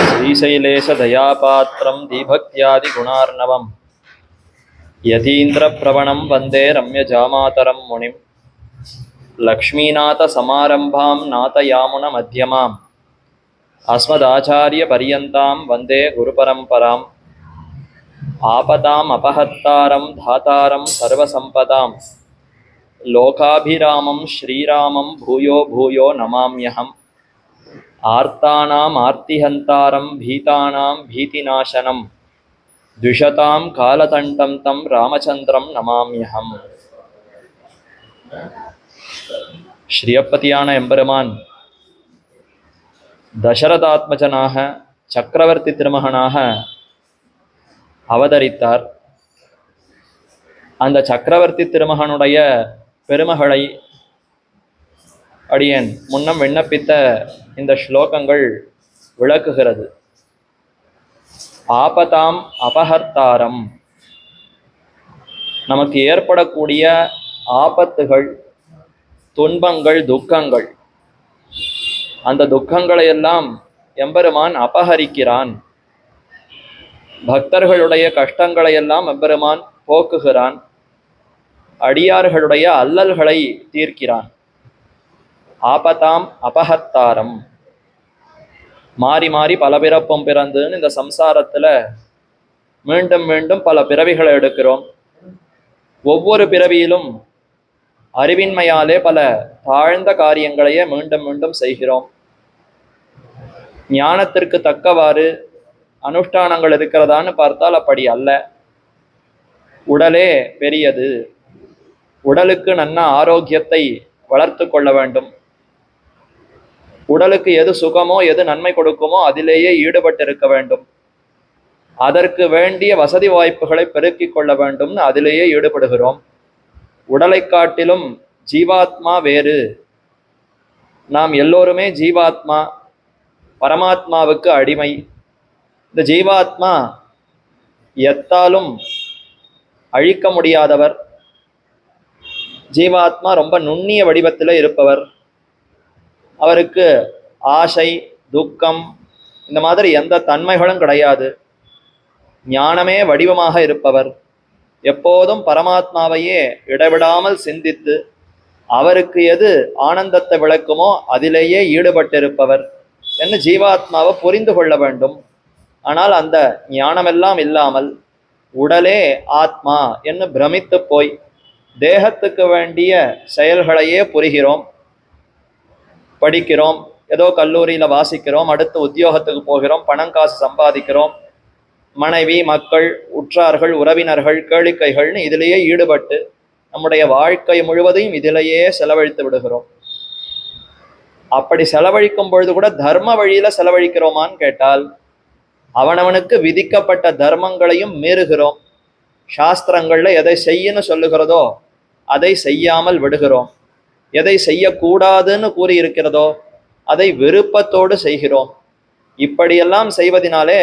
श्रीशैलेशदयापात्रं दीभक्त्यादिगुणार्णवं यतीन्द्रप्रवणं वन्दे रम्यजामातरं मुनिं लक्ष्मीनाथसमारम्भां नाथयामुनमध्यमाम् अस्मदाचार्यपर्यन्तां वन्दे गुरुपरम्पराम् आपदाम् अपहर्तारं धातारं सर्वसम्पदां लोकाभिरामं श्रीरामं भूयो भूयो नमाम्यहम् आर्तानाम् आर्तिहन्तारं भीतानां भीतिनाशनं द्विषतां कालतण्डं तं रामचन्द्रं नमाम्यहम्. ஸ்ரீயப்பதியான எம்பெருமான் தசரதாத்மஜனாக சக்கரவர்த்தி திருமகனாக அவதரித்தார். அந்த சக்கரவர்த்தி திருமகனுடைய பெருமகளை அடியேன் முன்னம் விண்ணப்பித்த இந்த ஸ்லோகங்கள் விளக்குகிறது. ஆபதாம் அபஹர்த்தாரம், நமக்கு ஏற்படக்கூடிய ஆபத்துகள், துன்பங்கள், துக்கங்கள், அந்த துக்கங்களை எல்லாம் எம்பெருமான் அபஹரிக்கிறான். பக்தர்களுடைய கஷ்டங்களை எல்லாம் எம்பெருமான் போக்குகிறான். அடியார்களுடைய அல்லல்களை தீர்க்கிறான். ஆபதாம் அபஹர்த்தாரம், மாறி மாறி பல பிறப்பும் பிறந்துன்னு இந்த சம்சாரத்தில் மீண்டும் மீண்டும் பல பிறவிகளை எடுக்கிறோம். ஒவ்வொரு பிறவியிலும் அறிவின்மையாலே பல தாழ்ந்த காரியங்களையே மீண்டும் மீண்டும் செய்கிறோம். ஞானத்திற்கு தக்கவாறு அனுஷ்டானங்கள் இருக்கிறதான்னு பார்த்தால் அப்படி அல்ல. உடலே பெரியது. உடலுக்கு நல்ல ஆரோக்கியத்தை வளர்த்து கொள்ள வேண்டும். உடலுக்கு எது சுகமோ எது நன்மை கொடுக்குமோ அதிலேயே ஈடுபட்டு இருக்க வேண்டும். அதற்கு வேண்டிய வசதி வாய்ப்புகளை பெருக்கிக் கொள்ள வேண்டும். அதிலேயே ஈடுபடுகிறோம். உடலை காட்டிலும் ஜீவாத்மா வேறு. நாம் எல்லோருமே ஜீவாத்மா, பரமாத்மாவுக்கு அடிமை. இந்த ஜீவாத்மா எத்தாலும் அழிக்க முடியாதவர். ஜீவாத்மா ரொம்ப நுண்ணிய வடிவத்தில் இருப்பவர். அவருக்கு ஆசை, துக்கம் இந்த மாதிரி எந்த தன்மைகளும் கிடையாது. ஞானமே வடிவமாக இருப்பவர். எப்போதும் பரமாத்மாவையே இடைவிடாமல் சிந்தித்து அவருக்கு எது ஆனந்தத்தை விளக்குமோ அதிலேயே ஈடுபட்டிருப்பவர் என்று ஜீவாத்மாவை புரிந்து கொள்ள வேண்டும். ஆனால் அந்த ஞானமெல்லாம் இல்லாமல் உடலே ஆத்மா என்று பிரமித்து போய் தேகத்துக்கு வேண்டிய செயல்களையே புரிகிறோம். படிக்கிறோம், ஏதோ கல்லூரியில் வாசிக்கிறோம், அடுத்து உத்தியோகத்துக்கு போகிறோம், பணம் காசு சம்பாதிக்கிறோம், மனைவி, மக்கள், உற்றார்கள், உறவினர்கள், கேளிக்கைகள்னு இதிலேயே ஈடுபட்டு நம்முடைய வாழ்க்கை முழுவதையும் இதிலேயே செலவழித்து விடுகிறோம். அப்படி செலவழிக்கும் பொழுது கூட தர்ம வழியில செலவழிக்கிறோமான்னு கேட்டால் அவனவனுக்கு விதிக்கப்பட்ட தர்மங்களையும் மீறுகிறோம். சாஸ்திரங்கள்ல எதை செய்யன்னு சொல்லுகிறதோ அதை செய்யாமல் விடுகிறோம். எதை செய்யக்கூடாதுன்னு கூறியிருக்கிறதோ அதை விருப்பத்தோடு செய்கிறோம். இப்படியெல்லாம் செய்வதனாலே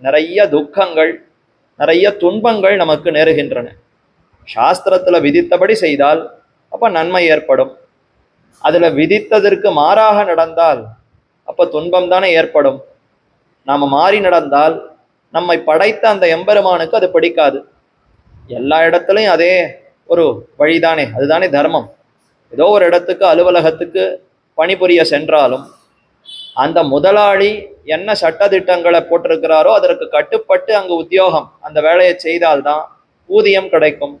நிறைய துக்கங்கள், நிறைய துன்பங்கள் நமக்கு நேருகின்றன. சாஸ்திரத்தில் விதித்தபடி செய்தால் அப்போ நன்மை ஏற்படும். அதில் விதித்ததற்கு மாறாக நடந்தால் அப்போ துன்பம் தானே ஏற்படும். நாம் மாறி நடந்தால் நம்மை படைத்த அந்த எம்பெருமானுக்கு அது பிடிக்காது. எல்லா இடத்துலையும் அதே ஒரு வழிதானே, அதுதானே தர்மம். ஏதோ ஒரு இடத்துக்கு அலுவலகத்துக்கு பணிபுரிய சென்றாலும் அந்த முதலாளி என்ன சட்டதிட்டங்களை போட்டிருக்கிறாரோ அதற்கு கட்டுப்பட்டு அங்கு உத்தியோகம் அந்த வேலையை செய்தால்தான் ஊதியம் கிடைக்கும்.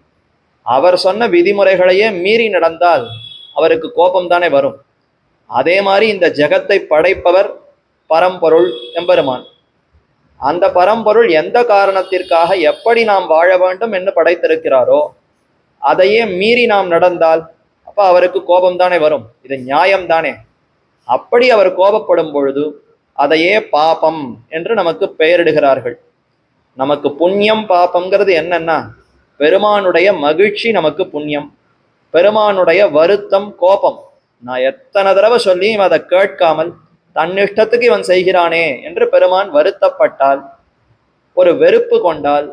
அவர் சொன்ன விதிமுறைகளையே மீறி நடந்தால் அவருக்கு கோபம் தானே வரும். அதே மாதிரி இந்த ஜெகத்தை படைப்பவர் பரம்பொருள் எம்பெருமான். அந்த பரம்பொருள் எந்த காரணத்திற்காக எப்படி நாம் வாழ வேண்டும் என்று படைத்திருக்கிறாரோ அதையே மீறி நாம் நடந்தால் அப்போ அவருக்கு கோபம் தானே வரும். இது நியாயம் தானே. அப்படி அவர் கோபப்படும் பொழுது அதையே பாபம் என்று நமக்கு பெயரிடுகிறார்கள். நமக்கு புண்ணியம் பாபம்ங்கிறது என்னன்னா, பெருமானுடைய மகிழ்ச்சி நமக்கு புண்ணியம், பெருமானுடைய வருத்தம் கோபம். நான் எத்தனை தடவை சொல்லியும் அதை கேட்காமல் தன்னிஷ்டத்துக்கு இவன் செய்கிறானே என்று பெருமான் வருத்தப்பட்டால், ஒரு வெறுப்பு கொண்டால்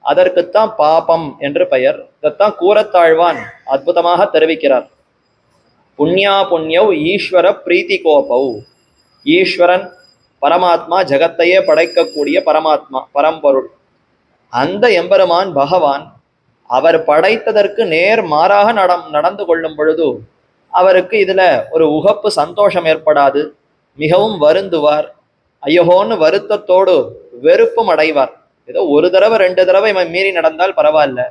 அதற்குத்தான் பாபம் என்று பெயர். இதைத்தான் கூறத்தாழ்வான் அற்புதமாக தெரிவிக்கிறார். புண்ணியா புண்ணியவ் ஈஸ்வர பிரீத்தி கோபவ். ஈஸ்வரன் பரமாத்மா, ஜகத்தையே படைக்கக்கூடிய பரமாத்மா, பரம்பொருள். அந்த எம்பெருமான் பகவான் அவர் படைத்ததற்கு நேர் மாறாக நடந்து கொள்ளும் பொழுது அவருக்கு இதுல ஒரு உகப்பு சந்தோஷம் ஏற்படாது, மிகவும் வருந்துவார். ஐயோன்னு வருத்தத்தோடு வெறுப்பும் அடைவார். ஏதோ ஒரு தடவை 2 தடவை இவன் மீறி நடந்தால் பரவாயில்ல,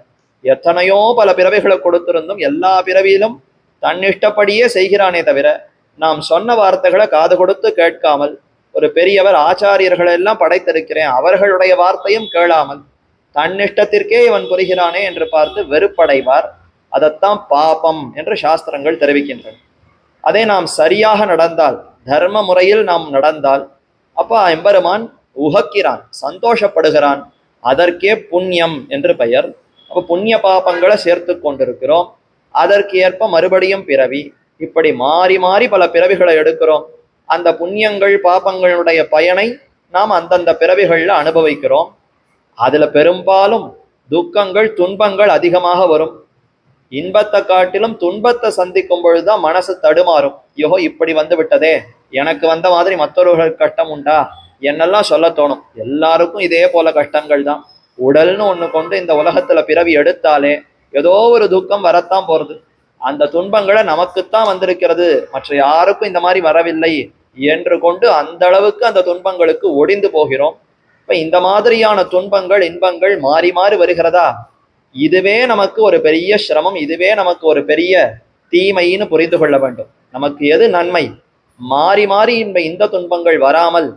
எத்தனையோ பல பிறவிகளை கொடுத்திருந்தும் எல்லா பிறவியிலும் தன்னிஷ்டப்படியே செய்கிறானே தவிர நாம் சொன்ன வார்த்தைகளை காது கொடுத்து கேட்காமல், ஒரு பெரியவர் ஆச்சாரியர்களை எல்லாம் படைத்திருக்கிறேன் அவர்களுடைய வார்த்தையும் கேளாமல் தன்னிஷ்டத்திற்கே இவன் புரிகிறானே என்று பார்த்து வெறுப்படைவார். அதைத்தான் பாபம் என்று சாஸ்திரங்கள் தெரிவிக்கின்றன. அதே நாம் சரியாக நடந்தால், தர்ம முறையில் நாம் நடந்தால், அப்ப எம்பெருமான் உகக்கிறான், சந்தோஷப்படுகிறான். அதற்கே புண்ணியம் என்று பெயர். அப்ப புண்ணிய பாபங்களை சேர்த்து கொண்டிருக்கிறோம். அதற்கு ஏற்ப மறுபடியும் பிறவி, இப்படி மாறி மாறி பல பிறவிகளை எடுக்கிறோம். அந்த புண்ணியங்கள் பாபங்களுடைய பயனை நாம் அந்தந்த பிறவிகள்ல அனுபவிக்கிறோம். அதுல பெரும்பாலும் துக்கங்கள் துன்பங்கள் அதிகமாக வரும். இன்பத்தை காட்டிலும் துன்பத்தை சந்திக்கும் பொழுதுதான் மனசு தடுமாறும். யோ இப்படி வந்து விட்டதே, எனக்கு வந்த மாதிரி மற்றவர்கள் கஷ்டம் உண்டா என்னெல்லாம் சொல்ல தோணும். எல்லாருக்கும் இதே போல கஷ்டங்கள் தான். உடல்னு ஒண்ணு கொண்டு இந்த உலகத்துல பிறவி எடுத்தாலே ஏதோ ஒரு துக்கம் வரத்தான் போறது. அந்த துன்பங்களை நமக்குத்தான் வந்திருக்கிறது, மற்ற யாருக்கும் இந்த மாதிரி வரவில்லை என்று கொண்டு அந்த அளவுக்கு அந்த துன்பங்களுக்கு ஒடிந்து போகிறோம். இப்ப இந்த மாதிரியான துன்பங்கள் இன்பங்கள் மாறி மாறி வருகிறதா, இதுவே நமக்கு ஒரு பெரிய சிரமம், இதுவே நமக்கு ஒரு பெரிய தீமைன்னு புரிந்து கொள்ள வேண்டும். நமக்கு எது நன்மை, மாறி மாறி இந்த துன்பங்கள் வராமல்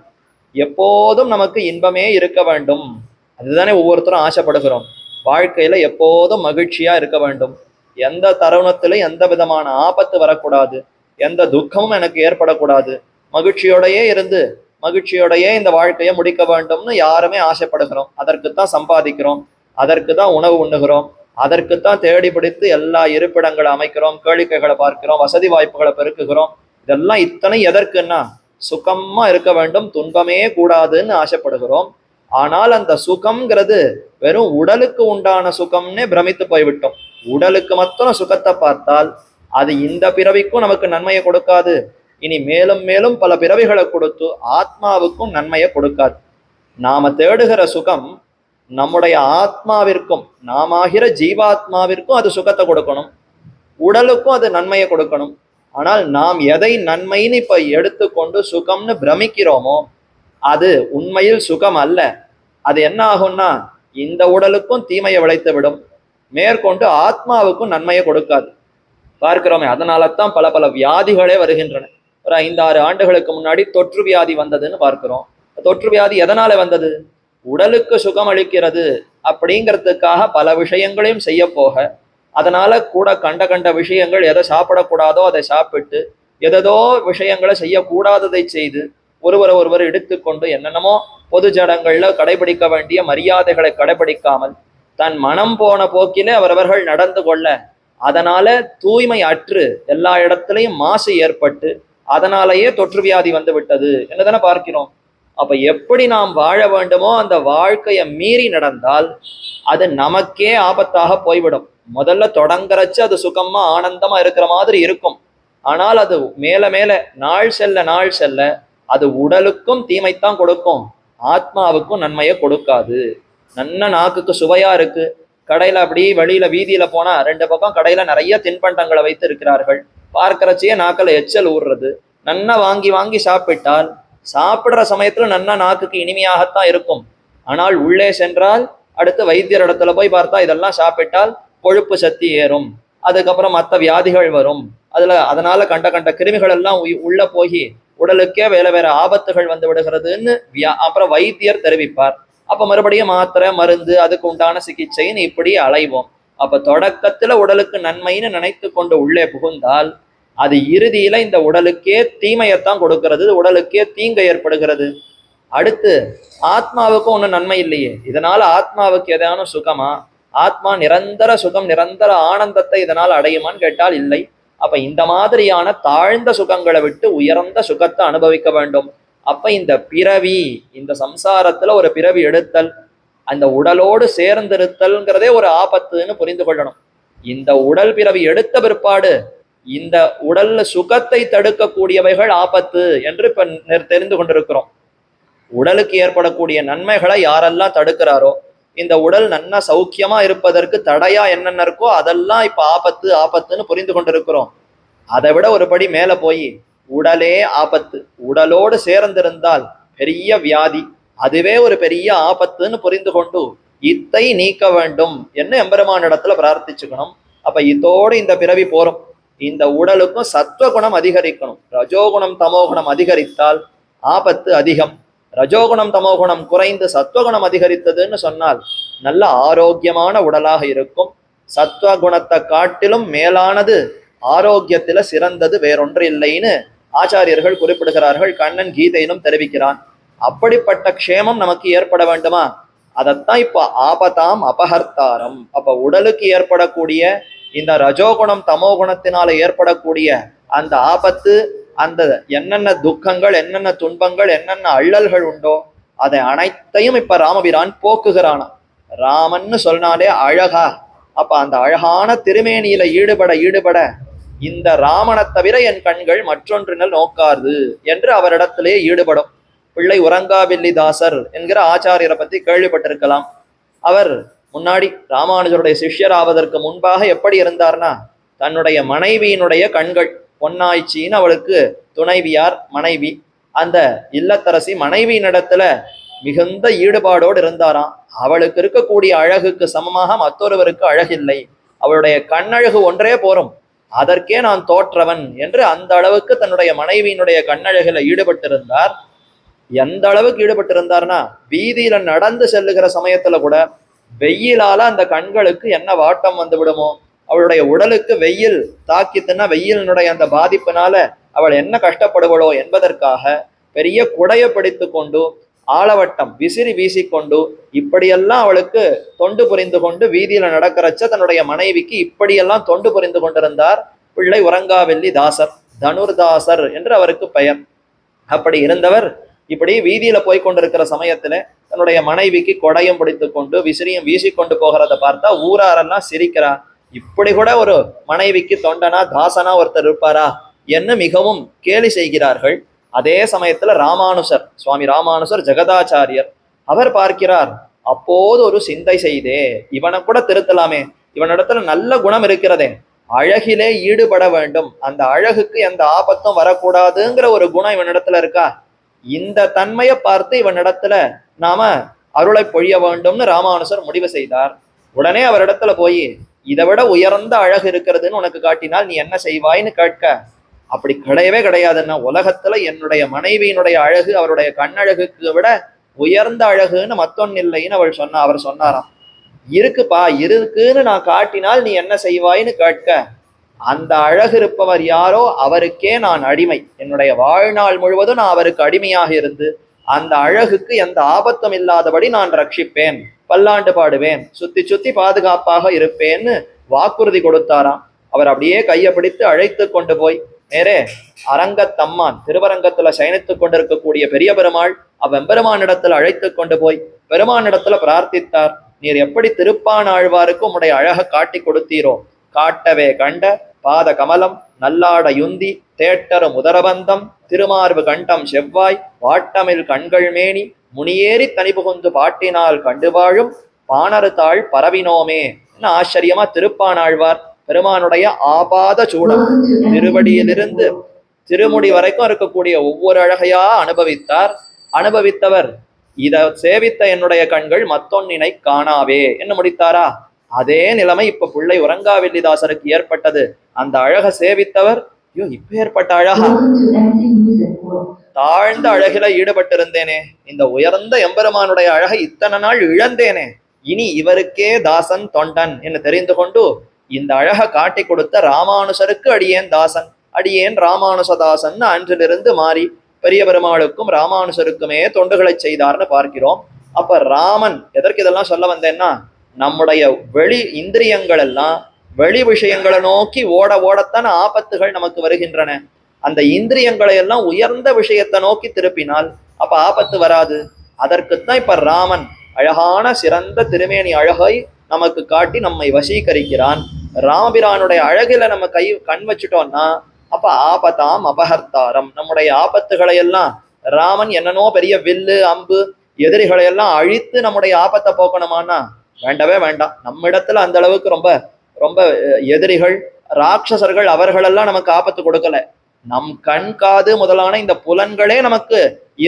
எப்போதும் நமக்கு இன்பமே இருக்க வேண்டும். அதுதானே ஒவ்வொருத்தரும் ஆசைப்படுகிறோம். வாழ்க்கையில எப்போதும் மகிழ்ச்சியா இருக்க வேண்டும், எந்த தருணத்திலும் எந்த விதமான ஆபத்து வரக்கூடாது, எந்த துக்கமும் எனக்கு ஏற்படக்கூடாது, மகிழ்ச்சியோடையே இருந்து மகிழ்ச்சியோடையே இந்த வாழ்க்கையை முடிக்க வேண்டும்னு யாருமே ஆசைப்படுகிறோம். அதற்குத்தான் சம்பாதிக்கிறோம், அதற்கு தான் உணவு உண்ணுகிறோம், அதற்குத்தான் தேடி பிடித்து எல்லா இருப்பிடங்களை அமைக்கிறோம், கேளிக்கைகளை பார்க்கிறோம், வசதி வாய்ப்புகளை பெருக்குகிறோம். இதெல்லாம் இத்தனை எதற்குன்னா சுகமா இருக்க வேண்டும், துன்பமே கூடாதுன்னு ஆசைப்படுகிறோம். ஆனால் அந்த சுகம்ங்கிறது வெறும் உடலுக்கு உண்டான சுகம்னே பிரமித்து போய்விட்டோம். உடலுக்கு மாத்திரம் சுகத்தை பார்த்தால் அது இந்த பிறவிக்கும் நமக்கு நன்மையை கொடுக்காது, இனி மேலும் மேலும் பல பிறவிகளை கொடுத்து ஆத்மாவுக்கும் நன்மையை கொடுக்காது. நாம தேடுகிற சுகம் நம்முடைய ஆத்மாவிற்கும், நாமாகிற ஜீவாத்மாவிற்கும் அது சுகத்தை கொடுக்கணும், உடலுக்கும் அது நன்மையை கொடுக்கணும். ஆனால் நாம் எதை நன்மைன்னு இப்ப எடுத்துக்கொண்டு சுகம்னு பிரமிக்கிறோமோ அது உண்மையில் சுகம் அல்ல. அது என்ன ஆகும்னா இந்த உடலுக்கும் தீமையை விளைத்து விடும், மேற்கொண்டு ஆத்மாவுக்கும் நன்மையை கொடுக்காது. பார்க்கிறோமே, அதனால தான் பல பல வியாதிகளே வருகின்றன. ஒரு 5-6 ஆண்டுகளுக்கு முன்னாடி தொற்று வியாதி வந்ததுன்னு பார்க்கிறோம். தொற்று வியாதி எதனால வந்தது? உடலுக்கு சுகம் அளிக்கிறது அப்படிங்கிறதுக்காக பல விஷயங்களையும் செய்ய போக, அதனால கூட கண்ட கண்ட விஷயங்கள் எதை சாப்பிடக்கூடாதோ அதை சாப்பிட்டு, எதோ விஷயங்களை செய்யக்கூடாததை செய்து, ஒருவர் எடுத்துக்கொண்டு என்னென்னமோ பொது ஜடங்கள்ல கடைபிடிக்க வேண்டிய மரியாதைகளை கடைபிடிக்காமல் தன் மனம் போன போக்கிலே அவரவர்கள் நடந்து கொள்ள, அதனால தூய்மை அற்று எல்லா இடத்துலையும் மாசு ஏற்பட்டு அதனாலேயே தொற்று வியாதி வந்து விட்டது என்னதானே பார்க்கிறோம். அப்ப எப்படி நாம் வாழ வேண்டுமோ அந்த வாழ்க்கையை மீறி நடந்தால் அது நமக்கே ஆபத்தாக போய்விடும். முதல்ல தொடங்குறச்சு அது சுகமா ஆனந்தமா இருக்கிற மாதிரி இருக்கும். ஆனால் அது மேல மேல நாள் செல்ல அது உடலுக்கும் தீமைத்தான் கொடுக்கும், ஆத்மாவுக்கும் நன்மையை கொடுக்காது. நல்ல நாக்குக்கு சுவையா இருக்கு, கடையில அப்படி வெளியில வீதியில போனா 2 பக்கம் கடையில நிறைய தின்பண்டங்களை வைத்து இருக்கிறார்கள், பார்க்கறச்சையே நாக்கில் எச்சல் ஊறுறது. நன்னா வாங்கி வாங்கி சாப்பிட்டால் சாப்பிடுற சமயத்துல நன்னா நாக்குக்கு இனிமையாகத்தான் இருக்கும். ஆனால் உள்ளே சென்றால் அடுத்து வைத்தியர் இடத்துல போய் பார்த்தா இதெல்லாம் சாப்பிட்டால் கொழுப்பு சக்தி ஏறும், அதுக்கப்புறம் மற்ற வியாதிகள் வரும், அதனால கண்ட கண்ட கிருமிகள் எல்லாம் உள்ள போய் உடலுக்கே வேற ஆபத்துகள் வந்து விடுகிறதுன்னு அப்புறம் வைத்தியர் தெரிவிப்பார். அப்ப மறுபடியும் மாத்திரை மருந்து அதுக்கு உண்டான சிகிச்சைன்னு இப்படி அலைவோம். அப்ப தொடக்கத்துல உடலுக்கு நன்மைன்னு நினைத்து கொண்டு உள்ளே புகுந்தால் அது இறுதியில இந்த உடலுக்கே தீமையத்தான் கொடுக்கிறது, உடலுக்கே தீங்கு ஏற்படுகிறது. அடுத்து ஆத்மாவுக்கும் ஒன்றும் நன்மை இல்லையே, இதனால ஆத்மாவுக்கு எதான சுகமா? ஆத்மா நிரந்தர சுகம் நிரந்தர ஆனந்தத்தை இதனால் அடையுமான்னு கேட்டால் இல்லை. அப்ப இந்த மாதிரியான தாழ்ந்த சுகங்களை விட்டு உயர்ந்த சுகத்தை அனுபவிக்க வேண்டும். அப்ப இந்த பிறவி, இந்த சம்சாரத்துல ஒரு பிறவி எடுத்தல், அந்த உடலோடு சேர்ந்திருத்தல்ங்கிறதே ஒரு ஆபத்துன்னு புரிந்து கொள்ளணும். இந்த உடல் பிறவி எடுத்த பிற்பாடு இந்த உடல்ல சுகத்தை தடுக்கக்கூடியவைகள் ஆபத்து என்று இப்ப தெரிந்து கொண்டிருக்கிறோம். உடலுக்கு ஏற்படக்கூடிய நன்மைகளை யாரெல்லாம் தடுக்கிறாரோ, இந்த உடல் நன்னா சௌக்கியமா இருப்பதற்கு தடையா என்னென்ன இருக்கோ அதெல்லாம் இப்ப ஆபத்து ஆபத்துன்னு புரிந்து கொண்டிருக்கிறோம். அதை விட ஒரு படி மேல போய் உடலே ஆபத்து, உடலோடு சேர்ந்திருந்தால் பெரிய வியாதி, அதுவே ஒரு பெரிய ஆபத்துன்னு புரிந்து கொண்டு இத்தை நீக்க வேண்டும் என்ன எம்பெருமானிடத்துல பிரார்த்திச்சுக்கணும். அப்ப இதோடு இந்த பிறவி போறோம். இந்த உடலுக்கும் சத்துவகுணம் அதிகரிக்கணும். ரஜோகுணம் தமோகுணம் அதிகரித்தால் ஆபத்து அதிகம். ரஜோகுணம் தமோகுணம் குறைந்து சத்துவகுணம் அதிகரித்ததுன்னு சொன்னால் நல்ல ஆரோக்கியமான உடலாக இருக்கும். சத்துவகுணத்தை காட்டிலும் மேலானது ஆரோக்கியத்துல சிறந்தது வேறொன்று இல்லைன்னு ஆச்சாரியர்கள் குறிப்பிடுகிறார்கள். கண்ணன் கீதையிலும் தெரிவிக்கிறான். அப்படிப்பட்ட க்ஷேமம் நமக்கு ஏற்பட வேண்டுமா? அதைத்தான் இப்ப ஆபதாம் அபஹர்த்தாரம். அப்ப உடலுக்கு ஏற்படக்கூடிய இந்த ரஜோகுணம் தமோகுணத்தினால ஏற்படக்கூடிய அந்த ஆபத்து, அந்த என்னென்ன துக்கங்கள், என்னென்ன துன்பங்கள், என்னென்ன அள்ளல்கள் உண்டோ அதை அனைத்தையும் இப்ப ராமபிரான் போக்குகிறானா. ராமன்னு சொன்னாலே அழகா, அப்ப அந்த அழகான திருமேனியில ஈடுபட இந்த ராமனை தவிர என் கண்கள் மற்றொன்றினல் நோக்காது என்று அவரிடத்திலே ஈடுபடும். பிள்ளை உறங்காவில்லிதாசர் என்கிற ஆச்சாரியரை பத்தி கேள்விப்பட்டிருக்கலாம். அவர் முன்னாடி ராமானுஜருடைய சிஷ்யர் ஆவதற்கு முன்பாக எப்படி இருந்தார்னா, தன்னுடைய மனைவியினுடைய கண்கள், பொன்னாய்ச்சின்னு அவளுக்கு துணைவியார் மனைவி, அந்த இல்லத்தரசி மனைவியினிடத்துல மிகுந்த ஈடுபாடோடு இருந்தாராம். அவளுக்கு இருக்கக்கூடிய அழகுக்கு சமமாக மற்றொருவருக்கு அழகில்லை, அவளுடைய கண்ணழகு ஒன்றே போரும், அதற்கே நான் தோற்றவன் என்று அந்த அளவுக்கு தன்னுடைய மனைவியினுடைய கண்ணழகுல ஈடுபட்டிருந்தார். எந்த அளவுக்கு ஈடுபட்டிருந்தார்னா, வீதியில நடந்து செல்லுகிற சமயத்துல கூட வெயிலால அந்த கண்களுக்கு என்ன வாட்டம் வந்து விடுமோ, அவளுடைய உடலுக்கு வெயில் தாக்கித்துன்னா வெயிலினுடைய அந்த பாதிப்பினால அவள் என்ன கஷ்டப்படுவளோ என்பதற்காக பெரிய குடைய பிடித்து கொண்டு ஆளவட்டம் விசிறி வீசிக்கொண்டு இப்படியெல்லாம் அவளுக்கு தொண்டு புரிந்து கொண்டு வீதியில நடக்கிறச்ச தன்னுடைய மனைவிக்கு இப்படியெல்லாம் தொண்டு புரிந்து கொண்டிருந்தார் பிள்ளை உறங்காவெல்லி தாசர். தனுர்தாசர் என்று அவருக்கு பெயர். அப்படி இருந்தவர் இப்படி வீதியில போய் கொண்டிருக்கிற சமயத்துல தன்னுடைய மனைவிக்கு கொடையும் பிடித்து கொண்டு விசிறியும் வீசிக்கொண்டு போகிறத பார்த்தா ஊராரெல்லாம் சிரிக்கிறா. இப்படி கூட ஒரு மனைவிக்கு தொண்டனா தாசனா ஒருத்தர் இருப்பாரா என்று மிகவும் கேலி செய்கிறார்கள். அதே சமயத்துல ராமானுசர், சுவாமி ராமானுசர் ஜெகதாச்சாரியர், அவர் பார்க்கிறார். அப்போது ஒரு சிந்தை செய்தே, இவனை கூட திருத்தலாமே, இவனிடத்துல நல்ல குணம் இருக்கிறதே, அழகிலே ஈடுபட வேண்டும், அந்த அழகுக்கு எந்த ஆபத்தும் வரக்கூடாதுங்கிற ஒரு குணம் இவனிடத்துல இருக்கா, இந்த தன்மையை பார்த்து இவனிடத்துல நாம அருளை பொழிய வேண்டும்னு ராமானுசர் முடிவு செய்தார். உடனே அவரிடத்துல போய், இதை விட உயர்ந்த அழகு இருக்கிறதுன்னு உனக்கு காட்டினால் நீ என்ன செய்வாய்ன்னு கேட்க, அப்படி கிடையவே கிடையாதுன்னா, உலகத்துல என்னுடைய மனைவியினுடைய அழகு அவருடைய கண்ணழகுக்கு விட உயர்ந்த அழகுன்னு மத்தொன்னு இல்லைன்னு அவர் சொன்னாராம். இருக்குப்பா, இருக்குன்னு நான் காட்டினால் நீ என்ன செய்வாய்ன்னு கேட்க, அந்த அழகு இருப்பவர் யாரோ அவருக்கே நான் அடிமை, என்னுடைய வாழ்நாள் முழுவதும் நான் அவருக்கு அடிமையாக இருந்து அந்த அழகுக்கு எந்த ஆபத்தும் இல்லாதபடி நான் ரட்சிப்பேன், பல்லாண்டு பாடுவேன், சுத்தி சுத்தி பாதுகாப்பாக இருப்பேன்னு வாக்குறுதி கொடுத்தாராம். அவர் அப்படியே கையை பிடித்து அழைத்து கொண்டு போய் நேரே அரங்கத்தம்மான் திருவரங்கத்துல சயனித்துக் கொண்டிருக்கக்கூடிய பெரிய பெருமாள் அவ்வெம்பெருமானிடத்துல அழைத்து கொண்டு போய் பெருமானிடத்துல பிரார்த்தித்தார். நீர் எப்படி திருப்பானாழ்வாருக்கு உம்முடைய அழக காட்டி கொடுத்தீரோ, காட்டவே கண்ட பாத கமலம் நல்லாட யுந்தி தேட்டரு முதரபந்தம் திருமார்பு கண்டம் செவ்வாய் வாட்டமில் கண்கள் மேனி முனியேறி தனிபுகுந்து பாட்டினால் கண்டு வாழும் பாணரு தாழ் பரவினோமே. ஆச்சரியமா திருப்பானாழ்வார் பெருமானுடைய ஆபாத சூடம் திருவடியிலிருந்து திருமுடி வரைக்கும் இருக்கக்கூடிய ஒவ்வொரு அழகையா அனுபவித்தவர் இத சேவித்த என்னுடைய கண்கள் மத்தொன்னினை காணாவே என்ன முடித்தாரா. அதே நிலைமை இப்ப பிள்ளை உறங்காவில்லிதாசருக்கு ஏற்பட்டது. அந்த அழக சேவித்தவர், ஐயோ இப்ப ஏற்பட்ட அழகா, தாழ்ந்த அழகில ஈடுபட்டிருந்தேனே, இந்த உயர்ந்த எம்பெருமானுடைய அழகை இத்தனை நாள் இழந்தேனே, இனி இவருக்கே தாசன் தொண்டன் என்று தெரிந்து கொண்டு இந்த அழக காட்டி கொடுத்த ராமானுசருக்கு அடியேன் தாசன், அடியேன் ராமானுசதாசன் அன்றிலிருந்து மாறி பெரிய பெருமாளுக்கும் ராமானுசருக்குமே தொண்டுகளை செய்தார்னு பார்க்கிறோம். அப்ப ராமன் எதற்கு இதெல்லாம் சொல்ல வந்தேன்னா, நம்முடைய வெளி இந்திரியங்கள் எல்லாம் வெளி விஷயங்களை நோக்கி ஓடத்தான் ஆபத்துகள் நமக்கு வருகின்றன. அந்த இந்திரியங்களை எல்லாம் உயர்ந்த விஷயத்தை நோக்கி திருப்பினால் அப்ப ஆபத்து வராது. அதற்குத்தான் இப்ப ராமன் அழகான சிறந்த திருமேனி அழகை நமக்கு காட்டி நம்மை வசீகரிக்கிறான். ராமபிரானுடைய அழகுல நம்ம கண் வச்சுட்டோம்னா அப்ப ஆபத்தாம் அபகர்த்தாரம், நம்முடைய ஆபத்துகளை எல்லாம் ராமன் என்னன்னோ பெரிய வில்லு அம்பு எதிரிகளை எல்லாம் அழித்து நம்முடைய ஆபத்தை போக்கணுமானா வேண்டவே வேண்டாம். நம்ம இடத்துல அந்த அளவுக்கு ரொம்ப ரொம்ப எதிரிகள் ராட்சசர்கள் அவர்களெல்லாம் நமக்கு ஆபத்து கொடுக்கல. நம் கண் காது முதலான இந்த புலன்களே நமக்கு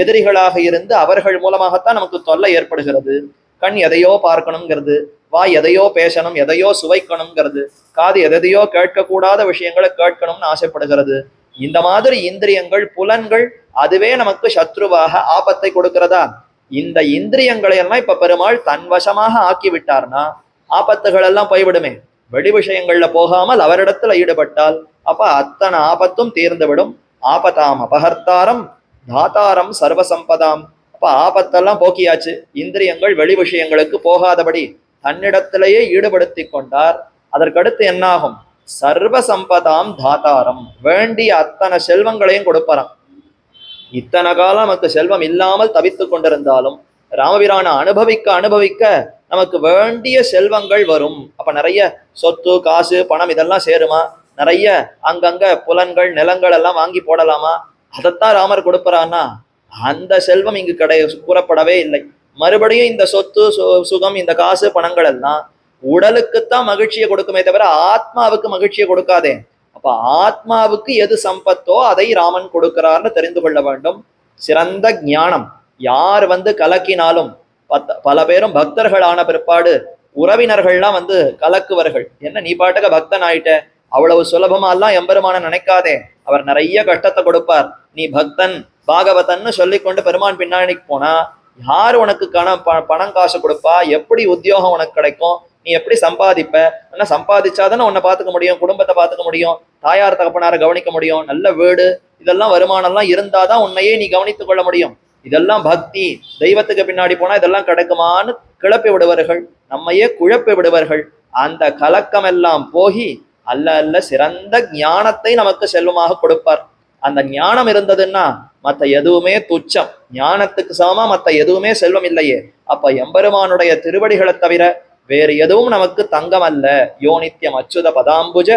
எதிரிகளாக இருந்து அவர்கள் மூலமாகத்தான் நமக்கு தொல்லை ஏற்படுகிறது. கண் எதையோ பார்க்கணுங்கிறது, வாய் எதையோ பேசணும், எதையோ சுவைக்கணுங்கிறது, காது எதையோ கேட்கக்கூடாத விஷயங்களை கேட்கணும்னு ஆசைப்படுகிறது. இந்த மாதிரி இந்திரியங்கள் புலன்கள் அதுவே நமக்கு சத்ருவாக ஆபத்தை கொடுக்கிறதா? இந்த இந்திரியங்களை எல்லாம் இப்ப பெருமாள் தன் வசமாக ஆக்கி விட்டார்னா ஆபத்துகள் எல்லாம் போய்விடுமே. வெளி விஷயங்கள்ல போகாமல் அவரிடத்துல ஈடுபட்டால் அப்ப அத்தனை ஆபத்தும் தீர்ந்துவிடும். ஆபத்தாம் அபகர்த்தாரம் தாத்தாரம் சர்வசம்பதாம். அப்ப ஆபத்தெல்லாம் போக்கியாச்சு. இந்திரியங்கள் வெளி விஷயங்களுக்கு போகாதபடி தன்னிடத்திலேயே ஈடுபடுத்தி கொண்டார். அதற்கடுத்து என்னாகும்? சர்வசம்பதாம் தாத்தாரம், வேண்டிய அத்தனை செல்வங்களையும் கொடுப்பாராம். இத்தனை காலம் நமக்கு செல்வம் இல்லாமல் தவித்து கொண்டிருந்தாலும் ராமபிரானை அனுபவிக்க அனுபவிக்க நமக்கு வேண்டிய செல்வங்கள் வரும். அப்ப நிறைய சொத்து காசு பணம் இதெல்லாம் சேருமா? நிறைய அங்கங்க புலன்கள் நிலங்கள் எல்லாம் வாங்கி போடலாமா? அதைத்தான் ராமர் கொடுப்பறான்னா அந்த செல்வம் இங்கு கூறப்படவே இல்லை. மறுபடியும் இந்த சொத்து சுகம் இந்த காசு பணங்கள் எல்லாம் உடலுக்குத்தான் மகிழ்ச்சியை கொடுக்குமே தவிர ஆத்மாவுக்கு மகிழ்ச்சியை கொடுக்காதே. அப்ப ஆத்மாவுக்கு எது சம்பத்தோ அதை ராமன் கொடுக்கிறார்னு தெரிந்து கொள்ள வேண்டும். சிறந்த ஞானம் யார் கலக்கினாலும் பல பேரும் பக்தர்களான பிற்பாடு உறவினர்கள்லாம் கலக்குவர்கள். என்ன நீ பாட்டுக்க பக்தன் ஆயிட்ட, அவ்வளவு சுலபமா எல்லாம் எம்பெருமான நினைக்காதே, அவர் நிறைய கஷ்டத்தை கொடுப்பார். நீ பக்தன் பாகவதன்னு சொல்லிக்கொண்டு பெருமான் பின்னாடிக்கு போனா யார் உனக்கு பணம் காசு கொடுப்பா? எப்படி உத்தியோகம் உனக்கு கிடைக்கும்? நீ எப்படி சம்பாதிப்ப? ஆனா சம்பாதிச்சாதானே உன்னை பார்த்துக்க முடியும், குடும்பத்தை பார்த்துக்க முடியும், தாயார் தகப்பனாரை கவனிக்க முடியும், நல்ல வீடு இதெல்லாம் வருமானம் எல்லாம் இருந்தாதான் உன்னையே நீ கவனித்துக் கொள்ள முடியும். இதெல்லாம் பக்தி. தெய்வத்துக்கு பின்னாடி போனா இதெல்லாம் கிடைக்குமான்னு கிளப்பி விடுவார்கள், நம்மையே குழப்பி விடுவார்கள். அந்த கலக்கம் எல்லாம் போகி அல்ல அல்ல சிறந்த ஞானத்தை நமக்கு செல்வமாக கொடுப்பார். அந்த ஞானம் இருந்ததுன்னா மற்ற எதுவுமே துச்சம். ஞானத்துக்கு சமமா மற்ற எதுவுமே செல்வம் இல்லையே. அப்ப எம்பெருமானுடைய திருவடிகளை தவிர வேறு எதுவும் நமக்கு தங்கம் அல்ல. யோனித்யம் அச்சுத பதாம்புஜ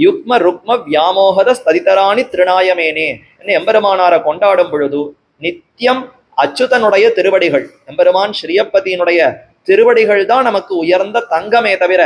யுக்ம ருக்ம வியாமோகத ஸ்ததிதராணி திருநாயமேனே என்று எம்பெருமானாரை கொண்டாடும் பொழுது நித்தியம் அச்சுதனுடைய திருவடிகள், எம்பெருமான் ஸ்ரீயப்பதியினுடைய திருவடிகள் தான் நமக்கு உயர்ந்த தங்கமே தவிர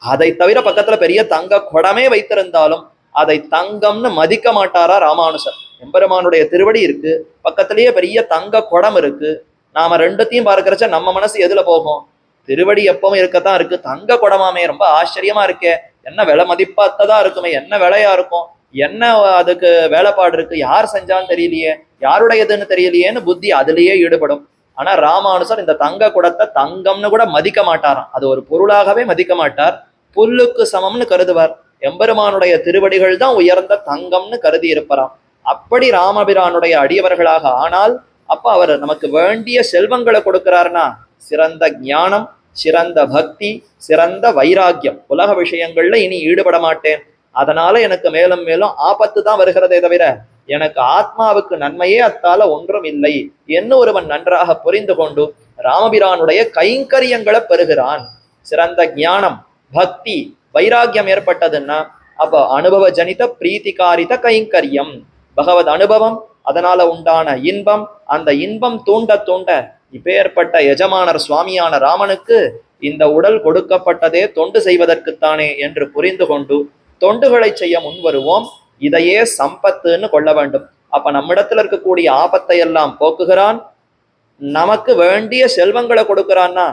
அதை தவிர பக்கத்துல பெரிய தங்க குடமே வைத்திருந்தாலும் அதை தங்கம்னு மதிக்க மாட்டாரா ராமானுசர். எம்பெருமானுடைய திருவடி இருக்கு, பக்கத்திலேயே பெரிய தங்க குடம் இருக்கு. நாம ரெண்டுத்தையும் பார்க்கறச்ச நம்ம மனசு எதுல போகும்? திருவடி எப்பவும் இருக்கத்தான் இருக்கு, தங்க குடமாமே ரொம்ப ஆச்சரியமா இருக்கே, என்ன விலை மதிப்பாத்ததான் இருக்குமே, என்ன விலையா இருக்கும், என்ன அதுக்கு வேலைப்பாடு இருக்கு, யார் செஞ்சான்னு தெரியலையே, யாருடையதுன்னு தெரியலையேன்னு புத்தி அதுலயே ஈடுபடும். ஆனா ராமானுசர் இந்த தங்க குடத்தை தங்கம்னு கூட மதிக்க மாட்டாராம், அது ஒரு பொருளாகவே மதிக்க மாட்டார், புல்லுக்கு சமம்னு கருதுவார். எம்பெருமானுடைய திருவடிகள் தான் உயர்ந்த தங்கம்னு கருதி இருப்பாராம். அப்படி ராமபிரானுடைய அடியவர்களாக ஆனால் அப்ப அவர் நமக்கு வேண்டிய செல்வங்களை கொடுக்கிறார்னா சிறந்த ஞானம், சிறந்த பக்தி, சிறந்த வைராக்கியம். உலக விஷயங்கள்ல இனி ஈடுபட மாட்டேன், அதனால எனக்கு மேலும் மேலும் ஆபத்து தான் வருகிறதே தவிர எனக்கு ஆத்மாவுக்கு நன்மையே அத்தால ஒன்றும் இல்லை என்று ஒருவன் நன்றாக புரிந்து கொண்டு ராமபிரானுடைய கைங்கரியங்களை பெறுகிறான். சிறந்த ஞானம் பக்தி வைராக்கியம் ஏற்பட்டதுன்னா அப்ப அனுபவ ஜனித பிரீத்திகாரித கைங்கரியம், பகவத் அனுபவம், அதனால உண்டான இன்பம், அந்த இன்பம் தூண்ட தூண்ட இப்பேற்பட்ட எஜமானர் சுவாமியான ராமனுக்கு இந்த உடல் கொடுக்கப்பட்டதே தொண்டு செய்வதற்குத்தானே என்று புரிந்து கொண்டு தொண்டுகளை செய்ய முன் வருவோம். இதையே சம்பத்துன்னு கொள்ள வேண்டும். அப்ப நம்மிடத்துல இருக்கக்கூடிய ஆபத்தை எல்லாம் போக்குகிறான், நமக்கு வேண்டிய செல்வங்களை கொடுக்கிறான்னா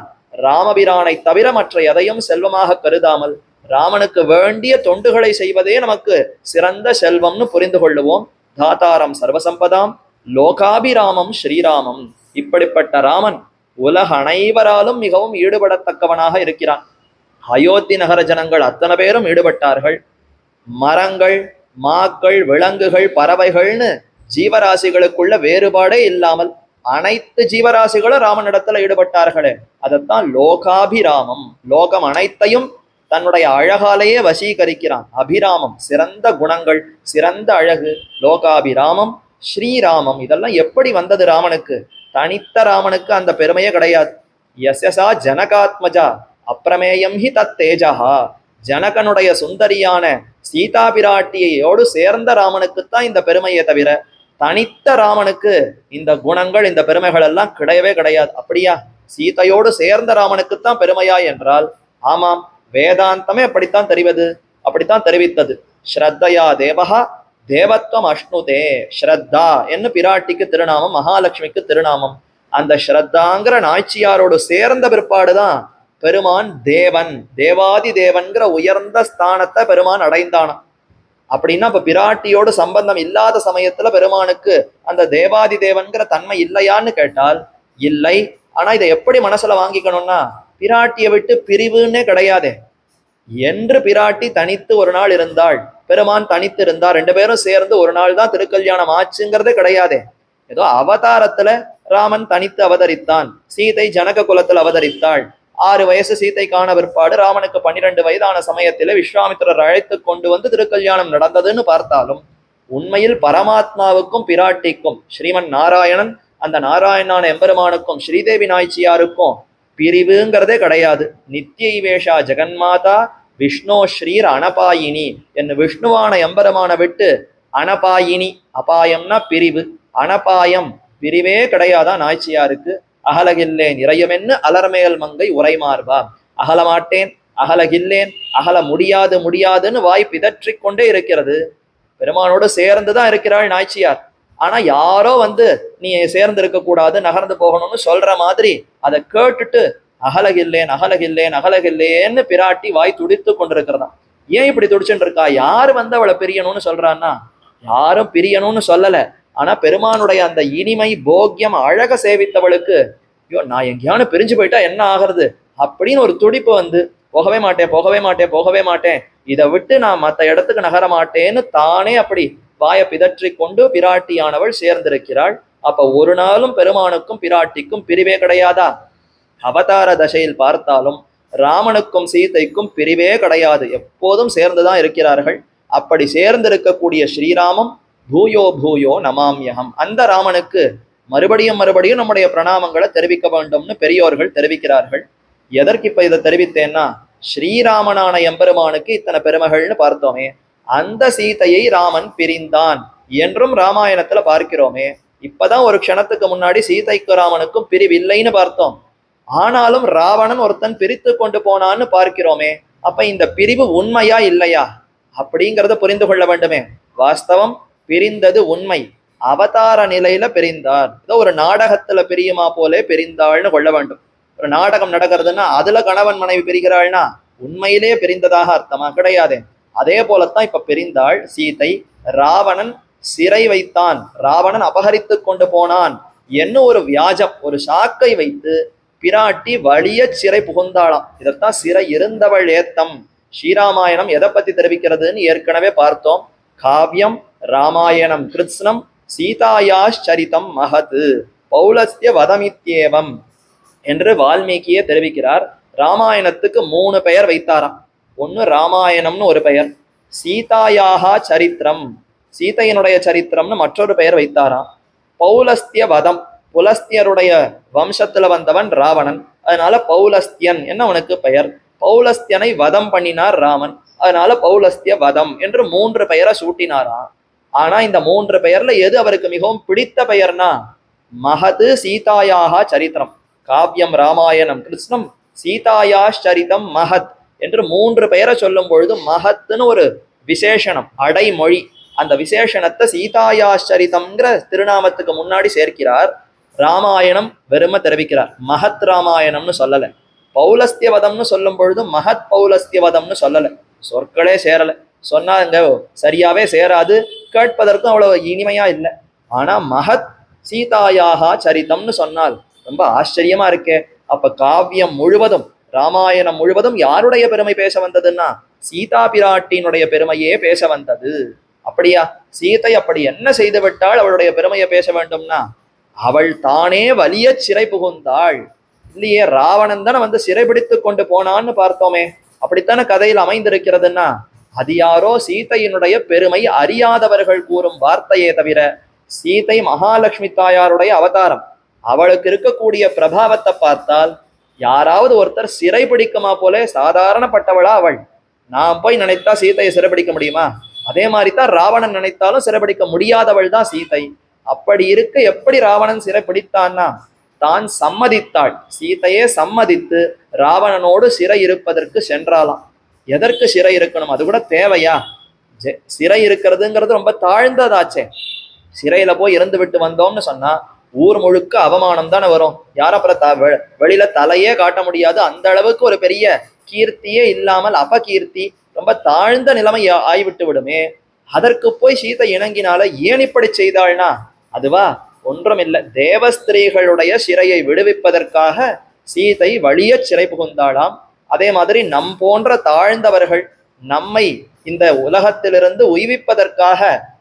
ராமபிரானை தவிர மற்ற எதையும் செல்வமாக கருதாமல் ராமனுக்கு வேண்டிய தொண்டுகளை செய்வதே நமக்கு சிறந்த செல்வம்னு புரிந்து கொள்ளுவோம். தாத்தாரம் சர்வசம்பதாம் லோகாபிராமம் ஸ்ரீராமம். இப்படிப்பட்ட ராமன் உலக அனைவராலும் மிகவும் ஈடுபடத்தக்கவனாக இருக்கிறான். அயோத்தி நகர ஜனங்கள் அத்தனை பேரும் ஈடுபட்டார்கள். மரங்கள் மாக்கள் விலங்குகள் பறவைகள்னு ஜீவராசிகளுக்குள்ள வேறுபாடே இல்லாமல் அனைத்து ஜீவராசிகளும் ராமனிடத்துல ஈடுபட்டார்களே, அதைத்தான் லோகாபிராமம். லோகம் அனைத்தையும் தன்னுடைய அழகாலேயே வசீகரிக்கிறான். அபிராமம் சிறந்த குணங்கள், சிறந்த அழகு. லோகாபிராமம் ஸ்ரீராமம். இதெல்லாம் எப்படி வந்தது ராமனுக்கு? தனித்த ராமனுக்கு அந்த பெருமையே கிடையாது. யசா ஜனகாத்மஜா அப்பிரமேயம் ஹி தத் தேஜா. ஜனகனுடைய சுந்தரியான சீதா பிராட்டியோடு சேர்ந்த ராமனுக்குத்தான் இந்த பெருமையே தவிர தனித்த ராமனுக்கு இந்த குணங்கள் இந்த பெருமைகள் எல்லாம் கிடையவே கிடையாது. அப்படியா? சீதையோடு சேர்ந்த ராமனுக்குத்தான் பெருமையா என்றால் ஆமாம், வேதாந்தமே அப்படித்தான் தெரிவித்தது. ஸ்ரத்தையா தேவஹா தேவத்வம் அஷ்ணுதே. ஸ்ரத்தா என்று பிராட்டிக்கு திருநாமம், மகாலட்சுமிக்கு திருநாமம். அந்த ஸ்ரத்தாங்கிற நாய்ச்சியாரோடு சேர்ந்த பிற்பாடுதான் பெருமான் தேவன், தேவாதி தேவன்கிற உயர்ந்த ஸ்தானத்தை பெருமான் அடைந்தானாம். அப்படின்னா இப்ப பிராட்டியோடு சம்பந்தம் இல்லாத சமயத்துல பெருமானுக்கு அந்த தேவாதி தேவன்கிற தன்மை இல்லையான்னு கேட்டால் இல்லை. ஆனா இதை எப்படி மனசுல வாங்கிக்கணும்னா, பிராட்டியை விட்டு பிரிவுன்னே கிடையாதே. என்று பிராட்டி தனித்து ஒரு நாள் இருந்தாள், பெருமான் தனித்து இருந்தார், ரெண்டு பேரும் சேர்ந்து ஒரு நாள் தான் திருக்கல்யாணம் ஆச்சுங்கிறதே கிடையாதே. ஏதோ அவதாரத்துல ராமன் தனித்து அவதரித்தான், சீதை ஜனக குலத்தில் அவதரித்தாள். 6 வயசு சீதைக்கான பிற்பாடு ராமனுக்கு 12 வயதான சமயத்திலே விஸ்வாமித்திரர் அழைத்து கொண்டு வந்து திருக்கல்யாணம் நடந்ததுன்னு பார்த்தாலும் உண்மையில் பரமாத்மாவுக்கும் பிராட்டிக்கும், ஸ்ரீமன் நாராயணன் அந்த நாராயணான எம்பெருமானுக்கும் ஸ்ரீதேவி நாய்ச்சியாருக்கும் பிரிவுங்கிறதே கிடையாது. நித்யைவேஷா ஜெகன்மாதா விஷ்ணோ ஸ்ரீர் அனபாயினி என்று விஷ்ணுவான எம்பெருமான விட்டு அனபாயினி, அபாயம்னா பிரிவு, அனபாயம் பிரிவே கிடையாதான் நாய்ச்சியாருக்கு. அகலகில்லேன் இறையுமென்னு அலர்மேல் மங்கை உரைமார்பா. அகலமாட்டேன், அகலகில்லேன், அகல முடியாது முடியாதுன்னு வாய் பிதற்றிக் கொண்டே இருக்கிறது. பெருமானோடு சேர்ந்துதான் இருக்கிறாள் நாய்ச்சியார். ஆனா யாரோ நீ சேர்ந்து இருக்க கூடாது, நகர்ந்து போகணும்னு சொல்ற மாதிரி அதை கேட்டுட்டு அகலகில்லேன் அகலகில்லேன் அகலகில்லேன்னு பிராட்டி வாய் துடித்து கொண்டிருக்கிறதா. ஏன் இப்படி துடிச்சுட்டு இருக்கா? யாரு அவளை பிரியணும்னு சொல்றான்னா, யாரும் பிரியணும்னு சொல்லல. ஆனா பெருமானுடைய அந்த இனிமை போக்கியம் அழக சேவித்தவளுக்கு, ஐயோ நான் எங்கேயானு பிரிஞ்சு போயிட்டா என்ன ஆகிறது அப்படின்னு ஒரு துடிப்பு போகவே மாட்டேன் போகவே மாட்டேன் போகவே மாட்டேன், இதை விட்டு நான் மற்ற இடத்துக்கு நகர மாட்டேன்னு தானே அப்படி வாய பிதற்றி கொண்டு பிராட்டியானவள் சேர்ந்திருக்கிறாள். அப்ப ஒரு நாளும் பெருமானுக்கும் பிராட்டிக்கும் பிரிவே கிடையாதா? அவதார தசையில் பார்த்தாலும் ராமனுக்கும் சீதைக்கும் பிரிவே கிடையாது, எப்போதும் சேர்ந்துதான் இருக்கிறார்கள். அப்படி சேர்ந்திருக்கக்கூடிய ஸ்ரீராமம் பூயோ பூயோ நமாம்யகம். அந்த ராமனுக்கு மறுபடியும் மறுபடியும் நம்முடைய பிரணாமங்களை தெரிவிக்க வேண்டும்னு பெரியோர்கள் தெரிவிக்கிறார்கள். எதற்கு இப்ப இதை தெரிவித்தேன்னா, ஸ்ரீராமனான எம்பெருமானுக்கு இத்தனை பெருமைகள்னு பார்த்தோமே, அந்த சீதையை ராமன் பிரிந்தான் என்றும் ராமாயணத்துல பார்க்கிறோமே. இப்பதான் ஒரு க்ஷணத்துக்கு முன்னாடி சீதைக்கு ராமனுக்கும் பிரிவில்லைன்னு பார்த்தோம். ஆனாலும் ராவணன் ஒருத்தன் பிரித்து கொண்டு போனான்னு பார்க்கிறோமே. அப்ப இந்த பிரிவு உண்மையா இல்லையா அப்படிங்கிறத புரிந்து கொள்ள வேண்டுமே. வாஸ்தவம், பிரிந்தது உண்மை. அவதார நிலையில பிரிந்தார். ஏதோ ஒரு நாடகத்துல பிரியுமா போலே பிரிந்தாள்னு கொள்ள வேண்டும். ஒரு நாடகம் நடக்கிறதுன்னா அதுல கணவன் மனைவி பிரிகிறாள்னா உண்மையிலே பிரிந்ததாக அர்த்தமா? கிடையாது. அதே போலத்தான் இப்ப பிரிந்தாள் சீதை. ராவணன் சிறை வைத்தான், ராவணன் அபகரித்து கொண்டு போனான் என்ன ஒரு வியாஜம், ஒரு சாக்கை வைத்து பிராட்டி வலிய சிறை புகுந்தாளாம். இதத்தான் சிறை இருந்தவள் ஏத்தம். ஸ்ரீராமாயணம் எதை பத்தி தெரிவிக்கிறதுன்னு ஏற்கனவே பார்த்தோம். காவியம் ராமாயணம் கிருத்ஸ்னம் சீதாயாச்சரிதம் மகது பௌலஸ்திய வதமித்யேவம் என்று வால்மீகியே தெரிவிக்கிறார். ராமாயணத்துக்கு 3 பெயர் வைத்தாராம். ஒன்னு ராமாயணம்னு ஒரு பெயர், சீதாயாகா சரித்திரம், சீதையனுடைய சரித்திரம்னு மற்றொரு பெயர் வைத்தாராம். பௌலஸ்திய வதம், புலஸ்தியருடைய வம்சத்துல வந்தவன் ராவணன், அதனால பௌலஸ்தியன் என்ன அவனுக்கு பெயர். பௌலஸ்தியனை வதம் பண்ணினார் ராமன், அதனால பௌலஸ்திய வதம் என்று 3 பெயரை சூட்டினாராம். ஆனா இந்த 3 பெயர்ல எது அவருக்கு மிகவும் பிடித்த பெயர்னா மகது சீதாயாகா சரித்திரம். காவியம் ராமாயணம் கிருஷ்ணம் சீதாயாச்சரிதம் மகத் என்று 3 பெயரை சொல்லும் பொழுது மகத்துன்னு ஒரு விசேஷனம், அடைமொழி. அந்த விசேஷணத்தை சீதாயாச்சரிதம்ங்கிற திருநாமத்துக்கு முன்னாடி சேர்க்கிறார். ராமாயணம் வெறும தெரிவிக்கிறார், மகத் ராமாயணம்னு சொல்லல. பௌலஸ்தியவதம்னு சொல்லும் பொழுது மகத் பௌலஸ்தியவதம்னு சொல்லல. சொற்களே சேரல. சொன்னா இங்க சரியாவே சேராது, கேட்பதற்கும் அவ்வளவு இனிமையா இல்லை. ஆனா மகத் சீதாயாகா சரிதம்னு சொன்னால் ரொம்ப ஆச்சரியமா இருக்கே. அப்ப காவியம் முழுவதும், ராமாயணம் முழுவதும் யாருடைய பெருமை பேச வந்ததுன்னா சீதா பிராட்டியினுடைய பெருமையே பேச வந்தது. அப்படியா? சீதை அப்படி என்ன செய்து விட்டால் அவளுடைய பெருமையை பேச வேண்டும்னா, அவள் தானே வலிய சிறை புகுந்தாள். இல்லையே, ராவணன் தானே சிறை பிடித்து கொண்டு போனான்னு பார்த்தோமே. அப்படித்தானே கதையில் அமைந்திருக்கிறதுன்னா அது யாரோ சீதையினுடைய பெருமை அறியாதவர்கள் கூறும் வார்த்தையே தவிர சீதை மகாலட்சுமி தாயாருடைய அவதாரம். அவளுக்கு இருக்கக்கூடிய பிரபாவத்தை பார்த்தால் யாராவது ஒருத்தர் சிறை பிடிக்குமா போலே சாதாரணப்பட்டவளா அவள். நான் போய் நினைத்தா சீதையை சிறைபிடிக்க முடியுமா? அதே மாதிரி தான் ராவணன் நினைத்தாலும் சிறைபிடிக்க முடியாதவள் தான் சீதை. அப்படி இருக்க எப்படி ராவணன் சிறைப்பிடித்தான்னா, தான் சம்மதித்தாள். சீதையே சம்மதித்து ராவணனோடு சிறை இருப்பதற்கு சென்றாலாம். எதற்கு சிறை இருக்கணும்? அது கூட தேவையா? சிறை இருக்கிறதுங்கிறது ரொம்ப தாழ்ந்ததாச்சே. சிறையில போய் இருந்து விட்டு வந்தோம்னு சொன்னா ஊர் முழுக்க அவமானம் தானே வரும். யார அப்புறம் வெளியில தலையே காட்ட முடியாது. அந்த அளவுக்கு ஒரு பெரிய கீர்த்தியே இல்லாமல் அபகீர்த்தி, ரொம்ப தாழ்ந்த நிலைமை ஆய்விட்டு விடுமே. அதற்கு போய் சீதை இணங்கினால ஏன் இப்படி செய்தாள்னா, அதுவா ஒன்றும் இல்லை. தேவஸ்திரீகளுடைய சிறையை விடுவிப்பதற்காக சீதை வலிய சிறை புகுந்தாளாம். அதே மாதிரி நம் போன்ற தாழ்ந்தவர்கள் நம்மை இந்த உலகத்திலிருந்து உய்விப்பதற்காக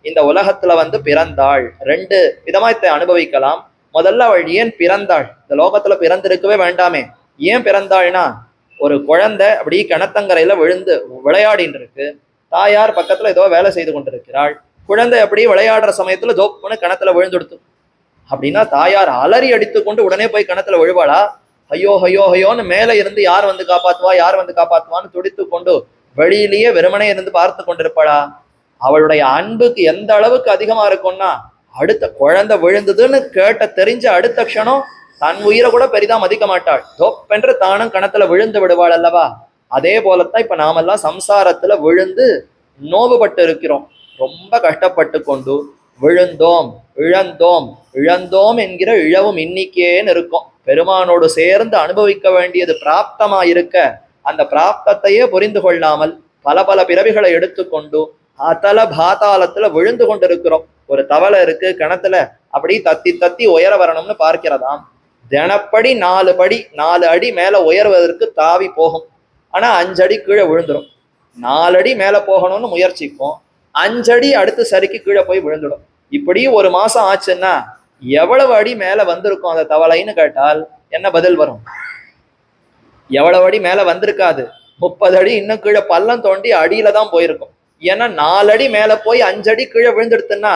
இந்த உலகத்துல வந்து பிறந்தாள். ரெண்டு விதமா இதை அனுபவிக்கலாம். முதல்ல அவள் ஏன் பிறந்தாள்? இந்த லோகத்துல பிறந்திருக்கவே வேண்டாமே. ஏன் பிறந்தாள்னா, ஒரு குழந்தை அப்படி கிணத்தங்கரையில விழுந்து விளையாடின்னு இருக்கு. தாயார் பக்கத்துல ஏதோ வேலை செய்து கொண்டிருக்கிறாள். குழந்தை அப்படி விளையாடுற சமயத்துல ஜோப்புன்னு கிணத்துல விழுந்துடுத்து அப்படின்னா தாயார் அலறி அடித்து கொண்டு உடனே போய் கிணத்துல விழுவாளா? ஐயோ ஐயோ ஐயோன்னு மேல இருந்து யார் வந்து காப்பாத்துவா, யார் வந்து காப்பாத்துவான்னு துடித்து கொண்டு வெளியிலேயே வெறுமனே இருந்து பார்த்து கொண்டிருப்பாளா? அவளுடைய அன்புக்கு எந்த அளவுக்கு அதிகமா இருக்கும்னா, அடுத்த குழந்தை விழுந்ததுன்னு கேட்ட தெரிஞ்ச அடுத்த க்ஷணம் தன் உயிரை கூட பெரிதா மதிக்க மாட்டாள். தொப்பென்று தானும் கணத்துல விழுந்து விடுவாள் அல்லவா? அதே போலத்தான் இப்ப நாமெல்லாம் சம்சாரத்துல விழுந்து நோவுபட்டு இருக்கிறோம். ரொம்ப கஷ்டப்பட்டு கொண்டு விழுந்தோம் இழந்தோம் இழந்தோம் என்கிற இழவும் இன்னிக்கேன்னு இருக்கும். பெருமானோடு சேர்ந்து அனுபவிக்க வேண்டியது பிராப்தமா இருக்க அந்த பிராப்தத்தையே புரிந்து கொள்ளாமல் பல பல பிறவிகளை எடுத்துக்கொண்டு அதல பாதாளத்துல விழுந்து கொண்டிருக்கிறோம். ஒரு தவளை இருக்கு கிணத்துல, அப்படி தத்தி தத்தி உயர வரணும்னு பார்க்கிறதாம். தினப்படி 4 அடி மேல உயர்வதற்கு தாவி போகும். ஆனா 5 அடி கீழே விழுந்துடும். 4 அடி மேல போகணும்னு முயற்சிக்கும், 5 அடி அடுத்து சரிக்கு கீழே போய் விழுந்துடும். இப்படி ஒரு மாசம் ஆச்சுன்னா எவ்வளவு அடி மேல வந்திருக்கும் அந்த தவளைன்னு கேட்டால் என்ன பதில் வரும்? எவ்வளவு அடி மேல வந்திருக்காது. 30 அடி இன்னும் கீழே பள்ளம் தோண்டி அடியில தான் போயிருக்கும். ஏன்னா 4 அடி மேல போய் 5 அடி கீழே விழுந்துடுத்துன்னா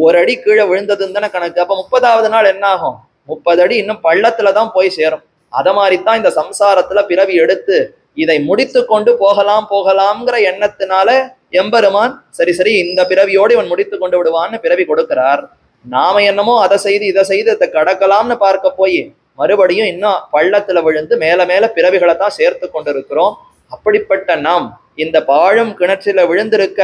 1 அடி கீழே விழுந்ததுன்னு தானே கணக்கு. அப்ப 30வது நாள் என்ன ஆகும்? 30 அடி இன்னும் பள்ளத்துலதான் போய் சேரும். அத மாதிரித்தான் இந்த சம்சாரத்துல பிறவி எடுத்து இதை முடித்து கொண்டு போகலாம்ங்கிற எண்ணத்தினால எம்பெருமான் சரி சரி இந்த பிறவியோடு இவன் முடித்து கொண்டு விடுவான்னு பிறவி கொடுக்கிறார். நாம என்னமோ அதை செய்து இதை செய்து இதை கடக்கலாம்னு பார்க்க போய் மறுபடியும் இன்னும் பள்ளத்துல விழுந்து மேல மேல பிறவிகளை தான் சேர்த்து கொண்டிருக்கிறோம். அப்படிப்பட்ட நாம் இந்த பாழும் கிணற்றில விழுந்திருக்க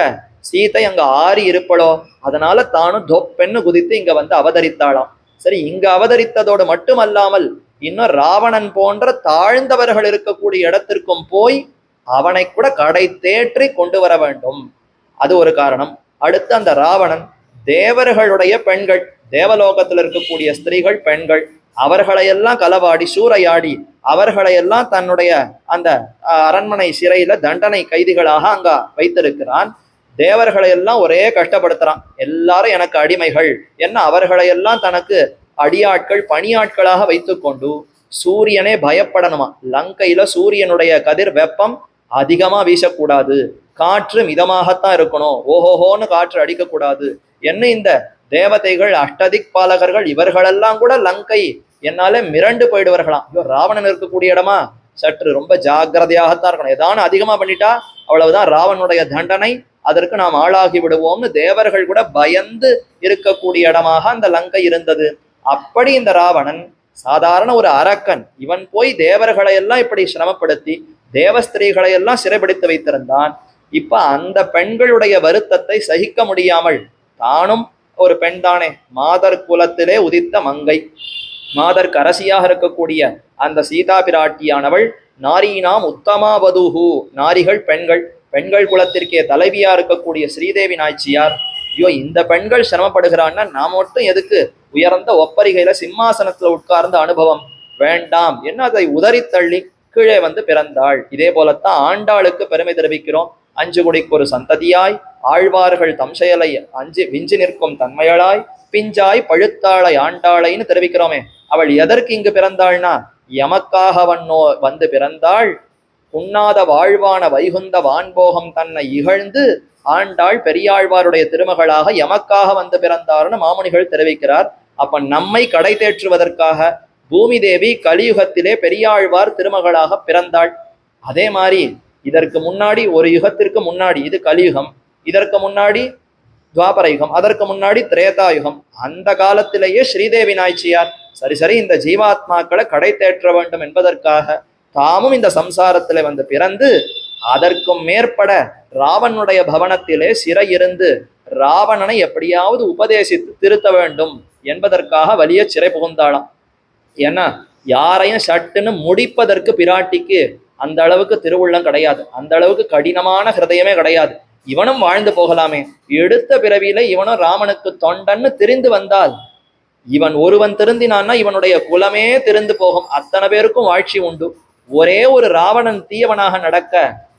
சீதை அங்க ஆறி இருப்பளோ, அதனால தானும் தொப்பென்னு குதித்து இங்க வந்து அவதரித்தாளாம். சரி, இங்க அவதரித்ததோடு மட்டுமல்லாமல் இன்னும் ராவணன் போன்ற தாழ்ந்தவர்கள் இருக்கக்கூடிய இடத்திற்கும் போய் அவனை கூட கடை தேற்றி கொண்டு வர வேண்டும். அது ஒரு காரணம். அடுத்து அந்த ராவணன் தேவர்களுடைய பெண்கள், தேவலோகத்தில் இருக்கக்கூடிய ஸ்திரீகள் பெண்கள், அவர்களையெல்லாம் களவாடி சூறையாடி அவர்களையெல்லாம் தன்னுடைய அந்த அரண்மனை சிறையில தண்டனை கைதிகளாக அங்க வைத்திருக்கிறான். தேவர்களையெல்லாம் ஒரே கஷ்டப்படுத்துறான். எல்லாரும் எனக்கு அடிமைகள் என்ன, அவர்களையெல்லாம் தனக்கு அடியாட்கள் பணியாட்களாக வைத்து கொண்டு சூரியனே பயப்படணுமா. லங்கையில சூரியனுடைய கதிர் வெப்பம் அதிகமா வீசக்கூடாது, காற்று மிதமாகத்தான் இருக்கணும், ஓஹோஹோன்னு காற்று அடிக்கக்கூடாது என்ன. இந்த தேவதைகள் அஷ்டதிக் பாலகர்கள் இவர்களெல்லாம் கூட லங்கை என்னாலே மிரண்டு போயிடுவார்களாம். ஐயோ, ராவணன் இருக்கக்கூடிய இடமா, சற்று ரொம்ப ஜாக்கிரதையாகத்தான் இருக்கணும், ஏதான அதிகமா பண்ணிட்டா அவ்வளவுதான் ராவனுடைய தண்டனை, அதற்கு நாம் ஆளாகி விடுவோம்னு தேவர்கள் கூட பயந்து இருக்கக்கூடிய இடமாக அந்த லங்கை இருந்தது. அப்படி இந்த ராவணன் சாதாரண ஒரு அரக்கன், இவன் போய் தேவர்களை எல்லாம் இப்படி சிரமப்படுத்தி தேவஸ்திரீகளை எல்லாம் சிறைபிடித்து வைத்திருந்தான். இப்ப அந்த பெண்களுடைய வருத்தத்தை சகிக்க முடியாமல் தானும் ஒரு பெண் தானே, மாதர் குலத்திலே உதித்த மங்கை, மாதர்க்கு அரசியாக இருக்கக்கூடிய அந்த சீதா பிராட்டியானவள் நாரீனாம் உத்தமாவதுஹு, நாரிகள் பெண்கள், பெண்கள் குலத்திற்கே தலைவியா இருக்கக்கூடிய ஸ்ரீதேவி நாய்ச்சியார். ஐயோ, இந்த பெண்கள் சிரமப்படுகிறான்னா நாம் மட்டும் எதுக்கு உயர்ந்த ஒப்பரிகையில சிம்மாசனத்துல உட்கார்ந்த அனுபவம் வேண்டாம் என்ன, அதை உதறி தள்ளி கீழே வந்து பிறந்தாள். இதே போலத்தான் ஆண்டாளுக்கு பெருமை தெரிவிக்கிறோம். 5 குடிக்கு ஒரு சந்ததியாய் ஆழ்வார்கள் தம் செயலை அஞ்சு விஞ்சி நிற்கும் தன்மையளாய் பிஞ்சாய் பழுத்தாளை ஆண்டாளைன்னு தெரிவிக்கிறோமே. அவள் எதற்கு இங்கு பிறந்தாள்னா, எமக்காக வந்து பிறந்தாள். உண்ணாத வாழ்வான வைகுந்த வான்போகம் தன்னை இகழ்ந்து ஆண்டாள் பெரியாழ்வாருடைய திருமகளாக எமக்காக வந்து பிறந்தார்னு மாமுனிகள் தெரிவிக்கிறார். அப்ப நம்மை கடை தேற்றுவதற்காக பூமி தேவி கலியுகத்திலே பெரியாழ்வார் திருமகளாக பிறந்தாள். அதே மாதிரி இதற்கு முன்னாடி ஒரு யுகத்திற்கு முன்னாடி இது கலியுகம், இதற்கு முன்னாடி துவாபர யுகம், அதற்கு முன்னாடி திரேதாயுகம். அந்த காலத்திலேயே ஸ்ரீதேவி நாய்ச்சியார் சரி இந்த ஜீவாத்மாக்களை கடை தேற்ற வேண்டும் என்பதற்காக தாமும் இந்த சம்சாரத்திலே வந்து பிறந்து அதற்கும் மேற்பட ராவனுடைய பவனத்திலே சிறையிருந்து ராவணனை எப்படியாவது உபதேசித்து திருத்த வேண்டும் என்பதற்காக வலிய சிறை புகுந்தாளாம். ஏன்னா யாரையும் சட்டுன்னு முடிப்பதற்கு பிராட்டிக்கு அந்த அளவுக்கு திருவுள்ளம் கிடையாது, அந்த அளவுக்கு கடினமான ஹிருதயமே கிடையாது. இவனும் வாழ்ந்து போகலாமே, எடுத்த பிறவியில இவனும் ராமனுக்கு தொண்டன்னு திரிந்து வந்தால், இவன் ஒருவன் திருந்தினான்னா இவனுடைய குலமே திருந்து போகும், அத்தனை பேருக்கும் வாழ்ச்சி உண்டு. ஒரே ஒரு ராவணன் தீயவனாக நடக்க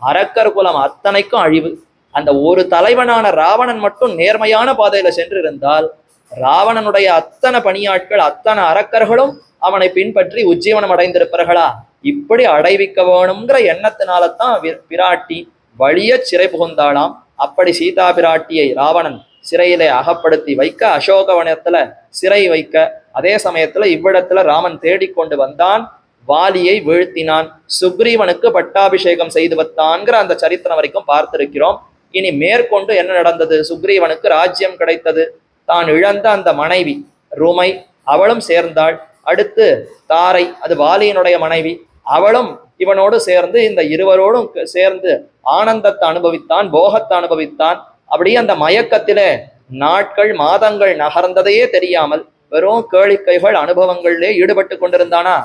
அரக்கர் குலம் அத்தனைக்கும் அழிவு. அந்த ஒரு தலைவனான ராவணன் மட்டும் நேர்மையான பாதையில சென்று இருந்தால் ராவணனுடைய அத்தனை பணியாட்கள் அத்தனை அரக்கர்களும் அவனை பின்பற்றி உஜ்ஜீவனம் அடைந்திருப்பார்களா? இப்படி அடைவிக்க வேணுங்கிற எண்ணத்தினால்தான் பிராட்டி வலிய சிறை புகுந்தாளாம். அப்படி சீதா பிராட்டியை ராவணன் சிறையிலே அகப்படுத்தி வைக்க, அசோகவனத்துல சிறை வைக்க, அதே சமயத்துல இவ்விடத்துல ராமன் தேடிக்கொண்டு வந்தான், வாலியை வீழ்த்தினான், சுக்ரீவனுக்கு பட்டாபிஷேகம் செய்து வைத்தான்கிற அந்த சரித்திரம் வரைக்கும் பார்த்திருக்கிறோம். இனி மேற்கொண்டு என்ன நடந்தது? சுக்ரீவனுக்கு ராஜ்யம் கிடைத்தது, தான் இழந்த அந்த மனைவி ருமை அவளும் சேர்ந்தாள். அடுத்து தாரை, அது வாலியினுடைய மனைவி, அவளும் இவனோடு சேர்ந்து இந்த இருவரோடும் சேர்ந்து ஆனந்தத்தை அனுபவித்தான், போகத்தை அனுபவித்தான். அப்படியே அந்த மயக்கத்திலே நாட்கள் மாதங்கள் நகர்ந்ததையே தெரியாமல் வெறும் கேளிக்கைகள் அனுபவங்களிலே ஈடுபட்டு கொண்டிருந்தானா.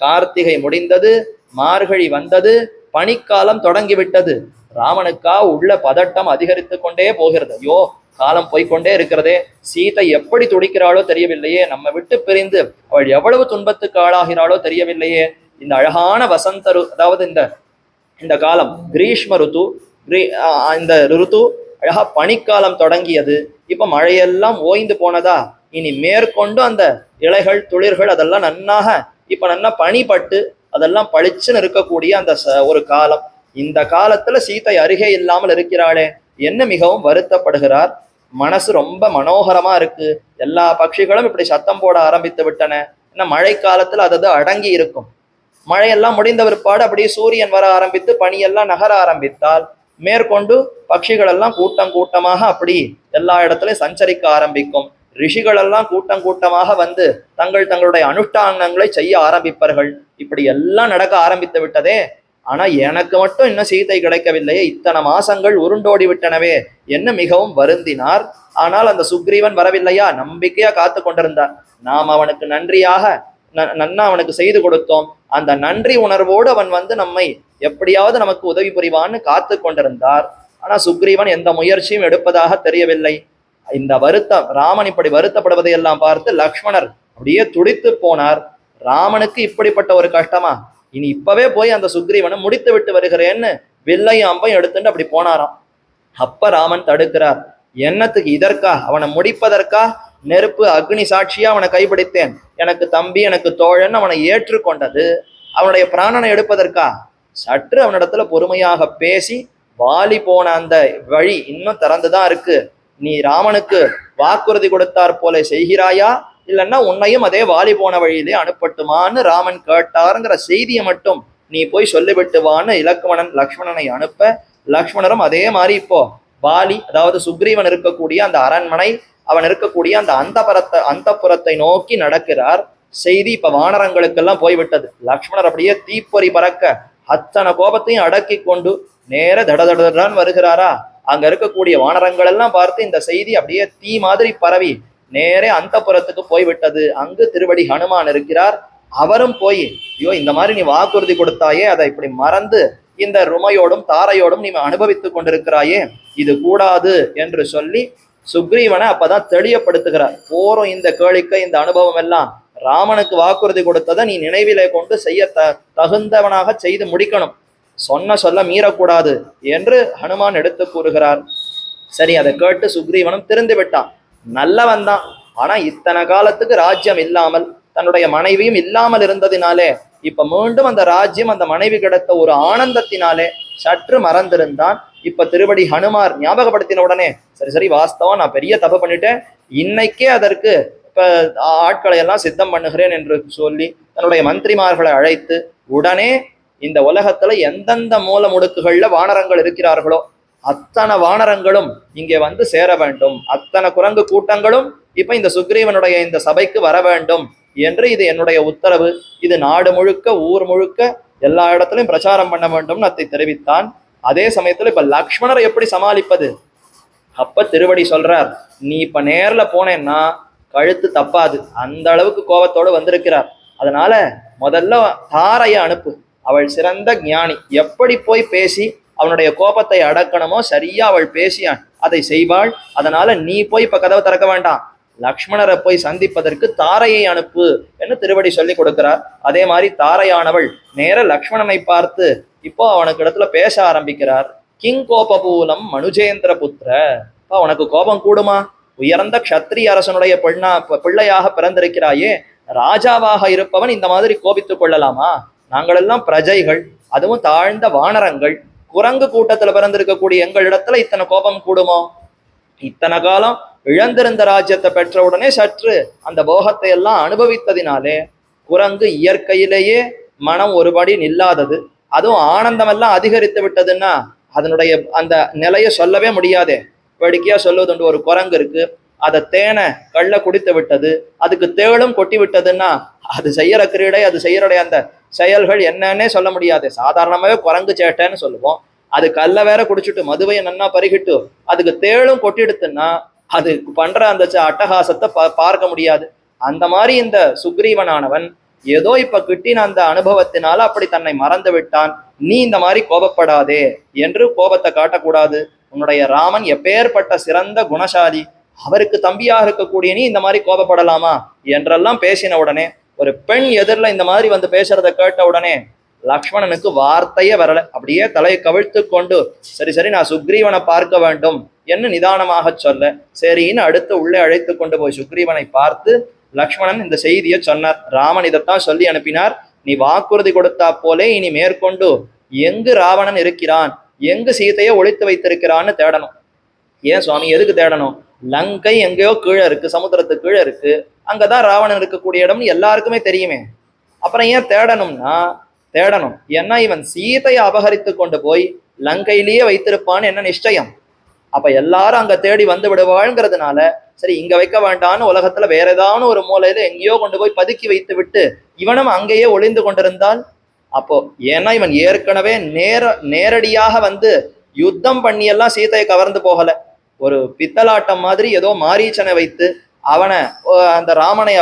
கார்த்திகை முடிந்தது, மார்கழி வந்தது, பனிக்காலம் தொடங்கிவிட்டது. ராமனுக்கா உள்ள பதட்டம் அதிகரித்து கொண்டே போகிறது. ஐயோ, காலம் போய்கொண்டே இருக்கிறதே, சீதை எப்படி துடிக்கிறாளோ தெரியவில்லையே, நம்ம விட்டு பிரிந்து அவள் எவ்வளவு துன்பத்துக்கு ஆளாகிறாளோ தெரியவில்லையே. இந்த அழகான வசந்த அதாவது இந்த காலம் கிரீஷ்ம ருத்து, இந்த ருத்து அழகா பனிக்காலம் தொடங்கியது. இப்ப மழையெல்லாம் ஓய்ந்து போனதா, இனி மேற்கொண்டு அந்த இலைகள் துளிர்கள் அதெல்லாம் நன்னாக இப்ப நல்லா பனிப்பட்டு அதெல்லாம் பளிச்சுன்னு இருக்கக்கூடிய அந்த ஒரு காலம். இந்த காலத்துல சீதை அருகே இல்லாமல் இருக்கிறாளே என்ன மிகவும் வருத்தப்படுகிறார். மனசு ரொம்ப மனோகரமா இருக்கு, எல்லா பட்சிகளும் இப்படி சத்தம் போட ஆரம்பித்து விட்டன. ஏன்னா மழை காலத்துல அது அடங்கி இருக்கும். மழையெல்லாம் முடிந்த பிற்பாடு அப்படியே சூரியன் வர ஆரம்பித்து பனியெல்லாம் நகர ஆரம்பித்தால் மேற்கொண்டு பட்சிகள் எல்லாம் கூட்டம் கூட்டமாக அப்படி எல்லா இடத்துலையும் சஞ்சரிக்க ஆரம்பிக்கும். ரிஷிகள் எல்லாம் கூட்டம் கூட்டமாக வந்து தங்களுடைய அனுஷ்டானங்களை செய்ய ஆரம்பிப்பார்கள். இப்படி எல்லாம் நடக்க ஆரம்பித்து விட்டதே. ஆனா எனக்கு மட்டும் இன்னும் சீதை கிடைக்கவில்லையே, இத்தனை மாசங்கள் உருண்டோடி விட்டனவே என்ன மிகவும் வருந்தினார். ஆனால் அந்த சுக்ரீவன் வரவில்லையா, நம்பிக்கையா காத்து கொண்டிருந்தார். நாம் அவனுக்கு நன்றியாக நன்னா அவனுக்கு செய்து கொடுத்தோம், அந்த நன்றி உணர்வோடு அவன் வந்து நம்மை எப்படியாவது நமக்கு உதவி புரிவான்னு காத்து கொண்டிருந்தார். ஆனா சுக்ரீவன் எந்த முயற்சியும் எடுப்பதாக தெரியவில்லை. இந்த வருத்தம், ராமன் இப்படி வருத்தப்படுவதை எல்லாம் பார்த்து லக்ஷ்மணர் அப்படியே துடித்து போனார். ராமனுக்கு இப்படிப்பட்ட ஒரு கஷ்டமா, இனி இப்பவே போய் அந்த சுக்ரீவனை முடித்து விட்டு வருகிறேன்னு வில்லையும் அம்பையும் எடுத்துட்டு அப்படி போனாராம். அப்ப ராமன் தடுக்கிறார். என்னத்துக்கு, இதற்கா, அவனை முடிப்பதற்கா? நெருப்பு அக்னி சாட்சியா அவனை கைப்பிடித்தேன், எனக்கு தம்பி எனக்கு தோழன் அவனை ஏற்றுக்கொண்டது, அவனுடைய பிராணனை எடுப்பதற்கா? சற்று அவனிடத்துல பொறுமையாக பேசி, வாலி போன அந்த வழி இன்னும் திறந்துதான் இருக்கு, நீ ராமனுக்கு வாக்குறுதி கொடுத்தார் போல செய்கிறாயா, இல்லைன்னா உன்னையும் அதே வாலி போன வழியிலே அனுப்பட்டுமான்னு ராமன் கேட்டாருங்கிற செய்தியை மட்டும் நீ போய் சொல்லிவிட்டு வான்னு லக்ஷ்மணனை அனுப்ப, லக்ஷ்மணரும் அதே மாதிரி இப்போ வாலி அதாவது சுக்ரீவன் இருக்கக்கூடிய அந்த அரண்மனை, அவன் இருக்கக்கூடிய அந்த அந்தப்புறத்தை நோக்கி நடக்கிறார். செய்தி இப்ப வானரங்களுக்கெல்லாம் போய்விட்டது. லக்ஷ்மணர் அப்படியே தீப்பொறி பறக்க அத்தனை கோபத்தையும் அடக்கி கொண்டு நேர தடதடன்னு வருகிறாரா. அங்க இருக்கக்கூடிய வானரங்கள் எல்லாம் பார்த்து இந்த செய்தி அப்படியே தீ மாதிரி பரவி நேரே அந்தப்புறத்துக்கு போய்விட்டது. அங்கு திருவடி ஹனுமான் இருக்கிறார். அவரும் போய், ஐயோ இந்த மாதிரி நீ வாக்குறுதி கொடுத்தாயே, அதை இப்படி மறந்து இந்த ருமையோடும் தாரையோடும் நீ அனுபவித்து கொண்டிருக்கிறாயே, இது கூடாது என்று சொல்லி சுக்ரீவனை அப்பதான் தெளியப்படுத்துகிறார். போறோம் இந்த கேளிக்கை இந்த அனுபவம் எல்லாம் ராமனுக்கு வாக்குறுதி கொடுத்ததை நீ நினைவிலே கொண்டு செய்ய தகுந்தவனாக செய்து முடிக்கணும், சொல்ல மீறக்கூடாது என்று ஹனுமான் எடுத்து கூறுகிறார். சரி, அதை கேட்டு சுக்ரீவனும் திருந்து விட்டான். நல்லவன் தான், ஆனா இத்தனை காலத்துக்கு ராஜ்யம் இல்லாமல் தன்னுடைய மனைவியும் இல்லாமல் இருந்ததினாலே இப்ப மீண்டும் அந்த ராஜ்யம் அந்த மனைவி கிடைத்த ஒரு ஆனந்தத்தினாலே சற்று மறந்திருந்தான். இப்ப திருவடி ஹனுமார் ஞாபகப்படுத்தின உடனே சரி வாஸ்தவம், நான் பெரிய தப்பு பண்ணிட்டேன், இன்னைக்கே அதற்கு இப்ப ஆட்களை எல்லாம் சித்தம் பண்ணுகிறேன் என்று சொல்லி தன்னுடைய மந்திரிமார்களை அழைத்து உடனே இந்த உலகத்துல எந்தெந்த மூல முடுக்குகள்ல வானரங்கள் இருக்கிறார்களோ அத்தனை வானரங்களும் இங்கே வந்து சேர வேண்டும், அத்தனை குரங்கு கூட்டங்களும் இப்ப இந்த சுக்ரீவனுடைய இந்த சபைக்கு வர வேண்டும் என்று இது என்னுடைய உத்தரவு. இது நாடு முழுக்க ஊர் முழுக்க எல்லா இடத்துலையும் பிரச்சாரம் பண்ண வேண்டும்னு அத்தை தெரிவித்தான். அதே சமயத்துல இப்ப லக்ஷ்மணரை எப்படி சமாளிப்பது? அப்ப திருவடி சொல்றார், நீ இப்ப நேர்ல போனேன்னா கழுத்து தப்பாது, அந்த அளவுக்கு கோபத்தோடு வந்திருக்கிறார். அதனால முதல்ல தாரைய அனுப்பு, அவள் சிறந்த ஞானி, எப்படி போய் பேசி அவனுடைய கோபத்தை அடக்கணுமோ சரியா அவள் பேசி அதை செய்வாள். அதனால நீ போய் இப்ப கதவை திறக்க வேண்டாம், லக்ஷ்மணரை போய் சந்திப்பதற்கு தாரையை அனுப்பு என்று திருவடி சொல்லி கொடுக்கிறார். அதே மாதிரி தாரையானவள் நேர லக்ஷ்மணனை பார்த்து இப்போ அவனுக்கு இடத்துல பேச ஆரம்பிக்கிறார். கிங் கோபபூலம் மனுஜேந்திர புத்திர, உனக்கு கோபம் கூடுமா? உயர்ந்த க்ஷத்ரிய அரசனுடைய பிள்ளையாக பிறந்திருக்கிறாயே, ராஜாவாக இருப்பவன் இந்த மாதிரி கோபித்துக் கொள்ளலாமா? நாங்களெல்லாம் பிரஜைகள், அதுவும் தாழ்ந்த வானரங்கள், குரங்கு கூட்டத்துல பிறந்திருக்கக்கூடிய எங்களிடத்துல இத்தனை கோபம் கூடுமோ? இத்தனை காலம் இழந்திருந்த ராஜ்யத்தை பெற்றவுடனே சற்று அந்த போகத்தை எல்லாம் அனுபவித்ததினாலே குரங்கு இயற்கையிலேயே மனம் ஒருபடி நில்லாதது, அதுவும் ஆனந்தமெல்லாம் அதிகரித்து விட்டதுன்னா அதனுடைய அந்த நிலையை சொல்லவே முடியாதே. வேடிக்கையா சொல்லுவதுண்டு, ஒரு குரங்கு இருக்கு, அதை தேனை கள்ள குடித்து விட்டது, அதுக்கு தேளும் கொட்டி விட்டதுன்னா அது செய்யற கிரீடை, அது செய்யறடைய அந்த செயல்கள் என்னன்னே சொல்ல முடியாது. சாதாரணமாவே குரங்கு சேட்டைன்னு சொல்லுவோம், அது கல்ல வேற குடிச்சுட்டு மதுவையை நன்னா பருகிட்டு அதுக்கு தேளும் கொட்டிடுத்துன்னா அது பண்ற அந்த அட்டகாசத்தை பார்க்க முடியாது. அந்த மாதிரி இந்த சுக்ரீவனானவன் ஏதோ இப்ப கிட்டின அந்த அனுபவத்தினால அப்படி தன்னை மறந்து விட்டான். நீ இந்த மாதிரி கோபப்படாதே என்று கோபத்தை காட்டக்கூடாது. உன்னுடைய ராமன் எப்பேற்பட்ட சிறந்த குணசாலி, அவருக்கு தம்பியாக இருக்கக்கூடிய நீ இந்த மாதிரி கோபப்படலாமா என்றெல்லாம் பேசின உடனே, ஒரு பெண் எதிரில் இந்த மாதிரி வந்து பேசுறத கேட்ட உடனே லக்ஷ்மணனுக்கு வார்த்தையே வரல. அப்படியே தலையை கவிழ்த்து கொண்டு சரி சரி நான் சுக்ரீவனை பார்க்க வேண்டும் என்று நிதானமாக சொல்ல, சரின்னு அடுத்து உள்ளே அழைத்து கொண்டு போய் சுக்ரீவனை பார்த்து லக்ஷ்மணன் இந்த செய்தியை சொன்னார். ராமன் இதைத்தான் சொல்லி அனுப்பினார், நீ வாக்குறுதி கொடுத்தா போலே இனி மேற்கொண்டு எங்கு ராவணன் இருக்கிறான், எங்கு சீதையை ஒளித்து வைத்திருக்கிறான்னு தேடணும். ஏன் சுவாமி எதுக்கு தேடணும்? லங்கை எங்கேயோ கீழே இருக்கு, சமுத்திரத்துக்கு கீழே இருக்கு, அங்கதான் ராவணன் இருக்கக்கூடிய இடம்னு எல்லாருக்குமே தெரியுமே. அப்புறம் ஏன் தேடணும்னா தேடணும், ஏன்னா இவன் சீதையை அபகரித்து கொண்டு போய் லங்கையிலேயே வைத்திருப்பான்னு என்ன நிச்சயம்? அப்ப எல்லாரும் அங்க தேடி வந்து விடுவாள்ங்கிறதுனால சரி இங்க வைக்க வேண்டான்னு உலகத்துல வேற ஏதாவது ஒரு மூலையில எங்கேயோ கொண்டு போய் பதுக்கி வைத்து விட்டு இவனும் அங்கேயே ஒளிந்து கொண்டிருந்தால், அப்போ ஏன்னா இவன் ஏற்கனவே நேரடியாக வந்து யுத்தம் பண்ணியெல்லாம் சீதையை கவர்ந்து போகல, ஒரு பித்தலாட்டம் மாதிரி ஏதோ மாரீச்சனை வைத்து அவனை அந்த ராமனை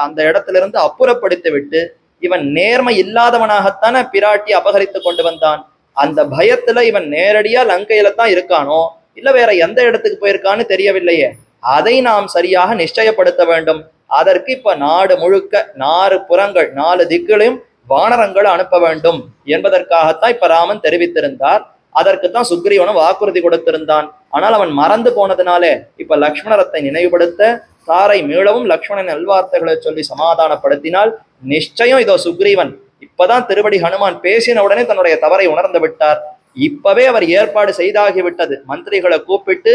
அந்த இடத்துல இருந்து அப்புறப்படுத்தி விட்டு இவன் நேர்மை இல்லாதவனாகத்தானே பிராட்டி அபகரித்து கொண்டு வந்தான். அந்த பயத்துல இவன் நேரடியா லங்கையில தான் இருக்கானோ இல்ல வேற எந்த இடத்துக்கு போயிருக்கான்னு தெரியவில்லையே. அதை நாம் சரியாக நிச்சயப்படுத்த வேண்டும். அதற்கு இப்ப நாடு முழுக்க 4 புறங்கள் 4 திக்குகளையும் வானரங்களை அனுப்ப வேண்டும் என்பதற்காகத்தான் இப்ப ராமன் தெரிவித்திருந்தார். அதற்குத்தான் சுக்ரீவனும் வாக்குறுதி கொடுத்திருந்தான். ஆனால் அவன் மறந்து போனதுனாலே இப்ப லக்ஷ்மணரத்தை நினைவுபடுத்த தாரை மீளவும் லக்ஷ்மணன் நல்வார்த்தைகளை சொல்லி சமாதானப்படுத்தினால் நிச்சயம் இதோ சுக்ரீவன் இப்பதான் திருவடி ஹனுமான் பேசின உடனே தன்னுடைய தவறை உணர்ந்து விட்டார். இப்பவே அவர் ஏற்பாடு செய்தாகிவிட்டது. மந்திரிகளை கூப்பிட்டு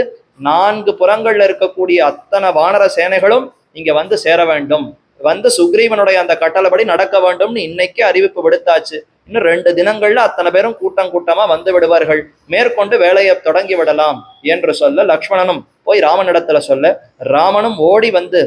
4 புறங்கள்ல இருக்கக்கூடிய அத்தனை வானர சேனைகளும் இங்க வந்து சேர வேண்டும், வந்து சுக்ரீவனுடைய அந்த கட்டளைப்படி நடக்க வேண்டும்னு இன்னைக்கு அறிவிப்பு விடுத்தாச்சு. இன்னும் 2 தினங்கள்ல அத்தனை பேரும் கூட்டம் கூட்டமா வந்து விடுவார்கள், மேற்கொண்டு வேலையை தொடங்கி விடலாம் என்று சொல்ல லக்ஷ்மணனும் போய் ராமனிடத்துல சொல்ல, ராமனும் ஓடி வந்து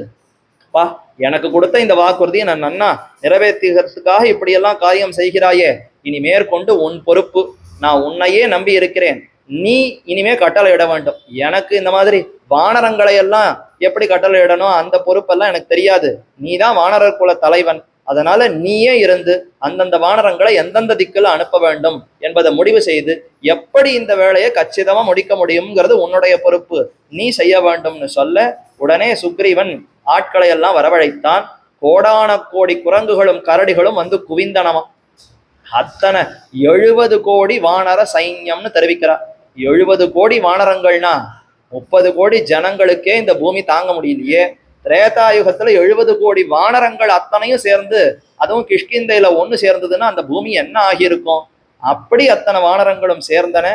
பா எனக்கு கொடுத்த இந்த வாக்குறுதியை நான் நன்னா நிறைவேற்றுகிறதுக்காக இப்படியெல்லாம் காரியம் செய்கிறாயே, இனி மேற்கொண்டு உன் பொறுப்பு, நான் உன்னையே நம்பி இருக்கிறேன், நீ இனிமே கட்டளை இட வேண்டும். எனக்கு இந்த மாதிரி வானரங்களை எல்லாம் எப்படி கட்டளை இடணும் அந்த பொறுப்பெல்லாம் எனக்கு தெரியாது, நீதான் வானரர் குல தலைவன், அதனால நீயே இருந்து அந்தந்த வானரங்களை எந்தெந்த திக்குல அனுப்ப வேண்டும் என்பதை முடிவு செய்து எப்படி இந்த வேலையை கச்சிதமா முடிக்க முடியுங்கிறது உன்னுடைய பொறுப்பு, நீ செய்ய வேண்டும்னு சொல்ல உடனே சுக்ரீவன் ஆட்களை எல்லாம் வரவழைத்தான். கோடான கோடி குரங்குகளும் கரடிகளும் வந்து குவிந்தனமா. அத்தனை 70 கோடி வானர சைன்யம்னு தெரிவிக்கிறார். 70 கோடி வானரங்கள்னா 30 கோடி ஜனங்களுக்கே இந்த பூமி தாங்க முடியலையே. திரேதாயுகத்துல 70 கோடி வானரங்கள் அத்தனையும் சேர்ந்து, அதுவும் கிஷ்கிந்தையில ஒண்ணு சேர்ந்ததுன்னா அந்த பூமி என்ன ஆகியிருக்கும்? அப்படி அத்தனை வானரங்களும் சேர்ந்தன.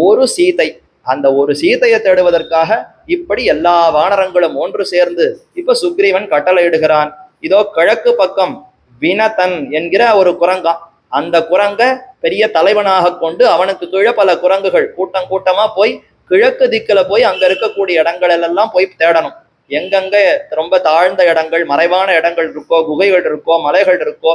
ஒரு சீதை, அந்த ஒரு சீதையை தேடுவதற்காக இப்படி எல்லா வானரங்களும் ஒன்று சேர்ந்து இப்ப சுக்ரீவன் கட்டளையிடுகிறான். இதோ கிழக்கு பக்கம் வினதன் என்கிற ஒரு குரங்கான், அந்த குரங்க பெரிய தலைவனாக கொண்டு அவனுக்கு கீழே பல குரங்குகள் கூட்டம் கூட்டமா போய் கிழக்கு திக்குல போய் அங்க இருக்கக்கூடிய இடங்கள் எல்லாம் போய் தேடணும். எங்கெங்க ரொம்ப தாழ்ந்த இடங்கள், மறைவான இடங்கள் இருக்கோ, குகைகள் இருக்கோ, மலைகள் இருக்கோ,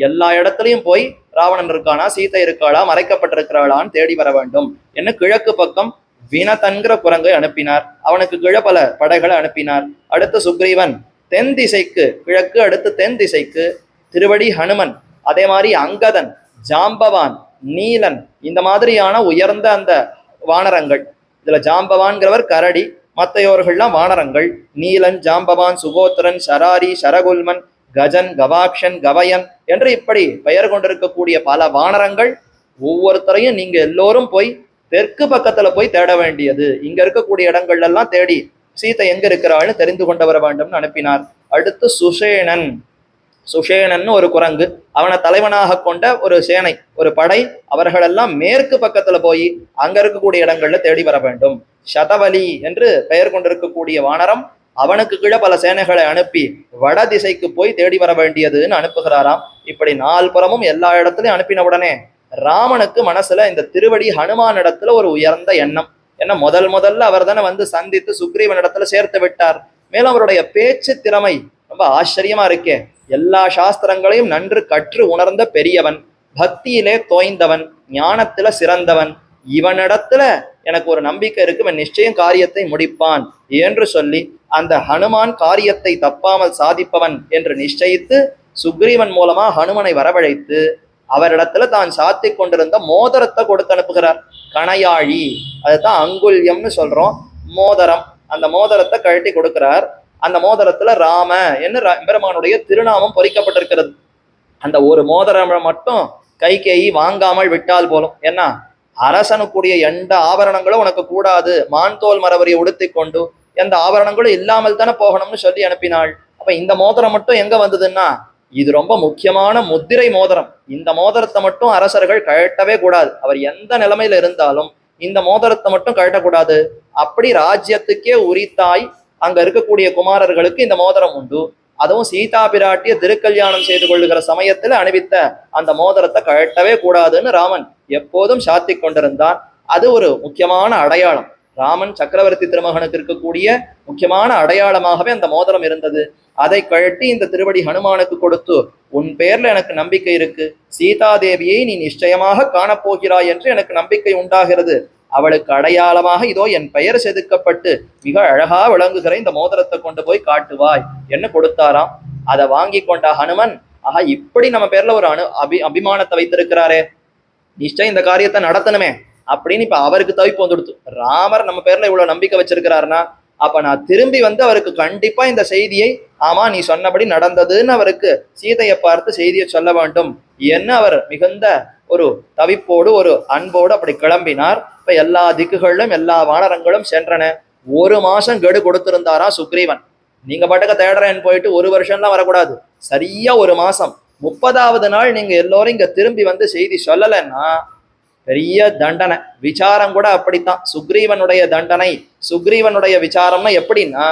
எல்லா இடத்துலையும் போய் ராவணன் இருக்கானா, சீதை இருக்காளா, மறைக்கப்பட்டிருக்கிறாளான்னு தேடி வர வேண்டும் என்ன கிழக்கு பக்கம் வினதன்கிற குரங்கை அனுப்பினார். அவனுக்கு கீழே பல படைகளை அனுப்பினார். அடுத்து சுக்ரீவன் தென் திசைக்கு, கிழக்கு அடுத்து தென் திசைக்கு திருவடி ஹனுமன், அதே மாதிரி அங்கதன், ஜாம்பவான், நீலன், இந்த மாதிரியான உயர்ந்த அந்த வானரங்கள். இதுல ஜாம்பவான்கிறவர் கரடி, மத்தையோர்கள்லாம் வானரங்கள். நீலன், ஜாம்பவான், சுகோத்திரன், சராரி, சரகுல்மன், கஜன், கவாக்ஷன், கவயன் என்று இப்படி பெயர் கொண்டிருக்கக்கூடிய பல வானரங்கள். ஒவ்வொருத்தரையும் நீங்க எல்லோரும் போய் தெற்கு பக்கத்துல போய் தேட வேண்டியது. இங்க இருக்கக்கூடிய இடங்கள்ல எல்லாம் தேடி சீதை எங்க இருக்கிறாள்னு தெரிந்து கொண்டு வர வேண்டும்னு அனுப்பினார். அடுத்து சுஷேணன், சுஷேணன் ஒரு குரங்கு, அவனை தலைவனாக கொண்ட ஒரு சேனை, ஒரு படை, அவர்களெல்லாம் மேற்கு பக்கத்துல போய் அங்க இருக்கக்கூடிய இடங்கள்ல தேடி வர வேண்டும். சதவலி என்று பெயர் கொண்டிருக்கக்கூடிய வானரம், அவனுக்கு கீழே பல சேனைகளை அனுப்பி வட திசைக்கு போய் தேடி வர வேண்டியதுன்னு அனுப்புகிறாராம். இப்படி நால்புறமும் எல்லா இடத்துலையும் அனுப்பின உடனே ராமனுக்கு மனசுல இந்த திருவடி ஹனுமான் இடத்துல ஒரு உயர்ந்த எண்ணம். ஏன்னா முதல்ல அவர் தானே வந்து சந்தித்து சுக்ரீவன் இடத்துல சேர்த்து விட்டார். மேலும் அவருடைய பேச்சு திறமை ரொம்ப ஆச்சரியமா இருக்கே. எல்லா சாஸ்திரங்களையும் நன்று கற்று உணர்ந்த பெரியவன், பக்தியிலே தோய்ந்தவன், ஞானத்துல சிறந்தவன், இவனிடத்துல எனக்கு ஒரு நம்பிக்கை இருக்கு, இவன் நிச்சயம் காரியத்தை முடிப்பான் என்று சொல்லி அந்த ஹனுமான் காரியத்தை தப்பாமல் சாதிப்பவன் என்று நிச்சயித்து சுக்ரீவன் மூலமா ஹனுமனை வரவழைத்து அவரிடத்துல தான் சாத்தி கொண்டிருந்த மோதிரத்தை கொடுத்து அனுப்புகிறார். கணையாழி, அதுதான் அங்குல்யம்னு சொல்றோம், மோதிரம். அந்த மோதிரத்தை கழட்டி கொடுக்கிறார். அந்த மோதிரத்துல ராம என்று பெருமானுடைய திருநாமம் பொறிக்கப்பட்டிருக்கிறது. அந்த ஒரு மோதிரம் மட்டும் கைகேயி வாங்காமல் விட்டால் போலும். ஏன்னா அரசனுக்குரிய எந்த ஆபரணங்களும் உனக்கு கூடாது, மான்தோல் மரவரியை உடுத்தி கொண்டு எந்த ஆபரணங்களும் இல்லாமல் தானே போகணும்னு சொல்லி அனுப்பினாள். அப்ப இந்த மோதிரம் மட்டும் எங்க வந்ததுன்னா, இது ரொம்ப முக்கியமான முத்திரை மோதிரம். இந்த மோதிரத்தை மட்டும் அரசர்கள் கழட்டவே கூடாது. அவர் எந்த நிலைமையில இருந்தாலும் இந்த மோதிரத்தை மட்டும் கழட்டக்கூடாது. அப்படி ராஜ்யத்துக்கே உரித்தாய் அங்க இருக்கக்கூடிய குமாரர்களுக்கு இந்த மோதிரம் உண்டு. அதுவும் சீதா பிராட்டிய திருக்கல்யாணம் செய்து கொள்ளுகிற சமயத்துல அணிவித்த அந்த மோதிரத்தை கழட்டவே கூடாதுன்னு ராமன் எப்போதும் சாத்தி கொண்டிருந்தான். அது ஒரு முக்கியமான அடையாளம். ராமன் சக்கரவர்த்தி திருமகனுக்கு இருக்கக்கூடிய முக்கியமான அடையாளமாகவே அந்த மோதிரம் இருந்தது. அதை கழட்டி இந்த திருவடி ஹனுமானுக்கு கொடுத்து, உன் பேர்ல எனக்கு நம்பிக்கை இருக்கு, சீதாதேவியை நீ நிச்சயமாக காணப்போகிறாய் என்று எனக்கு நம்பிக்கை உண்டாகிறது, அவளுக்கு அடையாளமாக இதோ என் பெயர் செதுக்கப்பட்டு மிக அழகா விளங்குகிற இந்த மோதிரத்தை கொண்டு போய் காட்டுவாய் என்ன கொடுத்தாராம். அதை வாங்கி கொண்ட ஹனுமன், ஆஹா இப்படி நம்ம பேர்ல ஒரு அபிமானத்தை வைத்திருக்கிறாரே, நிச்சயம் இந்த காரியத்தை நடத்தணுமே அப்படின்னு இப்ப அவருக்கு தவிப்பு வந்துடுத்து. ராமர் நம்ம பேர்ல இவ்வளவு நம்பிக்கை வச்சிருக்கிறாருன்னா அப்ப நான் திரும்பி வந்து அவருக்கு கண்டிப்பா இந்த செய்தியை, ஆமா நீ சொன்னபடி நடந்ததுன்னு அவருக்கு சீதையை பார்த்து செய்தியை சொல்ல வேண்டும் என்ன அவர் மிகுந்த ஒரு தவிப்போடு ஒரு அன்போடு அப்படி கிளம்பினார். இப்ப எல்லா திக்குகளிலும் எல்லா வானரங்களும் சென்றன. 1 மாசம் கெடு கொடுத்திருந்தாரா சுக்ரீவன். நீங்க பாட்டுக்க தேடுறேன்னு போயிட்டு 1 வருஷம்லாம் வரக்கூடாது, சரியா 1 மாசம். 30வது நாள் நீங்க எல்லோரும் இங்க திரும்பி வந்து செய்தி சொல்லலைன்னா பெரிய தண்டனை. விசாரம் கூட அப்படித்தான். சுக்ரீவனுடைய தண்டனை, சுக்ரீவனுடைய விசாரம்னா எப்படின்னா,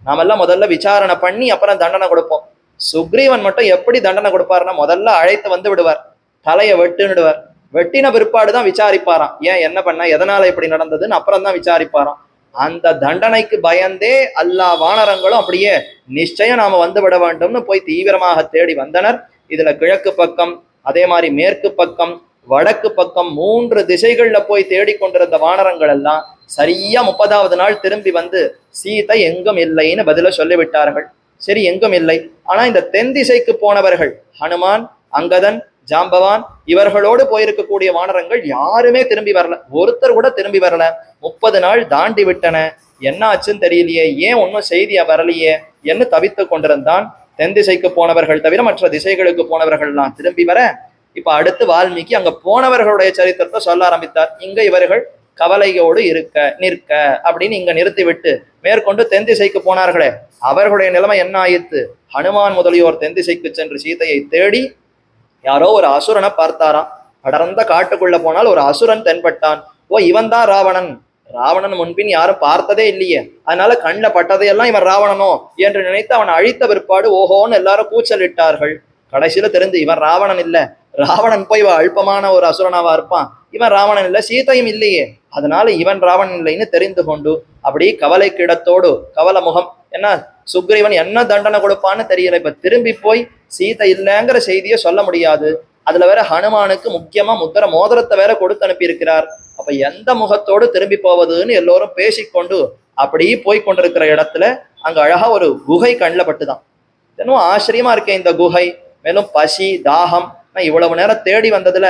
நாமெல்லாம் முதல்ல விசாரணை பண்ணி அப்புறம் தண்டனை கொடுப்போம். சுக்ரீவன் மட்டும் எப்படி தண்டனை கொடுப்பாருன்னா, முதல்ல அழைத்து வந்து விடுவார், தலையை வெட்டுன்னுடுவார், வெட்டின பிற்பாடுதான் விசாரிப்பாராம். ஏன் என்ன பண்ண, எதனால இப்படி நடந்ததுன்னு அப்புறம் தான் விசாரிப்பாராம். அந்த தண்டனைக்கு பயந்தே எல்லா வானரங்களும் அப்படியே நிச்சயம் நாம வந்து விட வேண்டும்னு போய் தீவிரமாக தேடி வந்தனர். இதுல கிழக்கு பக்கம், அதே மாதிரி மேற்கு பக்கம், வடக்கு பக்கம் 3 திசைகள்ல போய் தேடிக்கொண்டிருந்த வானரங்கள் எல்லாம் சரியா 30வது நாள் திரும்பி வந்து சீதை எங்கும் இல்லைன்னு பதில சொல்லிவிட்டார்கள். சரி எங்கும் இல்லை. ஆனா இந்த தென் திசைக்கு போனவர்கள் ஹனுமான், அங்கதன், ஜாம்பவான் இவர்களோடு போயிருக்கக்கூடிய வானரங்கள் யாருமே திரும்பி வரல, ஒருத்தர் கூட திரும்பி வரல. 30 நாள் தாண்டி விட்டன, என்ன ஆச்சுன்னு தெரியலையே, ஏன் ஒன்னும் செய்தியா வரலையே என்று தவித்து கொண்டிருந்தான். தென் திசைக்கு போனவர்கள் தவிர மற்ற திசைகளுக்கு போனவர்கள்லாம் திரும்பி வர, இப்ப அடுத்து வால்மீகி அங்க போனவர்களுடைய சரித்திரத்தை சொல்ல ஆரம்பித்தார். இங்க இவர்கள் கவலையோடு நிற்க அப்படின்னு இங்க நிறுத்தி விட்டு மேற்கொண்டு தென் திசைக்கு போனார்களே, அவர்களுடைய நிலைமை என்ன ஆயிற்று? ஹனுமான் முதலியோர் தென் திசைக்கு சென்று சீதையை தேடி யாரோ ஒரு அசுரனை பார்த்தாராம். அடர்ந்த காட்டுக்குள்ள போனால் ஒரு அசுரன் தென்பட்டான். ஓ இவன் தான் ராவணன். ராவணன் முன்பின் யாரும் பார்த்ததே இல்லையே, அதனால கண்ணில் பட்டதையெல்லாம் இவன் ராவணனோ என்று நினைத்து அவன் அழித்த பிற்பாடு ஓஹோன்னு எல்லாரும் கூச்சலிட்டார்கள். கடைசியில தெரிந்து இவன் ராவணன் இல்ல, ராவணன் போய் இவன் அல்பமான ஒரு அசுரனாவா இருப்பான், இவன் ராவணன் இல்லை, சீதையும் இல்லையே, அதனால இவன் ராவணன் இல்லைன்னு தெரிந்து கொண்டு அப்படி கவலைக்கிடத்தோடு கவல முகம். என்ன சுக்ரீவன் என்ன தண்டனை கொடுப்பான்னு தெரியல, இப்ப திரும்பி போய் சீதை இல்லைங்கிற செய்தியை சொல்ல முடியாது. அதுல வேற ஹனுமானுக்கு முக்கியமா முத்திர மோதிரத்தை வேற கொடுத்து அனுப்பி இருக்கிறார். அப்ப எந்த முகத்தோடு திரும்பி போவதுன்னு எல்லோரும் பேசிக்கொண்டு அப்படி போய் கொண்டிருக்கிற இடத்துல அங்க அழகா ஒரு குகை கண்ணில் பட்டுதான். இன்னும் ஆச்சரியமா இருக்கேன் இந்த குகை. மேலும் பசி தாகம், நான் இவ்வளவு நேரம் தேடி வந்ததுல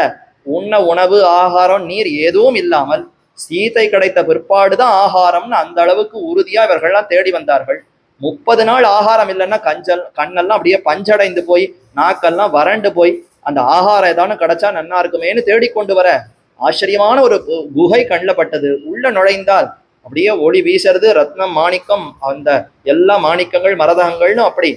உண்ண உணவு ஆகாரம் நீர் எதுவும் இல்லாமல் சீதை கிடைத்த பிற்பாடுதான் ஆகாரம்னு அந்த அளவுக்கு உறுதியா இவர்கள்லாம் தேடி வந்தார்கள். 30 நாள் ஆகாரம் இல்லைன்னா கண்ணெல்லாம் அப்படியே பஞ்சடைந்து போய் நாக்கெல்லாம் வறண்டு போய் அந்த ஆகாரம் ஏதானு கிடைச்சா நன்னா இருக்குமேன்னு தேடிக்கொண்டு வர ஆச்சரியமான ஒரு குகை கண்ணில் பட்டது. உள்ள நுழைந்தால் அப்படியே ஒளி வீசுறது, ரத்னம் மாணிக்கம், அந்த எல்லா மாணிக்கங்கள் மரதகங்கள்னு அப்படி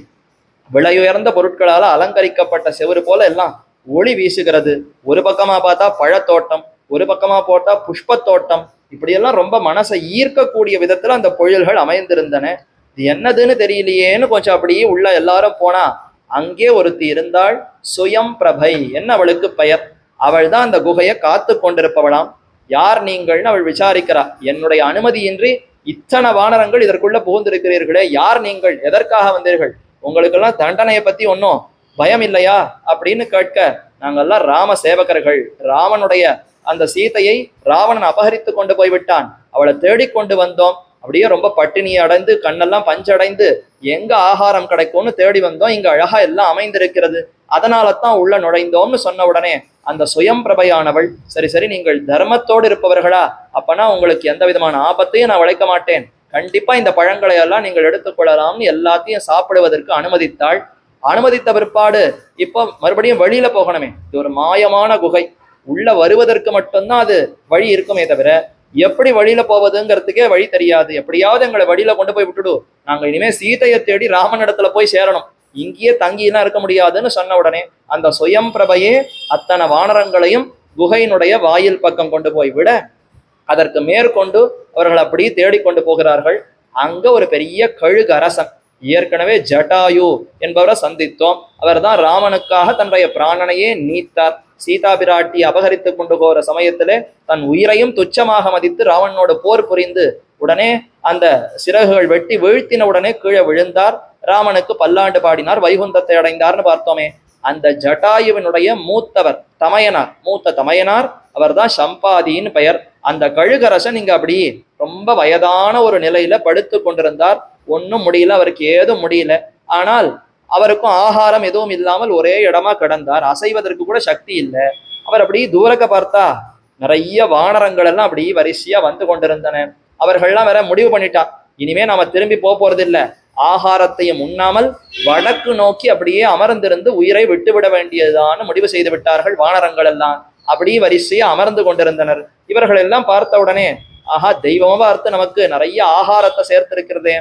விலையுயர்ந்த பொருட்களால அலங்கரிக்கப்பட்ட செவரு போல எல்லாம் ஒளி வீசுகிறது. ஒரு பக்கமா பார்த்தா பழத்தோட்டம், ஒரு பக்கமா போட்டா புஷ்பத்தோட்டம், இப்படியெல்லாம் ரொம்ப மனசை ஈர்க்கக்கூடிய விதத்துல அந்த பொழில்கள் அமைந்திருந்தன. இது என்னதுன்னு தெரியலையேன்னு கொஞ்சம் அப்படியே உள்ள எல்லாரும் போனா அங்கே ஒருத்தி இருந்தாள், சுயம் பிரபை என்ன அவளுக்கு பெயர். அவள் தான் அந்த குகையை காத்து கொண்டிருப்பவளாம். யார் நீங்கள்னு அவள் விசாரிக்கிறா. என்னுடைய அனுமதியின்றி இத்தனை வானரங்கள் இதற்குள்ள புகுந்திருக்கிறீர்களே, யார் நீங்கள், எதற்காக வந்தீர்கள், உங்களுக்கெல்லாம் தண்டனையை பத்தி ஒன்றும் பயம் இல்லையா அப்படின்னு கேட்க, நாங்கெல்லாம் ராம சேவகர்கள், ராவனுடைய அந்த சீதையை ராவணன் அபகரித்து கொண்டு போய்விட்டான், அவளை தேடிக்கொண்டு வந்தோம், அப்படியே ரொம்ப பட்டினி அடைந்து கண்ணெல்லாம் பஞ்சடைந்து எங்க ஆகாரம் கிடைக்கும்னு தேடி வந்தோம், இங்க அழகா எல்லாம் அமைந்திருக்கிறது, அதனால தான் உள்ள நுழைந்தோம்னு சொன்ன உடனே அந்த சுயம் பிரபையானவள், சரி சரி நீங்கள் தர்மத்தோடு இருப்பவர்களா, அப்பனா உங்களுக்கு எந்த விதமான ஆபத்தையும் நான் விளைக்க மாட்டேன், கண்டிப்பா இந்த பழங்களை எல்லாம் நீங்கள் எடுத்துக்கொள்ளலாம்னு எல்லாத்தையும் சாப்பிடுவதற்கு அனுமதித்தாள். அனுமதித்த பிற்பாடு இப்போ மறுபடியும் வெளியில போகணுமே, இது ஒரு மாயமான குகை, உள்ள வருவதற்கு மட்டும்தான் அது வழி இருக்குமே தவிர எப்படி வழியில போவதுங்கிறதுக்கே வழி தெரியாது. எப்படியாவது எங்களை வழியில கொண்டு போய் விட்டுடு, நாங்க இனிமே சீதையை தேடி ராமன் இடத்துல போய் சேரணும், இங்கேயே தங்கியெல்லாம் இருக்க முடியாதுன்னு சொன்ன உடனே அந்த சுயம் பிரபையே அத்தனை வானரங்களையும் குகையினுடைய வாயில் பக்கம் கொண்டு போய் விட, அதற்கு மேற்கொண்டு அவர்கள் அப்படி தேடிக்கொண்டு போகிறார்கள். அங்க ஒரு பெரிய கழுகு அரசன், ஏற்கனவே ஜட்டாயு என்பவரை சந்தித்தோம், அவர் தான் ராமனுக்காக தன்னுடைய பிராணனையே நீத்தார். சீதா பிராட்டி அபகரித்து கொண்டு போகிற சமயத்திலே தன் உயிரையும் துச்சமாக மதித்து ராவணனோடு போர் புரிந்து உடனே அந்த சிறகுகள் வெட்டி வீழ்த்தின உடனே கீழே விழுந்தார், ராமனுக்கு பல்லாண்டு பாடினார், வைகுந்தத்தை அடைந்தார்னு பார்த்தோமே. அந்த ஜட்டாயுவினுடைய மூத்தவர் தமையனார், மூத்த தமையனார், அவர் தான் சம்பாதின்னு பெயர். அந்த கழுகரசன் இங்க அப்படி ரொம்ப வயதான ஒரு நிலையில படுத்து கொண்டிருந்தார், ஒன்றும் முடியல, அவருக்கு ஏதும் முடியல. ஆனால் அவருக்கும் ஆகாரம் எதுவும் இல்லாமல் ஒரே இடமா கிடந்தார், அசைவதற்கு கூட சக்தி இல்லை. அவர் அப்படி தூரக்க பார்த்தா நிறைய வானரங்கள் எல்லாம் அப்படி வரிசையா வந்து கொண்டிருந்தன. அவர்கள்லாம் வேற முடிவு பண்ணிட்டா, இனிமே நாம திரும்பி போறது இல்லை, ஆகாரத்தையும் உண்ணாமல் வடக்கு நோக்கி அப்படியே அமர்ந்திருந்து உயிரை விட்டுவிட வேண்டியதுதான் முடிவு செய்து விட்டார்கள் வானரங்கள் எல்லாம். அப்படி வரிசையா அமர்ந்து கொண்டிருந்தனர். இவர்கள் எல்லாம் பார்த்த உடனே, ஆஹா தெய்வமா பார்த்து நமக்கு நிறைய ஆகாரத்தை சேர்த்திருக்கிறதே,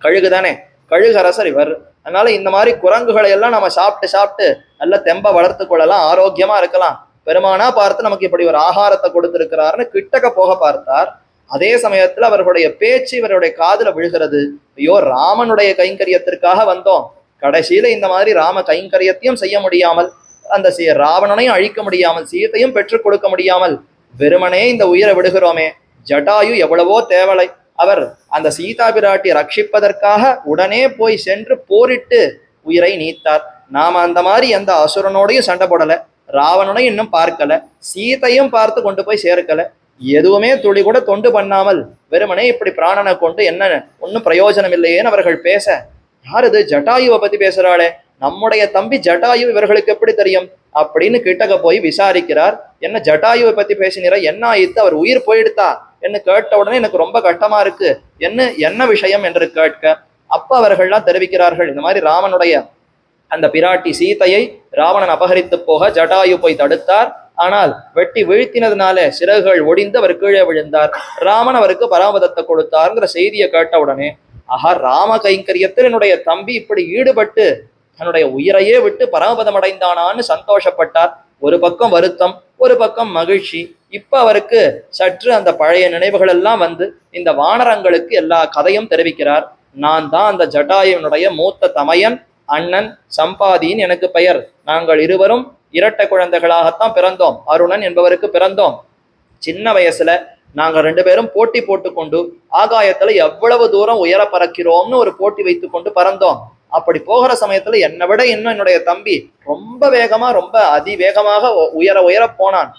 கழுகுதானே, கழுகரசர் இவர், அதனால இந்த மாதிரி குரங்குகளை எல்லாம் நம்ம சாப்பிட்டு சாப்பிட்டு நல்ல தெம்ப வளர்த்து கொள்ளலாம், ஆரோக்கியமா இருக்கலாம், பெருமானா பார்த்து நமக்கு இப்படி ஒரு ஆகாரத்தை கொடுத்திருக்கிறார்னு கிட்டக்க போக பார்த்தார். அதே சமயத்துல அவர்களுடைய பேச்சு இவருடைய காதுல விழுகிறது, ஐயோ ராமனுடைய கைங்கரியத்திற்காக வந்தோம், கடைசியில இந்த மாதிரி ராம கைங்கரியத்தையும் செய்ய முடியாமல், அந்த ராவணனையும் அழிக்க முடியாமல், சீத்தையும் பெற்றுக் கொடுக்க முடியாமல் வெறுமனே இந்த உயிரை விடுகிறோமே, ஜட்டாயு எவ்வளவோ தேவலை, அவர் அந்த சீதா பிராட்டி ரட்சிப்பதற்காக உடனே போய் சென்று போரிட்டு உயிரை நீத்தார். நாம அந்த மாதிரி எந்த அசுரனோடையும் சண்டை போடல, ராவணனையும் இன்னும் பார்க்கல, சீதையும் பார்த்து கொண்டு போய் சேர்க்கல, எதுவுமே துளி கூட தொண்டு பண்ணாமல் வெறுமனே இப்படி பிராணனை கொண்டு என்ன ஒன்றும் பிரயோஜனம் இல்லையேன்னு அவர்கள் பேச, யார் இது ஜட்டாயுவை பத்தி பேசுறாளே, நம்முடைய தம்பி ஜட்டாயு இவர்களுக்கு எப்படி தெரியும் அப்படின்னு கிட்டக்க போய் விசாரிக்கிறார். என்ன ஜட்டாயுவை பத்தி பேசினீரா, என்ன ஆயித்து, அவர் உயிர் போயிடுத்தா என்று கேட்ட உடனே எனக்கு ரொம்ப கஷ்டமா இருக்கு, என்ன விஷயம் என்று கேட்க, அப்ப அவர்கள்லாம் தெரிவிக்கிறார்கள், இந்த மாதிரி ராமனுடைய அந்த பிராட்டி சீதையை ராவணன் அபகரித்து போக ஜட்டாயு போய் தடுத்தார், ஆனால் வெட்டி வீழ்த்தினதுனால சிறகுகள் ஒடிந்து அவர் கீழே விழுந்தார், ராமன் அவருக்கு பராமதத்தை கொடுத்தார்ங்கிற செய்தியை கேட்ட உடனே, ஆஹா ராம கைங்கரியத்தில் என்னுடைய தம்பி இப்படி ஈடுபட்டு தன்னுடைய உயிரையே விட்டு பரமபதம் அடைந்தானான்னு சந்தோஷப்பட்டார். ஒரு பக்கம் வருத்தம், ஒரு பக்கம் மகிழ்ச்சி. இப்ப அவருக்கு சற்று அந்த பழைய நினைவுகள் எல்லாம் வந்து இந்த வானரங்களுக்கு எல்லா கதையும் தெரிவிக்கிறார். நான் தான் அந்த ஜட்டாயுவினுடைய மூத்த தமையன், அண்ணன் சம்பாதியின் எனக்கு பெயர், நாங்கள் இருவரும் இரட்டை குழந்தைகளாகத்தான் பிறந்தோம். அருணன் என்பவருக்கு பிறந்தோம். சின்ன வயசுல நாங்க 2 பேரும் போட்டி போட்டுக்கொண்டு ஆகாயத்துல எவ்வளவு தூரம் உயர பறக்கிறோம்னு ஒரு போட்டி வைத்துக் கொண்டு பறந்தோம். அப்படி போகிற சமயத்துல என்னை விட இன்னும் என்னுடைய தம்பி ரொம்ப வேகமா, ரொம்ப அதிவேகமாக உயர உயர போனான்.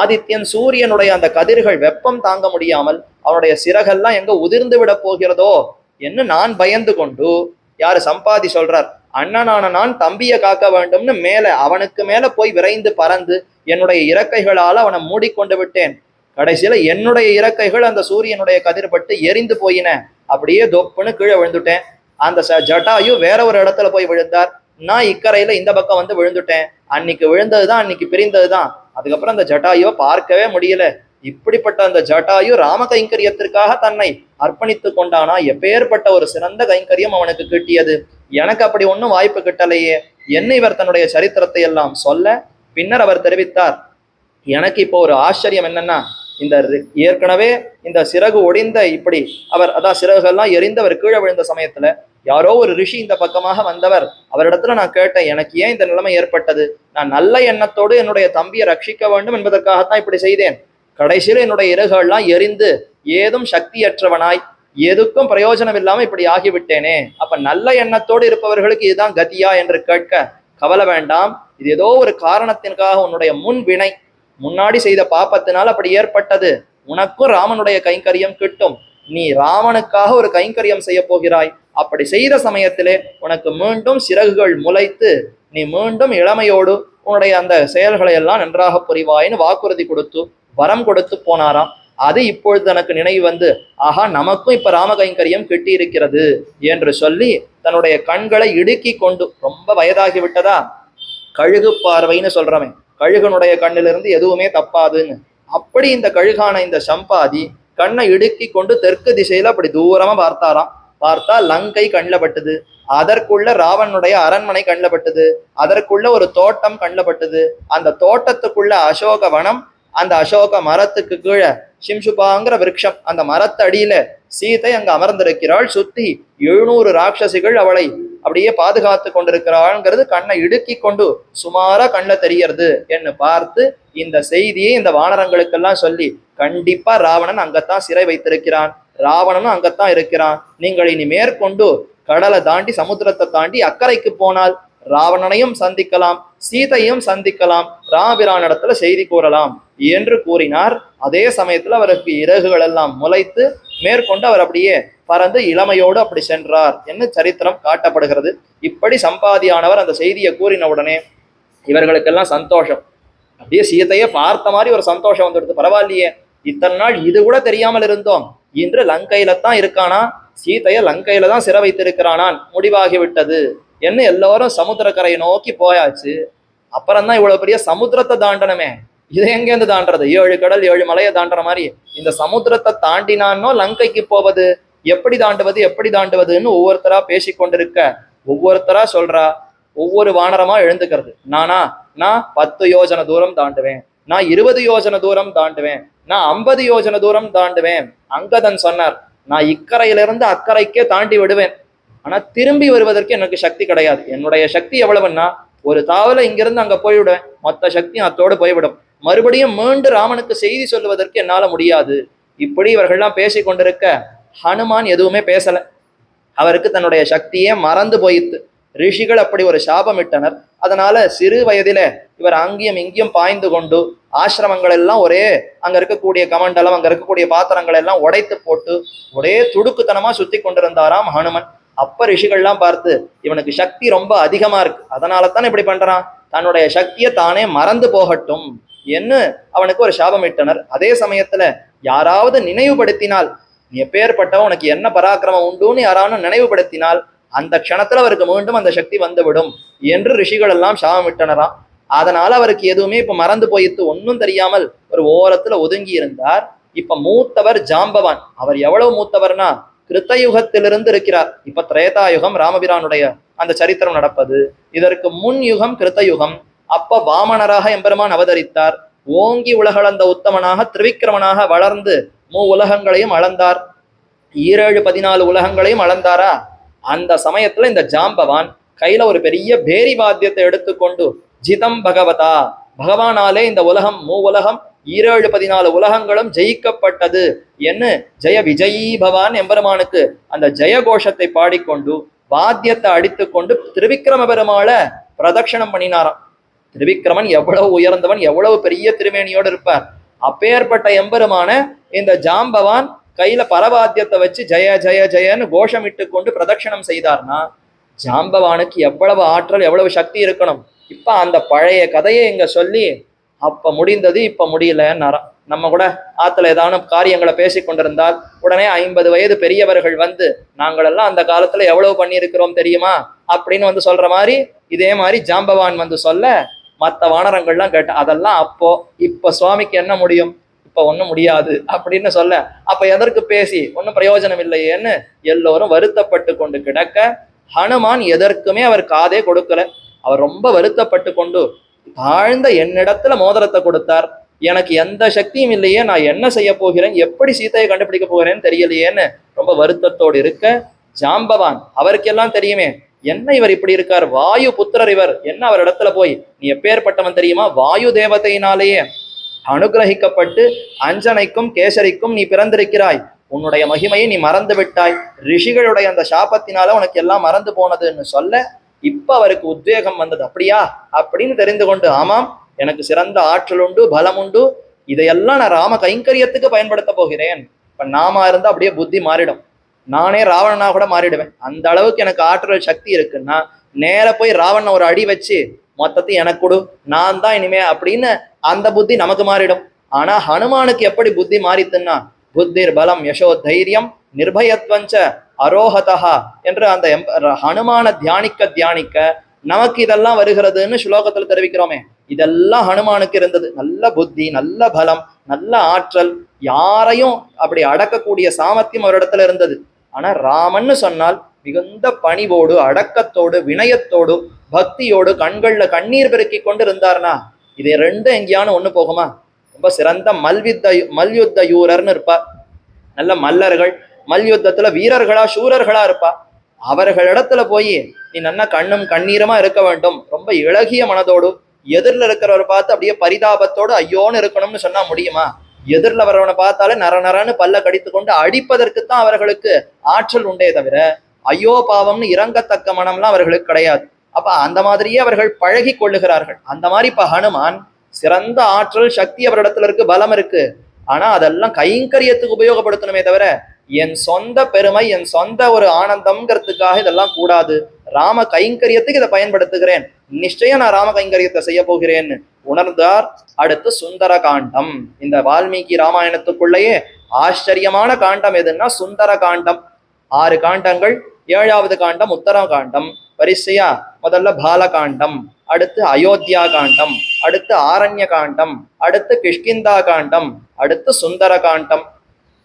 ஆதித்யன் சூரியனுடைய அந்த கதிர்கள் வெப்பம் தாங்க முடியாமல் அவனுடைய சிறகெல்லாம் எங்க உதிர்ந்து விட போகிறதோ என்று நான் பயந்து கொண்டு, யாரு சம்பாதி சொல்றார், அண்ணனான நான் தம்பியை காக்க வேண்டும்னு அவனுக்கு மேல போய் விரைந்து பறந்து என்னுடைய இறக்கைகளால் அவனை மூடிக்கொண்டு விட்டேன். கடைசியில என்னுடைய இறக்கைகள் அந்த சூரியனுடைய கதிர்பட்டு எரிந்து போயின. அப்படியே தொப்புன்னு கீழே விழுந்துட்டேன். அந்த ஜட்டாயு வேற ஒரு இடத்துல போய் விழுந்தார். நான் இக்கரையில இந்த பக்கம் வந்து விழுந்துட்டேன். அன்னைக்கு விழுந்ததுதான், அன்னைக்கு பிரிந்ததுதான். அதுக்கப்புறம் அந்த ஜட்டாயுவை பார்க்கவே முடியல. இப்படிப்பட்ட அந்த ஜட்டாயு ராம கைங்கரியத்திற்காக தன்னை அர்ப்பணித்து கொண்டானா, எப்பேற்பட்ட ஒரு சிறந்த கைங்கரியம் அவனுக்கு கிட்டியது. எனக்கு அப்படி ஒன்றும் வாய்ப்பு கிட்டலையே என்ன இவர் தன்னுடைய சரித்திரத்தை எல்லாம் சொல்ல, பின்னர் அவர் தெரிவித்தார், எனக்கு இப்போ ஒரு ஆச்சரியம் என்னன்னா, இந்த ஏற்கனவே இந்த சிறகு ஒடிந்த இப்படி அதான் சிறகுகள்லாம் எரிந்தவர் கீழே விழுந்த சமயத்துல யாரோ ஒரு ரிஷி இந்த பக்கமாக வந்தவர். அவரிடத்துல நான் கேட்டேன், எனக்கு ஏன் இந்த நிலைமை ஏற்பட்டது? நான் நல்ல எண்ணத்தோடு என்னுடைய தம்பியை ரட்சிக்க வேண்டும் என்பதற்காகத்தான் இப்படி செய்தேன். கடைசியில் என்னுடைய இறகுகள்லாம் எரிந்து ஏதும் சக்தியற்றவனாய் எதுக்கும் பிரயோஜனம் இல்லாம இப்படி ஆகிவிட்டேனே. அப்ப நல்ல எண்ணத்தோடு இருப்பவர்களுக்கு இதுதான் கதியா என்று கேட்க, கவலை வேண்டாம், இது ஏதோ ஒரு காரணத்திற்காக உன்னுடைய முன் வினை, முன்னாடி செய்த பாப்பத்தினால் அப்படி ஏற்பட்டது. உனக்கும் ராமனுடைய கைங்கரியம் கிட்டும். நீ ராமனுக்காக ஒரு கைங்கரியம் செய்ய போகிறாய். அப்படி செய்த சமயத்திலே உனக்கு மீண்டும் சிறகுகள் முளைத்து நீ மீண்டும் இளமையோடு உன்னுடைய அந்த செயல்களை எல்லாம் நன்றாக புரிவாயின்னு வாக்குறுதி கொடுத்து வரம் கொடுத்து போனாராம். அது இப்பொழுது எனக்கு நினைவு வந்து, ஆஹா, நமக்கும் இப்ப ராம கைங்கரியம் கிட்டி இருக்கிறது என்று சொல்லி தன்னுடைய கண்களை இடுக்கி கொண்டு, ரொம்ப வயதாகி விட்டதா, கழுகு பார்வைன்னு சொல்றவன், கழுகனுடைய கண்ணிலிருந்து எதுவுமே தப்பாதுன்னு, அப்படி இந்த கழுகான இந்த சம்பாதி கண்ணை இடுக்கி கொண்டு தெற்கு திசையில அப்படி தூரமா பார்த்தாராம். பார்த்தா லங்கை கண்ணில் பட்டுது. அதற்குள்ள ராவனுடைய அரண்மனை கண்ணில் பட்டுது. அதற்குள்ள ஒரு தோட்டம் கண்ணில் பட்டுது. அந்த தோட்டத்துக்குள்ள அசோக வனம். அந்த அசோக மரத்துக்கு கீழே சிம்சுபாங்கிற விருட்சம், அந்த மரத்தடியில சீதை அங்க அமர்ந்திருக்கிறாள். சுத்தி 700 ராட்சசிகள் அவளை அப்படியே பாதுகாத்து கொண்டிருக்கிறாள்ங்கிறது கண்ணை இடுக்கி கொண்டு சுமாரா கண்ணில் தெரியறது என்று பார்த்து இந்த செய்தியை இந்த வானரங்களுக்கெல்லாம் சொல்லி, கண்டிப்பா ராவணன் அங்கத்தான் சிறை வைத்திருக்கிறான், ராவணனும் அங்கத்தான் இருக்கிறான். நீங்கள் இனி மேற்கொண்டு கடலை தாண்டி சமுத்திரத்தை தாண்டி அக்கறைக்கு போனால் ராவணனையும் சந்திக்கலாம், சீதையும் சந்திக்கலாம், ராமபிரானிடத்துல செய்தி கூறலாம் என்று கூறினார். அதே சமயத்துல அவருக்கு இறகுகள் எல்லாம் முளைத்து மேற்கொண்டு அவர் அப்படியே பறந்து இளமையோடு அப்படி சென்றார் என்று சரித்திரம் காட்டப்படுகிறது. இப்படி சம்பாதியானவர் அந்த செய்தியை கூறின உடனே இவர்களுக்கெல்லாம் சந்தோஷம். அப்படியே சீதையை பார்த்த மாதிரி ஒரு சந்தோஷம் வந்துடுது. பரவாயில்லையே, இத்தனை நாள் இது கூட தெரியாமல் இருந்தோம், இன்று லங்கையில தான் இருக்கானா, சீதைய லங்கையில தான் சிறை வைத்திருக்கிறானான், முடிவாகி விட்டது என்ன. எல்லாரும் சமுத்திரக்கரையை நோக்கி போயாச்சு. அப்புறம்தான் இவ்வளவு பெரிய சமுத்திரத்தை தாண்டனமே, இதை எங்கேருந்து தாண்டறது? 7 கடல் 7 மலையை தாண்டுற மாதிரி இந்த சமுத்திரத்தை தாண்டினானோ லங்கைக்கு போவது, எப்படி தாண்டுவது எப்படி தாண்டுவதுன்னு ஒவ்வொருத்தரா பேசி கொண்டிருக்க, ஒவ்வொருத்தரா சொல்றா. ஒவ்வொரு வானரமா எழுந்துக்கிறது. நான் 10 யோஜனை தூரம் தாண்டுவேன், நான் 20 யோஜனை தூரம் தாண்டுவேன், நான் 50 யோஜனை தூரம் தாண்டுவேன். அங்கதன் சொன்னார், நான் இக்கரையிலிருந்து அக்கறைக்கே தாண்டி விடுவேன், ஆனா திரும்பி வருவதற்கு எனக்கு சக்தி கிடையாது. என்னுடைய சக்தி எவ்வளவுன்னா, ஒரு தாவல இங்கிருந்து அங்க போய்விடுவேன், மொத்த சக்தியும் அத்தோடு போய்விடும். மறுபடியும் மீண்டு ராமனுக்கு செய்தி சொல்லுவதற்கு என்னால முடியாது. இப்படி இவர்கள்லாம் பேசி கொண்டிருக்க ஹனுமான் எதுவுமே பேசல. அவருக்கு தன்னுடைய சக்தியே மறந்து போயிட்டு. ரிஷிகள் அப்படி ஒரு சாபமிட்டனர். அதனால சிறு வயதில இவர் அங்கேயும் இங்கேயும் பாய்ந்து கொண்டு ஆசிரமங்கள் எல்லாம் ஒரே அங்க இருக்கக்கூடிய கமண்டலம், அங்க இருக்கக்கூடிய பாத்திரங்கள் எல்லாம் உடைத்து போட்டு ஒரே துடுக்குத்தனமா சுத்தி கொண்டிருந்தாராம் ஹனுமன். அப்ப ரிஷிகள்லாம் பார்த்து, இவனுக்கு சக்தி ரொம்ப அதிகமா இருக்கு, அதனால தான் இப்படி பண்றான், தன்னுடைய சக்தியை தானே மறந்து போகட்டும் என்று அவனுக்கு ஒரு சாபமிட்டனர். அதே சமயத்துல யாராவது நினைவுபடுத்தினால், நீ எப்பேற்பட்டவன், உனக்கு என்ன பராக்கிரமம் உண்டுன்னு யாராவது நினைவுபடுத்தினால் அந்த க்ஷணத்துல அவருக்கு மீண்டும் அந்த சக்தி வந்துவிடும் என்று ரிஷிகள் எல்லாம் சாபமிட்டனராம். அதனால அவருக்கு எதுவுமே இப்ப மறந்து போயிட்டு ஒன்னும் தெரியாமல் ஒரு ஓரத்துல ஒதுங்கி இருந்தார். இப்ப மூத்தவர் ஜாம்பவான். அவர் எவ்வளவு மூத்தவர்னா, கிருத்தயுகத்திலிருந்து இருக்கிறார். இப்ப திரேதாயுகம் ராமபிரானுடைய அந்த சரித்திரம் நடப்பது. இதற்கு முன் யுகம் கிருத்தயுகம். அப்ப வாமனராக எம்பெருமான் அவதரித்தார். ஓங்கி உலகளந்த உத்தமனாக திரிவிக்கிரமனாக வளர்ந்து உலகங்களையும் அளந்தார். 7-14 உலகங்களையும் அளந்தாரா. அந்த சமயத்துல இந்த ஜாம்பவான் கையில ஒரு பெரிய பேரி வாத்தியத்தை எடுத்துக்கொண்டு ஜிதம் பகவதா, பகவானாலே இந்த உலகம் உலகம் 14 உலகங்களும் ஜெயிக்கப்பட்டது என்று ஜெய விஜயீ பவான் எம்பெருமானுக்கு அந்த ஜெய கோஷத்தை பாடிக்கொண்டு வாத்தியத்தை அடித்து கொண்டு திருவிக்கிரம பெருமாளை பிரதட்சணம் பண்ணினாராம். திருவிக்கிரமன் எவ்வளவு உயர்ந்தவன், எவ்வளவு பெரிய திருமேனியோடு இருப்பார். அப்பேற்பட்ட எம்பெருமான இந்த ஜாம்பவான் கையில பரவாத்தியத்தை வச்சு ஜெய ஜெய ஜெயன்னு கோஷமிட்டு கொண்டு பிரதட்சணம் செய்தார்னா ஜாம்பவானுக்கு எவ்வளவு ஆற்றல், எவ்வளவு சக்தி இருக்கணும். இப்ப அந்த பழைய கதையை இங்க சொல்லி அப்ப முடிந்தது இப்ப முடியலன்னாரா. நம்ம கூட ஆத்துல ஏதான காரியங்களை பேசி கொண்டிருந்தால் உடனே 50 வயது பெரியவர்கள் வந்து நாங்களெல்லாம் அந்த காலத்துல எவ்வளவு பண்ணியிருக்கிறோம் தெரியுமா அப்படின்னு வந்து சொல்ற மாதிரி இதே மாதிரி ஜாம்பவான் வந்து சொல்ல மற்ற வானரங்கள்லாம் கேட்ட அதெல்லாம் அப்போ, இப்ப சுவாமிக்கு என்ன முடியும், இப்ப ஒண்ணும் முடியாது அப்படின்னு சொல்ல அப்ப எதற்கு பேசி ஒன்னும் பிரயோஜனம் இல்லையேன்னு எல்லோரும் வருத்தப்பட்டு கொண்டு கிடக்க ஹனுமான் எதற்குமே அவர் காதே கொடுக்கல. அவர் ரொம்ப வருத்தப்பட்டு கொண்டு தாழ்ந்த என்னிடத்துல மோதிரத்தை கொடுத்தார், எனக்கு எந்த சக்தியும் இல்லையே, நான் என்ன செய்ய போகிறேன், எப்படி சீதையை கண்டுபிடிக்க போகிறேன்னு தெரியலையேன்னு ரொம்ப வருத்தத்தோடு இருக்க ஜாம்பவான் அவருக்கெல்லாம் தெரியுமே என்ன இவர் இப்படி இருக்கார், வாயு புத்திரர் இவர், என்ன அவர் இடத்துல போய் நீ எப்பேற்பட்டவன் தெரியுமா, வாயு தேவதையினாலேயே அனுகிரகிக்கப்பட்டு அஞ்சனைக்கும் கேசரிக்கும் நீ பிறந்திருக்கிறாய், உன்னுடைய மகிமையை நீ மறந்து விட்டாய், ரிஷிகளுடைய அந்த சாபத்தினால உனக்கு எல்லாம் மறந்து போனதுன்னு சொல்ல இப்ப அவருக்கு உத்வேகம் வந்தது. அப்படியா அப்படின்னு தெரிந்து கொண்டு ஆமாம் எனக்கு சிறந்த ஆற்றல் உண்டு, பலம் உண்டு, இதையெல்லாம் நான் ராம கைங்கரியத்துக்கு பயன்படுத்த போகிறேன். இப்ப நாம இருந்தா அப்படியே புத்தி மாறிடும், நானே ராவணனா கூட மாறிடுவேன். அந்த அளவுக்கு எனக்கு ஆற்றல் சக்தி இருக்குன்னா நேர போய் ராவணனை ஒரு அடி வச்சு மொத்தத்தையும் எனக்கு கொடு, நான் தான் இனிமே அப்படின்னு அந்த புத்தி நமக்கு மாறிடும். ஆனா ஹனுமானுக்கு எப்படி புத்தி மாறித்துன்னா புத்திர் பலம் யசோ தைரியம் நிர்பயத்வஞ்ச அரோஹதா என்று அந்த ஹனுமான தியானிக்க தியானிக்க நமக்கு இதெல்லாம் வருகிறதுன்னு ஸ்லோகத்துல தெரிவிக்கிறோமே, இதெல்லாம் ஹனுமானுக்கு இருந்தது. நல்ல புத்தி, நல்ல பலம், நல்ல ஆற்றல், யாரையும் அப்படி அடக்கக்கூடிய சாமர்த்தியம் அவரிடத்துல இருந்தது. ஆனா ராமன்னு சொன்னால் மிகுந்த பணிவோடு அடக்கத்தோடு வினயத்தோடு பக்தியோடு கண்கள்ல கண்ணீர் பெருக்கி கொண்டு இருந்தார்னா இதை ரெண்டும் எங்கேயானு ஒண்ணு போகுமா? ரொம்ப சிறந்த மல்யுத்த யூரர்னு இருப்பார், நல்ல மல்லர்கள், மல்யுத்தத்துல வீரர்களா சூரர்களா இருப்பா. அவர்களிடத்துல போய் நீ நல்ல கண்ணும் கண்ணீருமா இருக்க வேண்டும், ரொம்ப இளகிய மனதோடு எதிரில் இருக்கிறவரை பார்த்து அப்படியே பரிதாபத்தோடு ஐயோன்னு இருக்கணும்னு சொன்னா முடியுமா? எதிரில் வரவனை பார்த்தாலே நரன்னு பல்ல கடித்து கொண்டு அடிப்பதற்குத்தான் அவர்களுக்கு ஆற்றல் உண்டே தவிர ஐயோ பாவம்னு இறங்கத்தக்க மனம்லாம் அவர்களுக்கு கிடையாது. அப்ப அந்த மாதிரியே அவர்கள் பழகி கொள்ளுகிறார்கள். அந்த மாதிரி இப்ப ஹனுமான் சிறந்த ஆற்றல் சக்தி அவரிடத்துல இருக்கு, பலம் இருக்கு. ஆனா அதெல்லாம் கைங்கரியத்துக்கு உபயோகப்படுத்தணுமே தவிர என் சொந்த பெருமை, என் சொந்த ஒரு ஆனந்தம்ங்கிறதுக்காக இதெல்லாம் கூடாது. ராம கைங்கரியத்துக்கு இதை பயன்படுத்துகிறேன், நிச்சயம் நான் ராம கைங்கரியத்தை செய்ய போகிறேன்னு உணர்ந்தார். அடுத்து சுந்தர காண்டம். இந்த வால்மீகி ராமாயணத்துக்குள்ளேயே ஆச்சரியமான காண்டம் எதுன்னா சுந்தர காண்டம். 6 காண்டங்கள், 7வது காண்டம் உத்தர காண்டம். வரிசையா முதல்ல பாலகாண்டம், அடுத்து அயோத்தியா காண்டம், அடுத்து ஆரண்ய காண்டம், அடுத்து கிஷ்கிந்தா காண்டம், அடுத்து சுந்தர காண்டம்.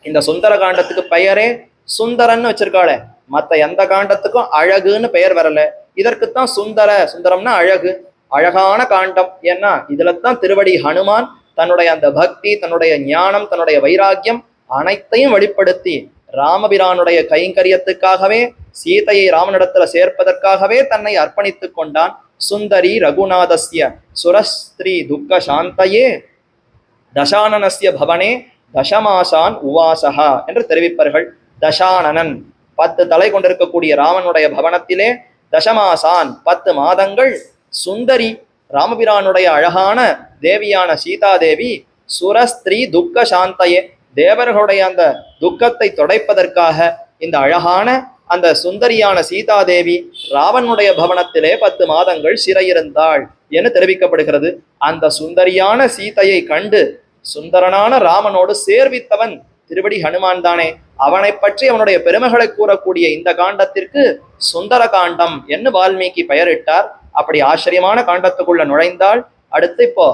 இந்த சுந்தர காண்டத்துக்கு பெயரே சுந்தரன்னு வச்சிருக்காளே, மற்ற எந்த காண்டத்துக்கும் அழகுன்னு பெயர் வரல. இதற்குத்தான் சுந்தரம்னா அழகு, அழகான காண்டம். ஏன்னா இதுல தான் திருவடி ஹனுமான் தன்னுடைய அந்த பக்தி, தன்னுடைய ஞானம், தன்னுடைய வைராக்கியம் அனைத்தையும் வெளிப்படுத்தி ராமபிரானுடைய கைங்கரியத்துக்காகவே சீதையை ராமனிடத்துல சேர்ப்பதற்காகவே தன்னை அர்ப்பணித்து கொண்டான். சுந்தரி ரகுநாதஸ்ய சுரஸ்திரீ துக்க சாந்தையே தசானனஸ்ய பவனே தசமாசான் உவாசகா என்று தெரிவிப்பார்கள். தசானனன் 10 தலை கொண்டிருக்கக்கூடிய ராமனுடைய பவனத்திலே தசமாசான் 10 மாதங்கள், சுந்தரி ராமபிரானுடைய அழகான தேவியான சீதாதேவி சுரஸ்திரீ துக்க சாந்தையே தேவர்களுடைய அந்த துக்கத்தை தொடைப்பதற்காக இந்த அழகான அந்த சுந்தரியான சீதாதேவி ராவனுடைய பவனத்திலே 10 மாதங்கள் சிறையிருந்தாள் என்று தெரிவிக்கப்படுகிறது. அந்த சுந்தரியான சீதையை கண்டு சுந்தரனான ராமனோடு சேர்வித்தவன் திருவடி ஹனுமான் தானே. அவனை பற்றி அவனுடைய பெருமைகளை கூறக்கூடிய இந்த காண்டத்திற்கு சுந்தர காண்டம் என்று வால்மீகி பெயரிட்டார். அப்படி ஆச்சரியமான காண்டத்துக்குள்ள நுழைந்தால் அடுத்து இப்போ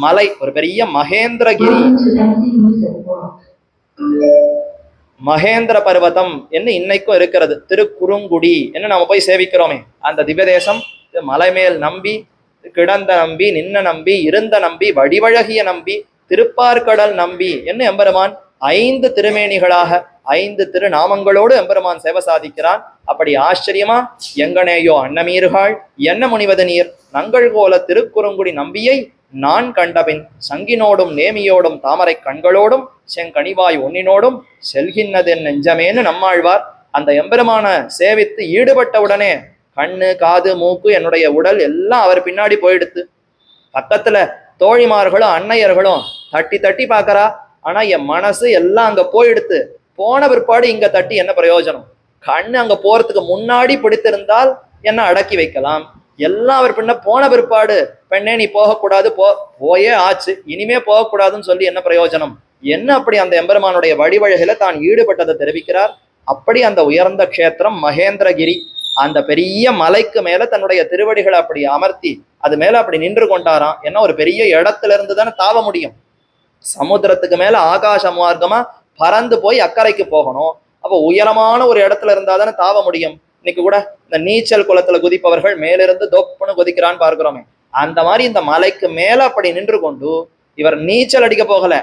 மலை, ஒரு பெரிய மகேந்திரகிரி, மகேந்திர பர்வதம் என்று இன்னைக்கும் இருக்கிறது. திருக்குறுங்குடி என்று நாம போய் சேவிக்கிறோமே அந்த திவ்ய தேசம். மலை மேல் நம்பி, கிடந்த நம்பி, நின்ன நம்பி, இருந்த நம்பி, வடிவழகிய நம்பி, திருப்பார்கடல் நம்பி என்று எம்பெருமான் 5 திருமேனிகளாக 5 திருநாமங்களோடு எம்பெருமான் சேவை சாதிக்கிறான். அப்படி ஆச்சரியமா எங்கனேயோ அன்னமீர்கள் என்ன முனிவது நீர் நங்கள் கோல திருக்குறுங்குடி நம்பியை நான் கண்டபின் சங்கினோடும் நேமியோடும் தாமரை கண்களோடும் செங்கனிவாய் ஒன்னினோடும் செல்கின்னதென் நெஞ்சமேன்னு நம்மாழ்வார் அந்த எம்பெருமான சேவித்து ஈடுபட்டவுடனே கண்ணு காது மூக்கு என்னுடைய உடல் எல்லாம் அவர் பின்னாடி போயிடுத்து. பக்கத்துல தோழிமார்களும் அன்னையர்களும் தட்டி தட்டி பார்க்கறா. ஆனா என் மனசு எல்லாம் அங்க போயிடுத்து. போன பிற்பாடு இங்க தட்டி என்ன பிரயோஜனம்? கண்ணு அங்க போறதுக்கு முன்னாடி பிடித்திருந்தால் என்ன அடக்கி வைக்கலாம். எல்லாம் அவர் பின்ன போன பிற்பாடு பெண்ணே நீ போகக்கூடாது, போயே ஆச்சு, இனிமே போகக்கூடாதுன்னு சொல்லி என்ன பிரயோஜனம்? என்ன அப்படி அந்த எம்பெருமானுடைய வழிவழிகளை தான் ஈடுபட்டதை தெரிவிக்கிறார். அப்படி அந்த உயர்ந்த க்ஷேத்திரம் மகேந்திரகிரி, அந்த பெரிய மலைக்கு மேல தன்னுடைய திருவடிகளை அப்படி அமர்த்தி அது மேல அப்படி நின்று கொண்டாராம். ஏன்னா ஒரு பெரிய இடத்துல இருந்து தானே தாவ முடியும். சமுத்திரத்துக்கு மேல ஆகாச மார்க்கமா பறந்து போய் அக்கறைக்கு போகணும். அப்போ உயரமான ஒரு இடத்துல இருந்தா தானே தாவ முடியும். இன்னைக்கு கூட இந்த நீச்சல் குளத்துல குதிப்பவர்கள் மேலிருந்து தொப்புன்னு குதிக்கிறான்னு பார்க்கிறோமே, அந்த மாதிரி இந்த மலைக்கு மேல அப்படி நின்று கொண்டு இவர் நீச்சல் அடிக்க போகல,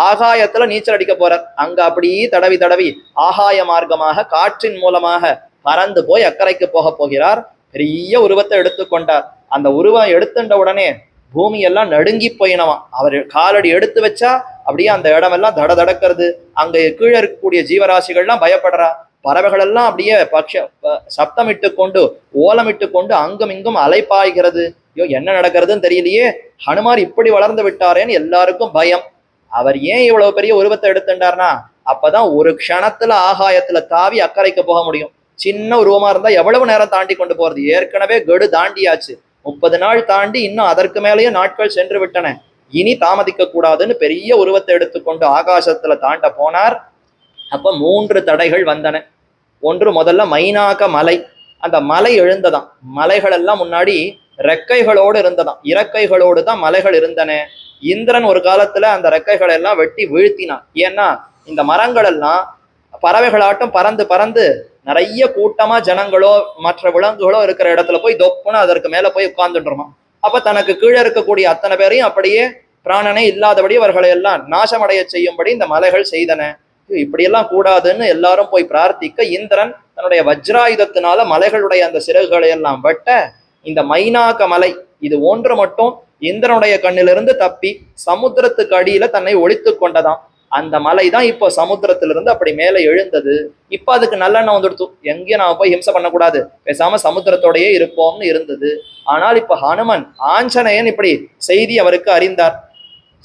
ஆகாயத்துல நீச்சல் அடிக்க போறார். அங்க அப்படி தடவி தடவி ஆகாய மார்க்கமாக காற்றின் மூலமாக பறந்து போய் அக்கறைக்கு போக போகிறார். பெரிய உருவத்தை எடுத்துக்கொண்டார். அந்த உருவம் எடுத்துட்ட உடனே பூமி எல்லாம் நடுங்கி போயினவாம். அவர் காலடி எடுத்து வச்சா அப்படியே அந்த இடமெல்லாம் தட தடக்கிறது. அங்க கீழே இருக்கக்கூடிய ஜீவராசிகள்லாம் பயப்படுறா. பறவைகள் எல்லாம் அப்படியே சப்தமிட்டு கொண்டு ஓலமிட்டு கொண்டு அங்கும் இங்கும் அலைப்பாய்கிறது. ஐயோ என்ன நடக்கிறதுன்னு தெரியலையே, ஹனுமார் இப்படி வளர்ந்து விட்டாரேன்னு எல்லாருக்கும் பயம். அவர் ஏன் இவ்வளவு பெரிய உருவத்தை எடுத்துட்டார்னா அப்பதான் ஒரு க்ஷணத்துல ஆகாயத்துல தாவி அக்கறைக்கு போக முடியும். சின்ன உருவமா இருந்தா எவ்வளவு நேரம் தாண்டி கொண்டு போறது? ஏற்கனவே கெடு தாண்டியாச்சு. 30 நாள் தாண்டி இன்னும் அதற்கு மேலேயே நாட்கள் சென்று விட்டன. இனி தாமதிக்க கூடாதுன்னு பெரிய உருவத்தை எடுத்துக்கொண்டு ஆகாசத்துல தாண்ட போனார். அப்ப 3 தடைகள் வந்தன. ஒன்று முதல்ல மைனாக மலை. அந்த மலை எழுந்ததாம். மலைகள் எல்லாம் முன்னாடி ரெக்கைகளோடு இருந்ததாம். இறக்கைகளோடு தான் மலைகள் இருந்தன. இந்திரன் ஒரு காலத்துல அந்த ரெக்கைகளை எல்லாம் வெட்டி வீழ்த்தினான். ஏன்னா இந்த மரங்கள் எல்லாம் பறவைகளாட்டம் பறந்து பறந்து நிறைய கூட்டமா ஜனங்களோ மற்ற விலங்குகளோ இருக்கிற இடத்துல போய் தொப்புன்னு அதற்கு மேல போய் உட்கார்ந்துட்டுருமா. அப்ப தனக்கு கீழே இருக்கக்கூடிய அத்தனை பேரையும் அப்படியே பிராணனே இல்லாதபடி அவர்களை எல்லாம் நாசமடைய செய்யும்படி இந்த மலைகள் செய்தன. இப்படியெல்லாம் கூடாதுன்னு எல்லாரும் போய் பிரார்த்திக்க இந்திரன் தன்னுடைய வஜ்ராயுதத்தினால மலைகளுடைய அந்த சிறகுகளை எல்லாம் வெட்ட இந்த மைனாக மலை இது ஒன்று மட்டும் இந்திரனுடைய கண்ணிலிருந்து தப்பி சமுத்திரத்துக்கு அடியில தன்னை ஒழித்து கொண்டதாம். அந்த மலை தான் இப்போ சமுத்திரத்திலிருந்து அப்படி மேலே எழுந்தது. இப்ப அதுக்கு நல்லெண்ணம் வந்துடுத்து, எங்கேயும் நாம போய் ஹிம்சை பண்ணக்கூடாது, பேசாம சமுத்திரத்தோடையே இருப்போம்னு இருந்தது. ஆனால் இப்ப ஹனுமன் ஆஞ்சநேயன் இப்படி செய்தி அவருக்கு அறிந்தார்.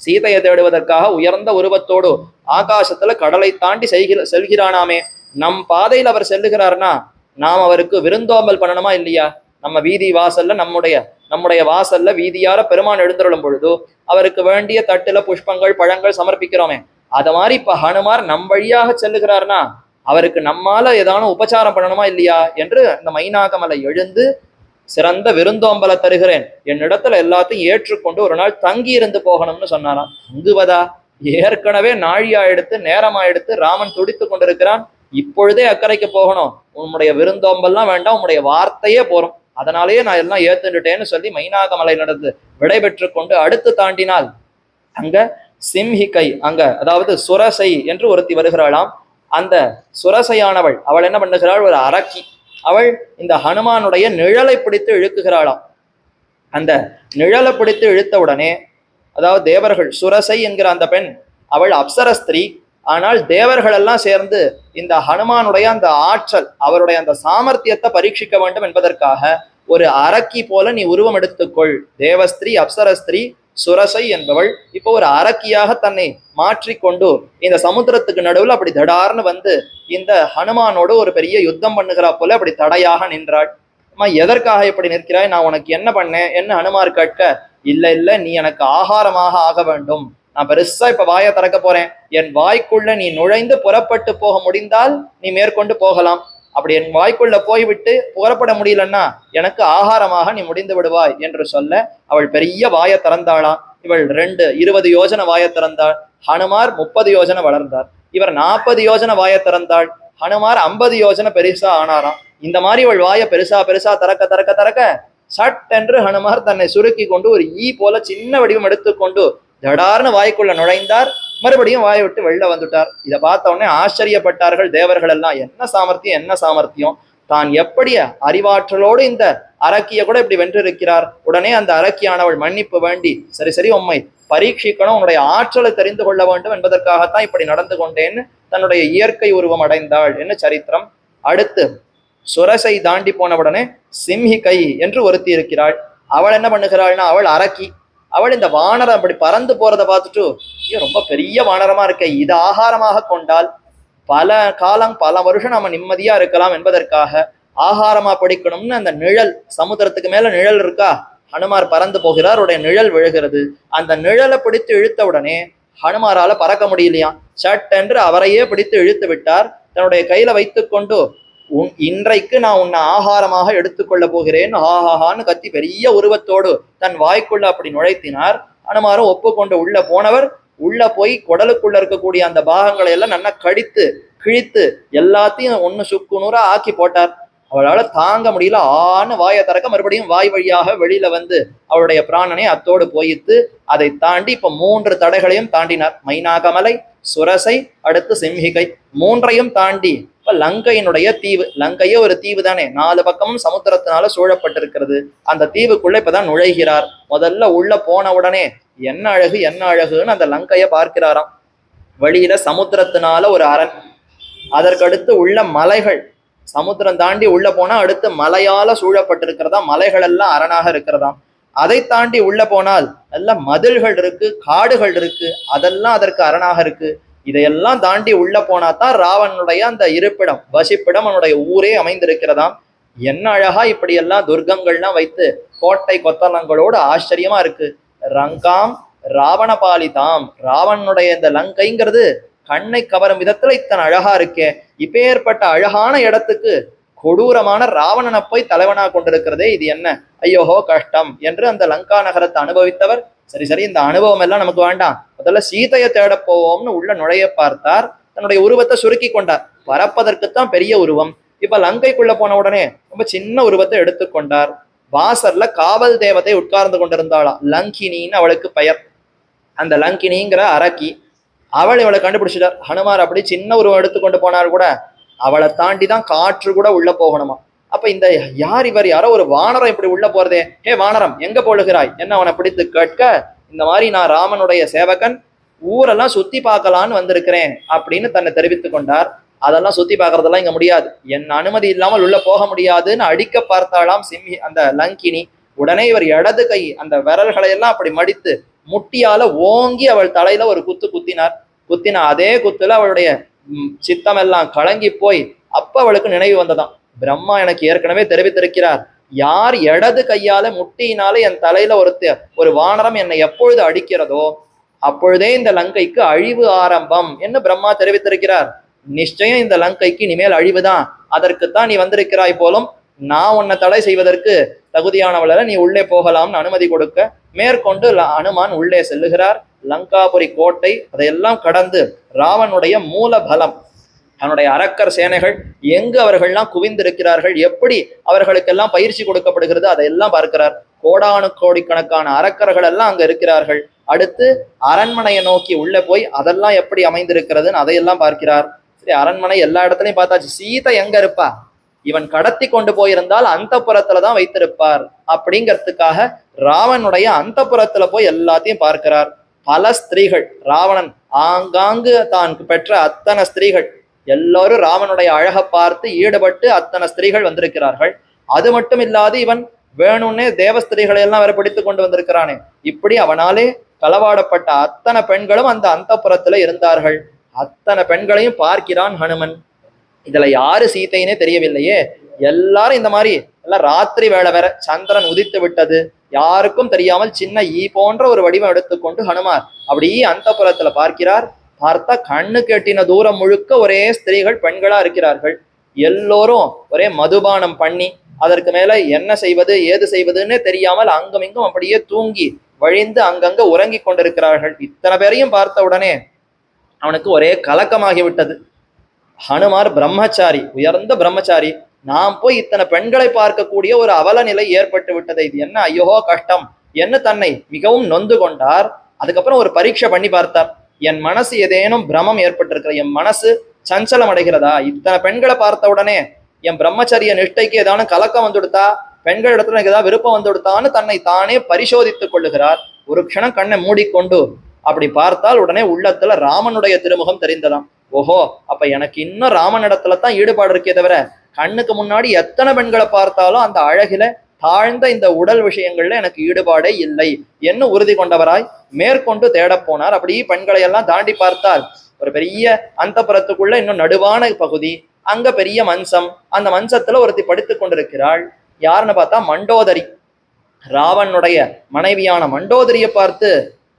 சீதையை தேடுவதற்காக உயர்ந்த உருவத்தோடு ஆகாசத்துல கடலை தாண்டி செல்கிறானாமே. நம் பாதையில் அவர் செல்லுகிறார்னா நாம் அவருக்கு விருந்தோம்பல் பண்ணணுமா இல்லையா? நம்ம வீதி வாசல்ல நம்முடைய வாசல்ல வீதியார பெருமான் எழுந்தருளும் பொழுது அவருக்கு வேண்டிய தட்டுல புஷ்பங்கள் பழங்கள் சமர்ப்பிக்கிறோமே, அத மாதிரி இப்ப ஹனுமார் நம் வழியாக செல்லுகிறார்னா அவருக்கு நம்மால ஏதானும் உபச்சாரம் பண்ணணுமா இல்லையா என்று இந்த மைனாகமலை எழுந்து சிறந்த விருந்தோம்பலை தருகிறேன், என்னிடத்துல எல்லாத்தையும் ஏற்றுக்கொண்டு ஒரு நாள் தங்கி இருந்து போகணும்னு சொன்னாராம். தங்குவதா? ஏற்கனவே நாழியாயிடுத்து நேரமாயிடுத்து, ராமன் துடித்து கொண்டிருக்கிறான், இப்பொழுதே அக்கறைக்கு போகணும், உன்னுடைய விருந்தோம்பல்லாம் வேண்டாம், உன்னுடைய வார்த்தையே போறோம், அதனாலேயே நான் எல்லாம் ஏத்துட்டேன்னு சொல்லி மைனாகமலை நடந்து விடை பெற்று கொண்டு அடுத்து தாண்டினால் அங்க சிம்ஹிகை, அங்க அதாவது சுரசை என்று ஒருத்தி வருகிறாளாம். அந்த சுரசையானவள் அவள் என்ன பண்ணுகிறாள்? ஒரு அரக்கி. அவள் இந்த ஹனுமானுடைய நிழலை பிடித்து இழுக்குகிறாளாம். அந்த நிழலை பிடித்து இழுத்த உடனே, அதாவது தேவர்கள், சுரசை என்கிற அந்த பெண் அவள் அப்சரஸ்திரீ. ஆனால் தேவர்கள் எல்லாம் சேர்ந்து இந்த ஹனுமானுடைய அந்த ஆற்றல், அவருடைய அந்த சாமர்த்தியத்தை பரீட்சிக்க வேண்டும் என்பதற்காக ஒரு அரக்கி போல நீ உருவம் எடுத்துக்கொள். தேவஸ்திரீ அப்சரஸ்திரீ சுரசை என்பவள் இப்போ ஒரு அரக்கியாக தன்னை மாற்றிக்கொண்டு இந்த சமுத்திரத்துக்கு நடுவில் அப்படி தடார்னு வந்து இந்த ஹனுமானோடு ஒரு பெரிய யுத்தம் பண்ணுகிறா போல அப்படி தடையாக நின்றாள். அம்மா எதற்காக இப்படி நிற்கிறாய்? நான் உனக்கு என்ன பண்ணேன் என்ன ஹனுமார் கேட்க, இல்ல நீ எனக்கு ஆகாரமாக ஆக வேண்டும், நான் பெருசா இப்ப வாயை திறக்க போறேன், என் வாய்க்குள்ள நீ நுழைந்து புறப்பட்டு போக முடிந்தால் நீ மேற்கொண்டு போகலாம், அப்படி என் வாய்க்குள்ள போய்விட்டு புறப்பட முடியலன்னா எனக்கு ஆகாரமாக நீ முடிந்து விடுவாய் என்று சொல்ல அவள் பெரிய வாயை திறந்தாளாம். இவள் 20 யோஜனை வாயை திறந்தாள். ஹனுமார் 30 யோஜனை வளர்ந்தார். இவர் 40 யோஜனை வாயை திறந்தாள். ஹனுமார் 50 யோஜனை பெருசா ஆனாராம். இந்த மாதிரி இவள் வாயை பெருசா பெருசா திறக்க திறக்க திறக்க சட் என்று ஹனுமார் தன்னை சுருக்கி கொண்டு ஒரு ஈ போல சின்ன வடிவம் எடுத்துக்கொண்டு தடார்னு வாய்க்குள்ள நுழைந்தார். மறுபடியும் வாயை விட்டு வெளில வந்துட்டார். இதை பார்த்த உடனே ஆச்சரியப்பட்டார்கள் தேவர்கள் எல்லாம். என்ன சாமர்த்தியம், என்ன சாமர்த்தியம்! தான் எப்படி அறிவாற்றலோடு இந்த அரக்கிய கூட இப்படி வென்றிருக்கிறார். உடனே அந்த அரக்கியானவள் மன்னிப்பு வேண்டி, சரி சரி உம்மை பரீட்சிக்கணும், உன்னுடைய ஆற்றலை தெரிந்து கொள்ள வேண்டும் என்பதற்காகத்தான் இப்படி நடந்து கொண்டேன்னு தன்னுடைய இயற்கை உருவம் அடைந்தாள் என்று சரித்திரம். அடுத்து சுரசை தாண்டி போனவுடனே சிம்ஹிகை என்று ஒருத்தி இருக்கிறாள். அவள் என்ன பண்ணுகிறாள்னா, அவள் அரக்கி. அவள் இந்த வானரம் அப்படி பறந்து போறதை பார்த்துட்டு, ஐயோ ரொம்ப பெரிய வானரமா இருக்க, இது ஆகாரமாக கொண்டால் பல காலம் பல வருஷம் நம்ம நிம்மதியா இருக்கலாம் என்பதற்காக ஆகாரமா பிடிக்கணும்னு அந்த நிழல், சமுத்திரத்துக்கு மேல நிழல் இருக்கா, ஹனுமார் பறந்து போகிறார், உடைய நிழல் விழுகிறது. அந்த நிழலை பிடித்து இழுத்த உடனே ஹனுமாரால பறக்க முடியலையா, சட்டென்று அவரையே பிடித்து இழுத்து விட்டார். தன்னுடைய கையில வைத்து கொண்டு, இன்றைக்கு நான் உன்னை ஆகாரமாக எடுத்துக்கொள்ள போகிறேன், ஆஹாஹான்னு கத்தி பெரிய உருவத்தோடு தன் வாய்க்குள்ள அப்படி நுழைத்தினார். ஹனுமாரும் ஒப்புக்கொண்டு உள்ள போனவர் உள்ள போய் குடலுக்குள்ள இருக்கக்கூடிய அந்த பாகங்களை எல்லாம் நல்லா கடித்து கிழித்து எல்லாத்தையும் ஒண்ணு சுக்கு நூறா ஆக்கி போட்டார். அவளால தாங்க முடியல, ஆன்னு வாயை திறக்க மறுபடியும் வாய் வழியாக வெளியில வந்து அவளுடைய பிராணனை அத்தோடு போயித்து. அதை தாண்டி இப்ப 3 தடைகளையும் தாண்டினார். மைனாகமலை, சுரசை, அடுத்து சிம்ஹிகை, 3ஐயும் தாண்டி இப்ப லங்கையினுடைய தீவு. லங்கையே ஒரு தீவு தானே, 4 பக்கமும் சமுத்திரத்தினால சூழப்பட்டிருக்கிறது. அந்த தீவுக்குள்ள இப்பதான் நுழைகிறார். முதல்ல உள்ள போன உடனே என்ன அழகு என்ன அழகுன்னு அந்த லங்கைய பார்க்கிறாராம். வழியில சமுத்திரத்தினால ஒரு அரண், அதற்கடுத்து உள்ள மலைகள், சமுத்திரம் தாண்டி உள்ள போனா அடுத்து மலையால சூழப்பட்டிருக்கிறதா, மலைகள் எல்லாம் அரணாக இருக்கிறதாம். அதை தாண்டி உள்ள போனால் நல்ல மதில்கள் இருக்கு, காடுகள் இருக்கு, அதெல்லாம் அதற்கு அரணாக இருக்கு. இதையெல்லாம் தாண்டி உள்ள போனா தான் ராவனுடைய அந்த இருப்பிடம், வசிப்பிடம், அவனுடைய ஊரே அமைந்திருக்கிறதாம். என்ன அழகா இப்படி எல்லாம் துர்க்கங்கள்லாம் வைத்து கோட்டை கொத்தலங்களோடு ஆச்சரியமா இருக்கு. ரங்காம் ராவணபாலிதாம், ராவனுடைய இந்த லங்கைங்கிறது கண்ணை கவரும் விதத்துல இத்தனை அழகா இருக்கே. இப்பேற்பட்ட அழகான இடத்துக்கு கொடூரமான ராவணனை போய் தலைவனா கொண்டிருக்கிறதே, இது என்ன ஐயோஹோ கஷ்டம் என்று அந்த லங்கா நகரத்தை அனுபவித்தவர், சரி சரி இந்த அனுபவம் எல்லாம் நமக்கு வேண்டாம், முதல்ல சீதையை தேட போவோம்னு உள்ள நுழைய பார்த்தார். தன்னுடைய உருவத்தை சுருக்கி கொண்டார். பறப்பதற்குத்தான் பெரிய உருவம். இப்ப லங்கைக்குள்ள போன உடனே ரொம்ப சின்ன உருவத்தை எடுத்துக்கொண்டார். வாசல்ல காவல் தேவதை உட்கார்ந்து கொண்டிருந்தாளாம், லங்கினின்னு அவளுக்கு பெயர். அந்த லங்கினிங்கிற அரக்கி, அவள் இவளை கண்டுபிடிச்சிட்டார். ஹனுமார் அப்படி சின்ன உருவம் எடுத்துக்கொண்டு போனார் கூட, அவளை தாண்டி தான் காற்று கூட உள்ள போகணுமா. அப்ப இந்த யார் இவர், யாரோ ஒரு வானரம் இப்படி உள்ள போறதே, ஹே வானரம் எங்க போடுகிறாய் என்ன அவனை பிடித்து கேட்க, இந்த மாதிரி நான் ராமனுடைய சேவகன், ஊரெல்லாம் சுத்தி பார்க்கலான்னு வந்திருக்கிறேன் அப்படின்னு தன்னை தெரிவித்து கொண்டார். அதெல்லாம் சுத்தி பார்க்கறதெல்லாம் இங்க முடியாது, என் அனுமதி இல்லாமல் உள்ள போக முடியாதுன்னு அடிக்க பார்த்தாளாம் அந்த லங்கினி. உடனே இவர் இடது கை அந்த விரல்களை எல்லாம் அப்படி மடித்து முட்டியால ஓங்கி அவள் தலையில ஒரு குத்து குத்தினார். குத்தின அதே குத்துல அவளுடைய சித்தம் எல்லாம் கலங்கி போய் அப்ப அவளுக்கு நினைவு வந்ததாம், பிரம்மா எனக்கு ஏற்கனவே தெரிவித்திருக்கிறார், யார் இடது கையால முட்டியினால என் தலையில ஒரு வானரம் என்னை எப்பொழுது அடிக்கிறதோ அப்பொழுதே இந்த லங்கைக்கு அழிவு ஆரம்பம் என்று பிரம்மா தெரிவித்திருக்கிறார். நிச்சயம் இந்த லங்கைக்கு இனிமேல் அழிவுதான், அதற்குத்தான் நீ வந்திருக்கிறாய் போலும், நான் உன்னை தடை செய்வதற்கு தகுதியானவள, நீ உள்ளே போகலாம்னு அனுமதி கொடுக்க மேற்கொண்டு அனுமான் உள்ளே செல்லுகிறார். லங்காபுரி கோட்டை அதையெல்லாம் கடந்து ராவனுடைய மூல பலம், அவனுடைய அரக்கர் சேனைகள் எங்கு அவர்கள்லாம் குவிந்திருக்கிறார்கள், எப்படி அவர்களுக்கெல்லாம் பயிற்சி கொடுக்கப்படுகிறது அதையெல்லாம் பார்க்கிறார். கோடானு கோடிக்கணக்கான அரக்கர்கள் எல்லாம் அங்க இருக்கிறார்கள். அடுத்து அரண்மனையை நோக்கி உள்ள போய் அதெல்லாம் எப்படி அமைந்திருக்கிறதுன்னு அதையெல்லாம் பார்க்கிறார். சரி, அரண்மனை எல்லா இடத்துலையும் பார்த்தாச்சு, சீதை எங்க இருப்பா, இவன் கடத்தி கொண்டு போயிருந்தால் அந்த புறத்துலதான் வைத்திருப்பார் அப்படிங்கிறதுக்காக ராவனுடைய அந்த புறத்துல போய் எல்லாத்தையும் பார்க்கிறார். பல ஸ்திரீகள், ராவணன் ஆங்காங்கு தான் பெற்ற அத்தனை ஸ்திரீகள் எல்லாரும் ராவனுடைய அழகை பார்த்து ஈடுபட்டு அத்தனை ஸ்திரீகள் வந்திருக்கிறார்கள். அது மட்டும் இல்லாது இவன் வேணும்னே தேவஸ்திரீகளை எல்லாம் வேற பிடித்து கொண்டு வந்திருக்கிறானே. இப்படி அவனாலே களவாடப்பட்ட அத்தனை பெண்களும் அந்த புறத்துல இருந்தார்கள். அத்தனை பெண்களையும் பார்க்கிறான் ஹனுமன். இதுல யாரு சீதைன்னே தெரியவில்லையே. எல்லாரும் இந்த மாதிரி எல்லாம் ராத்திரி வேலை வேற, சந்திரன் உதித்து விட்டது, யாருக்கும் தெரியாமல் சின்ன ஈ போன்ற ஒரு வடிவம் எடுத்துக்கொண்டு ஹனுமார் அப்படி அந்த புறத்துல பார்க்கிறார். பார்த்தா கண்ணு கெட்டின தூரம் முழுக்க ஒரே ஸ்திரீகள் பெண்களா இருக்கிறார்கள். எல்லோரும் ஒரே மதுபானம் பண்ணி அதற்கு மேல என்ன செய்வது ஏது செய்வதுன்னு தெரியாமல் அங்கும் இங்கும் அப்படியே தூங்கி வழிந்து அங்கங்க உறங்கி கொண்டிருக்கிறார்கள். இத்தனை பேரையும் பார்த்த உடனே அவனுக்கு ஒரே கலக்கமாகி விட்டது. ஹனுமார் பிரம்மச்சாரி, உயர்ந்த பிரம்மச்சாரி, நாம் போய் இத்தனை பெண்களை பார்க்கக்கூடிய ஒரு அவல நிலை ஏற்பட்டு விட்டது, இது என்ன ஐயோ கஷ்டம் என்று தன்னை மிகவும் நொந்து கொண்டார். அதுக்கப்புறம் ஒரு பரீட்சை பண்ணி பார்த்தார். என் மனசு ஏதேனும் பிரமம் ஏற்பட்டிருக்கிற, என் மனசு சஞ்சலம் அடைகிறதா? இத்தனை பெண்களை பார்த்த உடனே என் பிரம்மச்சரிய நிஷ்டைக்கு ஏதாவது கலக்கம் வந்துடுத்தா, பெண்கள் இடத்துல எனக்கு ஏதாவது விருப்பம் வந்துடுத்தான்னு தன்னை தானே பரிசோதித்துக் கொள்ளுகிறார். ஒரு க்ஷணம் கண்ணை மூடிக்கொண்டு அப்படி பார்த்தால் உடனே உள்ளத்துல ராமனுடைய திருமுகம் தெரிந்ததாம். ஓஹோ, அப்ப எனக்கு இன்னும் ராமன் இடத்துல தான் ஈடுபாடு இருக்கே தவிர கண்ணுக்கு முன்னாடி எத்தனை பெண்களை பார்த்தாலும் அந்த அழகில தாழ்ந்த இந்த உடல் விஷயங்கள்ல எனக்கு ஈடுபாடே இல்லை என்ன உறுதி கொண்டவராய் மேற்கொண்டு தேட போனார். அப்படி பெண்களை எல்லாம் தாண்டி பார்த்தால் ஒரு பெரிய அந்தப்புறத்துக்குள்ள இன்னும் நடுவான பகுதி, அங்க பெரிய மஞ்சம், அந்த மஞ்சத்துல ஒருத்தி படுத்துக் கொண்டிருக்கிறாள். யாருன்னு பார்த்தா மண்டோதரி, ராவனுடைய மனைவியான மண்டோதரியை பார்த்து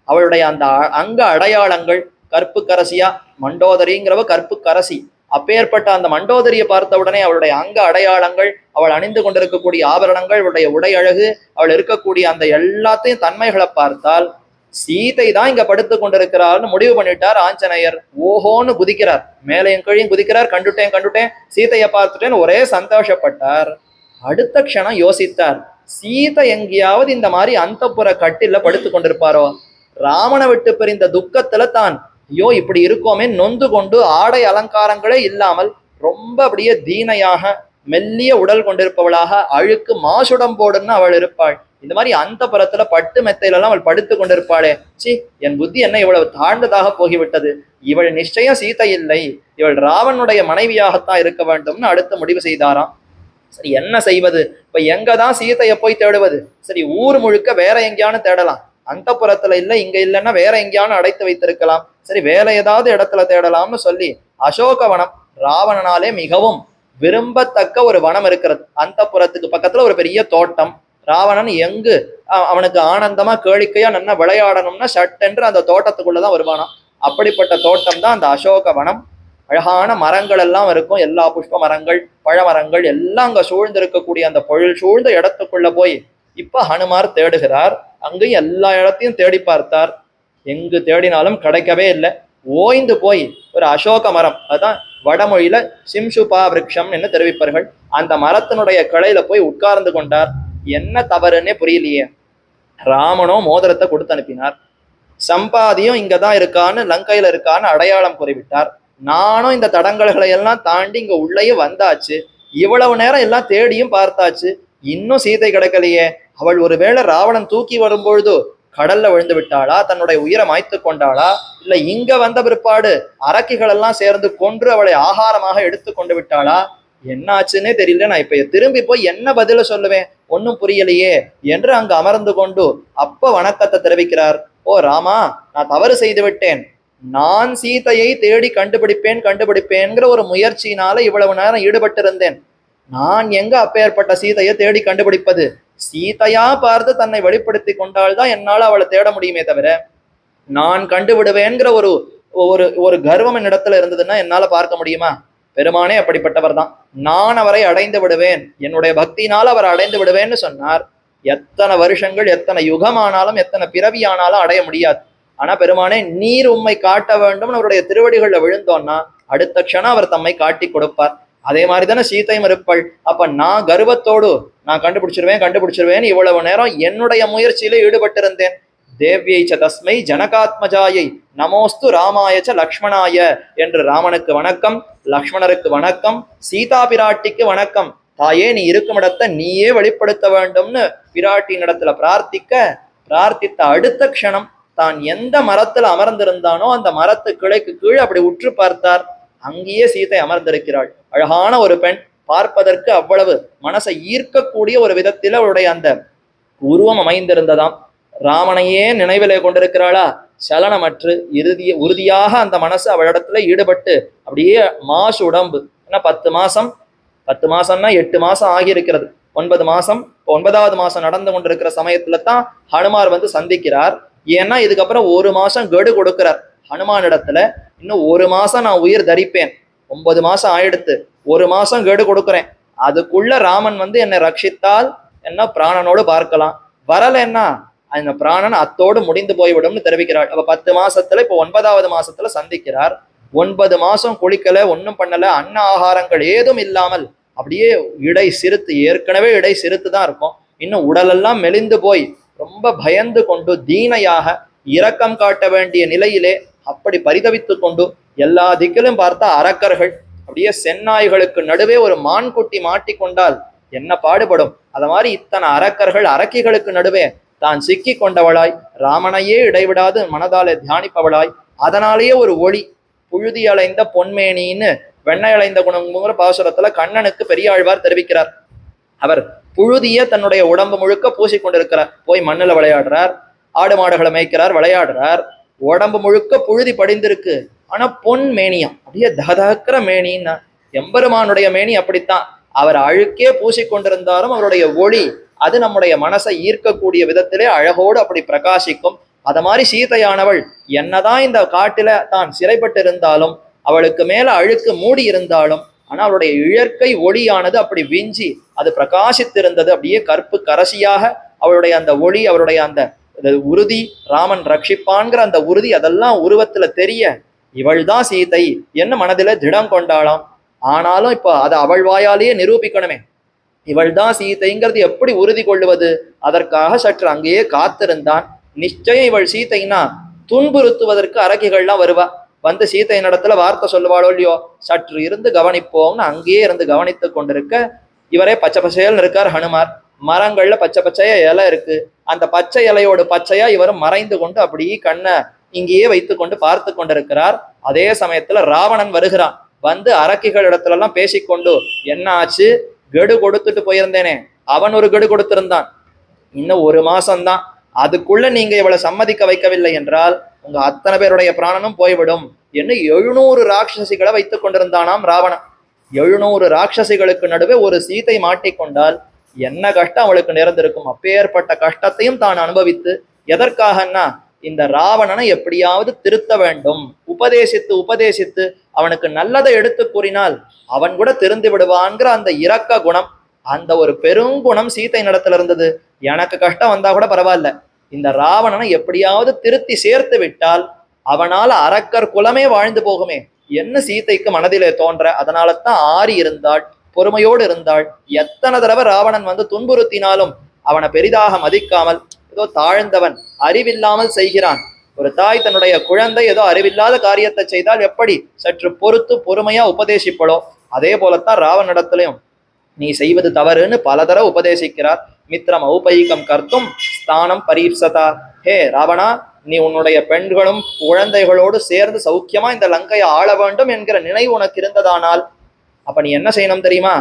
அவளுடைய அந்த அங்க அடையாளங்கள், கற்பு கரசியா, மண்டோதரிங்கிறவ கற்பு கரசி, அப்பேற்பட்ட அந்த மண்டோதரியை பார்த்த உடனே அவளுடைய அங்க அடையாளங்கள், அவள் அணிந்து கொண்டிருக்கக்கூடிய ஆபரணங்கள், அவளுடைய உடை அழகு, அவள் இருக்கக்கூடிய அந்த எல்லாத்தையும் தன்மைகளை பார்த்தால் சீதை தான் இங்க படுத்து கொண்டிருக்கிறார்னு முடிவு பண்ணிட்டார் ஆஞ்சநேயர். ஓஹோன்னு குதிக்கிறார், மேலையும் கீழையும் குதிக்கிறார். கண்டுட்டேன் கண்டுட்டேன், சீதையை பார்த்துட்டேன்னு ஒரே சந்தோஷப்பட்டார். அடுத்த க்ஷணம் யோசித்தார், சீதை எங்கேயாவது இந்த மாதிரி அந்தப்புற கட்டில படுத்து கொண்டிருப்பாரோ? ராமனை விட்டு பிரிந்த துக்கத்துல தான் ஐயோ இப்படி இருக்கோமே நொந்து கொண்டு ஆடை அலங்காரங்களே இல்லாமல் ரொம்ப அப்படியே தீனையாக மெல்லிய உடல் கொண்டிருப்பவளாக அழுக்கு மாசுடம்போடுன்னு அவள் இருப்பாள். இந்த மாதிரி அந்த புறத்துல பட்டு மெத்தையிலெல்லாம் அவள் படுத்து கொண்டிருப்பாளே, சி என் புத்தி என்ன இவ்வளவு தாழ்ந்ததாக போகிவிட்டது, இவள் நிச்சயம் சீதை இல்லை, இவள் ராவனுடைய மனைவியாகத்தான் இருக்க வேண்டும்னு அடுத்து முடிவு செய்தாராம். சரி என்ன செய்வது, இப்ப எங்கதான் சீதையை போய் தேடுவது? சரி ஊர் முழுக்க வேற எங்கேயானு தேடலாம், அந்த புறத்துல இல்ல இங்க இல்லைன்னா வேற எங்கேயானு அடைத்து வைத்திருக்கலாம், சரி வேற ஏதாவது இடத்துல தேடலாம்னு சொல்லி அசோகவனம், ராவணனாலே மிகவும் விரும்பத்தக்க ஒரு வனம் இருக்கிறது. அந்த புறத்துக்கு பக்கத்துல ஒரு பெரிய தோட்டம். ராவணன் எங்கு அவனுக்கு ஆனந்தமா கேளிக்கையா நல்லா விளையாடணும்னா சட்டென்று அந்த தோட்டத்துக்குள்ளதான் வருவானாம். அப்படிப்பட்ட தோட்டம் தான் அந்த அசோக வனம். அழகான மரங்கள் எல்லாம் இருக்கும், எல்லா புஷ்ப மரங்கள், பழமரங்கள் எல்லாம் அங்க சூழ்ந்து இருக்கக்கூடிய அந்த பொருள் சூழ்ந்த இடத்துக்குள்ள போய் இப்ப ஹனுமார் தேடுகிறார். அங்கேயும் எல்லா இடத்தையும் தேடி பார்த்தார், எங்கு தேடினாலும் கிடைக்கவே இல்லை. ஓய்ந்து போய் ஒரு அசோக மரம், அதுதான் வடமொழியில சிம்சுபா விருட்சம் என்று தெரிவிப்பார்கள், அந்த மரத்தினுடைய கிளையில போய் உட்கார்ந்து கொண்டார். என்ன தவறுன்னே புரியலையே. ராமனோ மோதிரத்தை கொடுத்து அனுப்பினார், சம்பாதியும் இங்கதான் இருக்கான்னு லங்கையில இருக்கான்னு அடையாளம் கூறிவிட்டார். நானும் இந்த தடங்கல்களை எல்லாம் தாண்டி இங்க உள்ளேயே வந்தாச்சு, இவ்வளவு நேரம் எல்லாம் தேடியும் பார்த்தாச்சு, இன்னும் சீதை கிடைக்கலையே. அவள் ஒருவேளை ராவணன் தூக்கி வரும்பொழுது கடல்ல விழுந்து விட்டாளா, தன்னுடைய உயிரை மாய்த்து கொண்டாளா, இல்ல இங்க வந்த பிற்பாடு அரக்கிகள் எல்லாம் சேர்ந்து கொன்று அவளை ஆகாரமாக எடுத்து கொண்டு விட்டாளா, என்ன ஆச்சுன்னே தெரியல. நான் இப்ப திரும்பி போய் என்ன பதில சொல்லுவேன், ஒன்னும் புரியலையே என்று அங்கு அமர்ந்து கொண்டு அப்ப வணக்கத்தை தெரிவிக்கிறார். ஓ ராமா, நான் தவறு செய்து விட்டேன், நான் சீதையை தேடி கண்டுபிடிப்பேன்கிற ஒரு முயற்சியினால இவ்வளவு நேரம் ஈடுபட்டிருந்தேன். நான் எங்க அப்பேற்பட்ட சீதையை தேடி கண்டுபிடிப்பது? சீதையா பார்த்து தன்னை வெளிப்படுத்தி கொண்டால்தான் என்னால அவளை தேட முடியுமே தவிர நான் கண்டுவிடுவேன்கிற ஒரு ஒரு ஒரு கர்வம் என்னிடத்துல இருந்ததுன்னா என்னால பார்க்க முடியுமா? பெருமானே அப்படிப்பட்டவர் தான், நான் அவரை அடைந்து விடுவேன், என்னுடைய பக்தியினால் அவரை அடைந்து விடுவேன்னு சொன்னார். எத்தனை வருஷங்கள் எத்தனை யுகமானாலும் எத்தனை பிறவியானாலும் அடைய முடியாது. ஆனா பெருமானே நீர் உம்மை காட்ட வேண்டும்னு அவருடைய திருவடிகள்ல விழுந்தோன்னா அடுத்த க்ஷணம் அவர் தம்மை காட்டி கொடுப்பார். அதே மாதிரி தானே சீதையும் இருப்பாள். அப்ப நான் கர்வத்தோடு நான் கண்டுபிடிச்சிருவேன் இவ்வளவு நேரம் என்னுடைய முயற்சியில ஈடுபட்டிருந்தேன். தேவ்யை தஸ்மை ஜனகாத்மஜாயை நமோஸ்து ராமாயச்ச லக்ஷ்மணாய என்று ராமனுக்கு வணக்கம், லக்ஷ்மணருக்கு வணக்கம், சீதா பிராட்டிக்கு வணக்கம், தாயே நீ இருக்கும் இடத்தை நீயே வெளிப்படுத்த வேண்டும்னு பிராட்டியின் இடத்துல பிரார்த்தித்த அடுத்த க்ஷணம் தான் எந்த மரத்துல அமர்ந்திருந்தானோ அந்த மரத்து கிளைக்கு கீழே அப்படி உற்று பார்த்தார். அங்கேயே சீதை அமர்ந்திருக்கிறாள். அழகான ஒரு பெண், பார்ப்பதற்கு அவ்வளவு மனசை ஈர்க்கக்கூடிய ஒரு விதத்தில் அவளுடைய அந்த உருவம் அமைந்திருந்ததாம். ராமனையே நினைவிலே கொண்டிருக்கிறாளா, சலனமற்று உறுதியாக அந்த மனசு அவளிடத்துல ஈடுபட்டு அப்படியே மாசு உடம்பு. ஏன்னா 10 மாசம்னா 8 மாசம் ஆகியிருக்கிறது, 9 மாசம், 9வது மாசம் நடந்து கொண்டிருக்கிற சமயத்துல தான் ஹனுமார் வந்து சந்திக்கிறார். ஏன்னா இதுக்கப்புறம் 1 மாசம் கெடு கொடுக்கிறார் ஹனுமான் இடத்துல. இன்னும் 1 மாசம் நான் உயிர் தரிப்பேன், 9 மாசம் ஆயிடுத்து, 1 மாசம் கெடு கொடுக்குறேன், அதுக்குள்ள ராமன் வந்து என்னை ரட்சித்தால் என்ன பிராணனோடு பார்க்கலாம், வரலன்னா அந்த பிராணன் அத்தோடு முடிந்து போய்விடும்னு தெரிவிக்கிறாள். அப்ப 10 மாசத்துல இப்ப 9வது மாசத்துல சந்திக்கிறார். 9 மாசம் குளிக்கல, ஒன்னும் பண்ணல, அன்ன ஆகாரங்கள் ஏதும் இல்லாமல் அப்படியே இடை சிறுத்து, ஏற்கனவே இடை சிறுத்து தான் இருக்கும், இன்னும் உடலெல்லாம் மெலிந்து போய் ரொம்ப பயந்து கொண்டு தீனையாக இரக்கம் காட்ட வேண்டிய நிலையிலே அப்படி பரிதவித்து கொண்டு எல்லா திக்கிலும் பார்த்தா அரக்கர்கள், அப்படியே செந்நாய்களுக்கு நடுவே ஒரு மான்குட்டி மாட்டிக்கொண்டால் என்ன பாடுபடும், அத மாதிரி இத்தனை அரக்கர்கள் அரக்கிகளுக்கு நடுவே தான் சிக்கி கொண்டவளாய் ராமனையே இடைவிடாது மனதாலே தியானிப்பவளாய், அதனாலேயே ஒரு ஒளி புழுதி அலைந்த பொன்மேனின்னு வெண்ணை அலைந்த குணங்கிற பாசுரத்துல கண்ணனுக்கு பெரியாழ்வார் தெரிவிக்கிறார். அவர் புழுதிய தன்னுடைய உடம்பு முழுக்க பூசிக்கொண்டிருக்கிறார். போய் மண்ணுல விளையாடுறார், ஆடு மாடுகளை மேய்க்கிறார், விளையாடுறார், உடம்பு முழுக்க புழுதி படிந்திருக்கு. ஆனா பொன் மேனியம், அப்படியே தகதகிற மேனின்னா எம்பெருமானுடைய மேனி அப்படித்தான். அவர் அழுக்கே பூசிக்கொண்டிருந்தாலும் அவருடைய ஒளி அது நம்முடைய மனசை ஈர்க்கக்கூடிய விதத்திலே அழகோடு அப்படி பிரகாசிக்கும். அத மாதிரி சீதையானவள் என்னதான் இந்த காட்டில தான் சிறைப்பட்டு இருந்தாலும், அவளுக்கு மேல அழுக்கு மூடி இருந்தாலும், ஆனா அவளுடைய இயற்கை ஒளியானது அப்படி விஞ்சி அது பிரகாசித்திருந்தது. அப்படியே கற்பு கரசியாக அவளுடைய அந்த ஒளி, அவருடைய அந்த உறுதி, ராமன் ரட்சிப்பான்கிற அந்த உறுதி அதெல்லாம் உருவத்துல தெரிய இவள் தான் சீதை என்ன மனதில திடம் கொண்டாளாம். ஆனாலும் இப்போ அதை அவள் வாயாலேயே நிரூபிக்கணுமே, இவள் தான் சீதைங்கிறது எப்படி உறுதி கொள்ளுவது? அதற்காக சற்று அங்கேயே காத்திருந்தான். நிச்சயம் இவள் சீதைனா துன்புறுத்துவதற்கு அரக்கிகள்லாம் வருவா. வந்து சீதை இடத்துல வார்த்தை சொல்லுவாளோ இல்லையோ, சற்று இருந்து கவனிப்போம்னு அங்கேயே இருந்து கவனித்து கொண்டிருக்க, இவரே பச்சை பசையல் இருக்கார் ஹனுமார். மரங்கள்ல பச்சை பச்சையா இலை இருக்கு, அந்த பச்சை இலையோடு பச்சையா இவரும் மறைந்து கொண்டு அப்படியே கண்ணை இங்கேயே வைத்து கொண்டு பார்த்து கொண்டிருக்கிறார். அதே சமயத்துல ராவணன் வருகிறான். வந்து அரக்கிகள் இடத்துல எல்லாம் பேசிக்கொண்டு, என்ன ஆச்சு, கெடு கொடுத்துட்டு போயிருந்தேனே, அவன் ஒரு கெடு கொடுத்திருந்தான், இன்னும் ஒரு மாசம்தான், அதுக்குள்ள நீங்க இவளை சம்மதிக்க வைக்கவில்லை என்றால் உங்க அத்தனை பேருடைய பிராணனும் போய்விடும் என்று 700 ராட்சசிகளை வைத்துக் கொண்டிருந்தானாம் ராவணன். 700 ராட்சசிகளுக்கு நடுவே ஒரு சீதை மாட்டிக்கொண்டால் என்ன கஷ்டம் அவளுக்கு நேர்ந்திருக்கும். அப்பேற்பட்ட கஷ்டத்தையும் தான் அனுபவித்து, எதற்காகன்னா இந்த ராவணனை எப்படியாவது திருத்த வேண்டும், உபதேசித்து உபதேசித்து அவனுக்கு நல்லதை எடுத்து கூறினால் அவன் கூட திருந்து விடுவான்கிற அந்த இரக்க குணம், அந்த ஒரு பெருங்குணம் சீதை நடத்துல இருந்தது. எனக்கு கஷ்டம் வந்தா கூட பரவாயில்ல, இந்த ராவணனை எப்படியாவது திருத்தி சேர்த்து விட்டால் அவனால் அரக்கர் குலமே வாழ்ந்து போகுமே என்ன சீதைக்கு மனதிலே தோன்ற. அதனால தான் ஆறி இருந்தாள், பொறுமையோடு இருந்தாள். எத்தனை தடவை ராவணன் வந்து துன்புறுத்தினாலும் அவனை பெரிதாக மதிக்காமல், ஏதோ தாழ்ந்தவன் அறிவில்லாமல் செய்கிறான். ஒரு தாய் தன்னுடைய குழந்தை ஏதோ அறிவில்லாத காரியத்தை செய்தால் எப்படி சற்று பொறுத்து பொறுமையா உபதேசிப்படோ, அதே போலத்தான் ராவனிடத்திலையும் நீ செய்வது தவறுன்னு பல தடவை உபதேசிக்கிறார். மித்திரம் ஔபயிகம் கர்த்தும் ஸ்தானம் பரீப்சதா. ஹே ராவணா, நீ உன்னுடைய பெண்களும் குழந்தைகளோடு சேர்ந்து சௌக்கியமா இந்த லங்கையை ஆள வேண்டும் என்கிற நினைவு உனக்கு இருந்ததானால் அப்ப நீ என்ன செய்யணும் தெரியுமா,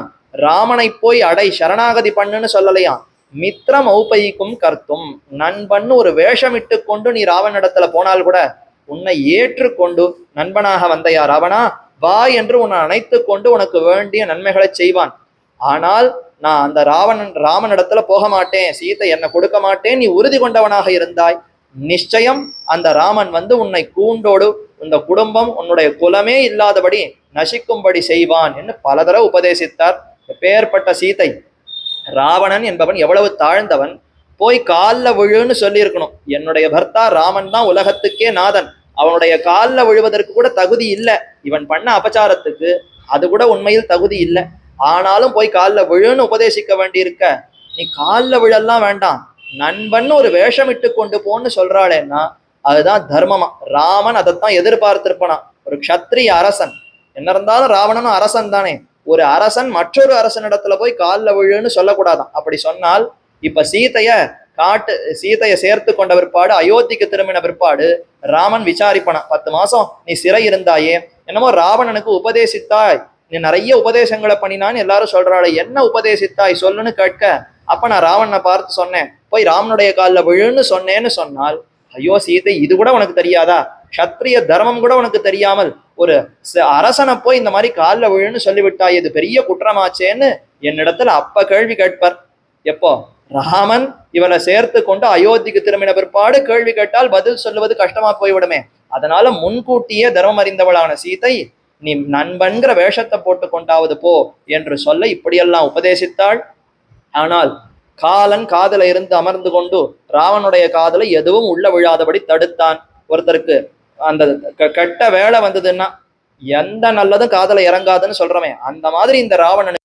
ராமனை போய் அடை சரணாகதி பண்ணுன்னு சொல்லலையாம், மித்திரம் ஔபயிக்கும் கர்த்தும், நண்பன் ஒரு வேஷமிட்டு கொண்டு நீ ராவனிடத்துல போனால் கூட உன்னை ஏற்றுக்கொண்டு நண்பனாக வந்தையா ராவணா வா என்று உன்னை அணைத்து கொண்டு உனக்கு வேண்டிய நன்மைகளை செய்வான். ஆனால் நான் அந்த ராமனிடத்துல போக மாட்டேன், சீதை என்னை கொடுக்க மாட்டேன், நீ உறுதி கொண்டவனாக இருந்தாய், நிச்சயம் அந்த ராமன் வந்து உன்னை கூண்டோடு இந்த குடும்பம் உன்னுடைய குலமே இல்லாதபடி நசிக்கும்படி செய்வான் என்று பல தடவை உபதேசித்தார். பெயர்பட்ட சீதை, ராவணன் என்பவன் எவ்வளவு தாழ்ந்தவன், போய் காலில் விழுன்னு சொல்லியிருக்கணும். என்னுடைய பர்த்தா ராமன் தான் உலகத்துக்கே நாதன், அவனுடைய காலில் விழுவதற்கு கூட தகுதி இல்லை, இவன் பண்ண அபச்சாரத்துக்கு அது கூட உண்மையில் தகுதி இல்லை. ஆனாலும் போய் காலில் விழுன்னு உபதேசிக்க வேண்டியிருக்க, நீ காலில் விழெல்லாம் வேண்டாம், நண்பன் ஒரு வேஷமிட்டு கொண்டு போன்னு சொல்றாளேன்னா அதுதான் தர்மமா. ராமன் அதைத்தான் எதிர்பார்த்திருப்பானா. ஒரு க்ஷத்ரிய அரசன், என்ன இருந்தாலும் ராவணனும் அரசன் தானே, ஒரு அரசன் மற்றொரு அரசனிடத்துல போய் காலில் விழுன்னு சொல்லக்கூடாதான். அப்படி சொன்னால் இப்ப சீதையை சேர்த்து கொண்ட பிற்பாடு, அயோத்திக்கு திரும்பின பிற்பாடு ராமன் விசாரிப்பானா, 10 மாசம் நீ சிறை இருந்தாயே, என்னமோ ராவணனுக்கு உபதேசித்தாய், நீ நிறைய உபதேசங்களை பண்ணினான்னு எல்லாரும் சொல்றாள், என்ன உபதேசித்தாய் சொல்லுன்னு கேட்க, அப்ப நான் ராவணனை பார்த்து சொன்னேன், போய் ராமனுடைய காலில் விழுன்னு சொன்னேன்னு சொன்னால், ஐயோ சீதை இது கூட உனக்கு தெரியாதா, க்ஷத்ரிய தர்மம் கூட உனக்கு தெரியாமல் ஒரு அரசனை போய் இந்த மாதிரி காலில் விழுன்னு சொல்லிவிட்டாய், இது பெரிய குற்றமாச்சேன்னு என்னிடத்துல அப்ப கேள்வி கேட்பார். எப்போ ராமன் இவனை சேர்த்து கொண்டு அயோத்திக்கு திரும்பின பிற்பாடு கேள்வி கேட்டால் பதில் சொல்லுவது கஷ்டமா போய்விடுமே. அதனால முன்கூட்டியே தர்மம் அறிந்தவளான சீதை, நீ நண்பன்கிற வேஷத்தை போட்டு கொண்டாவது போ என்று சொல்ல இப்படியெல்லாம் உபதேசித்தாள். ஆனால் காலன் காதல இருந்து அமர்ந்து கொண்டு ராவனுடைய காதலை எதுவும் உள்ள விழாதபடி தடுத்தான். ஒருத்தருக்கு அந்த கெட்ட வேலை வந்ததுன்னா எந்த நல்லதும் காதல இறங்காதுன்னு சொல்றமே, அந்த மாதிரி இந்த ராவணன்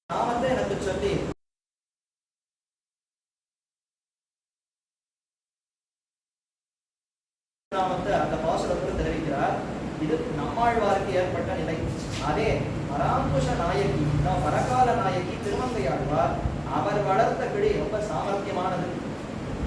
நாமத்தை எனக்கு சொல்லி நாமத்தை அந்த பாசுரத்தில் தெரிவிக்கிறார். இது நம்மாழ்வாருக்கு ஏற்பட்ட நிலை. அதே பராங்குஷ நாயகி, பரகால நாயகி திருமங்கையாழ்வார், அவர் வளர்த்த கிளி ரொம்ப சாமர்த்தியமானது.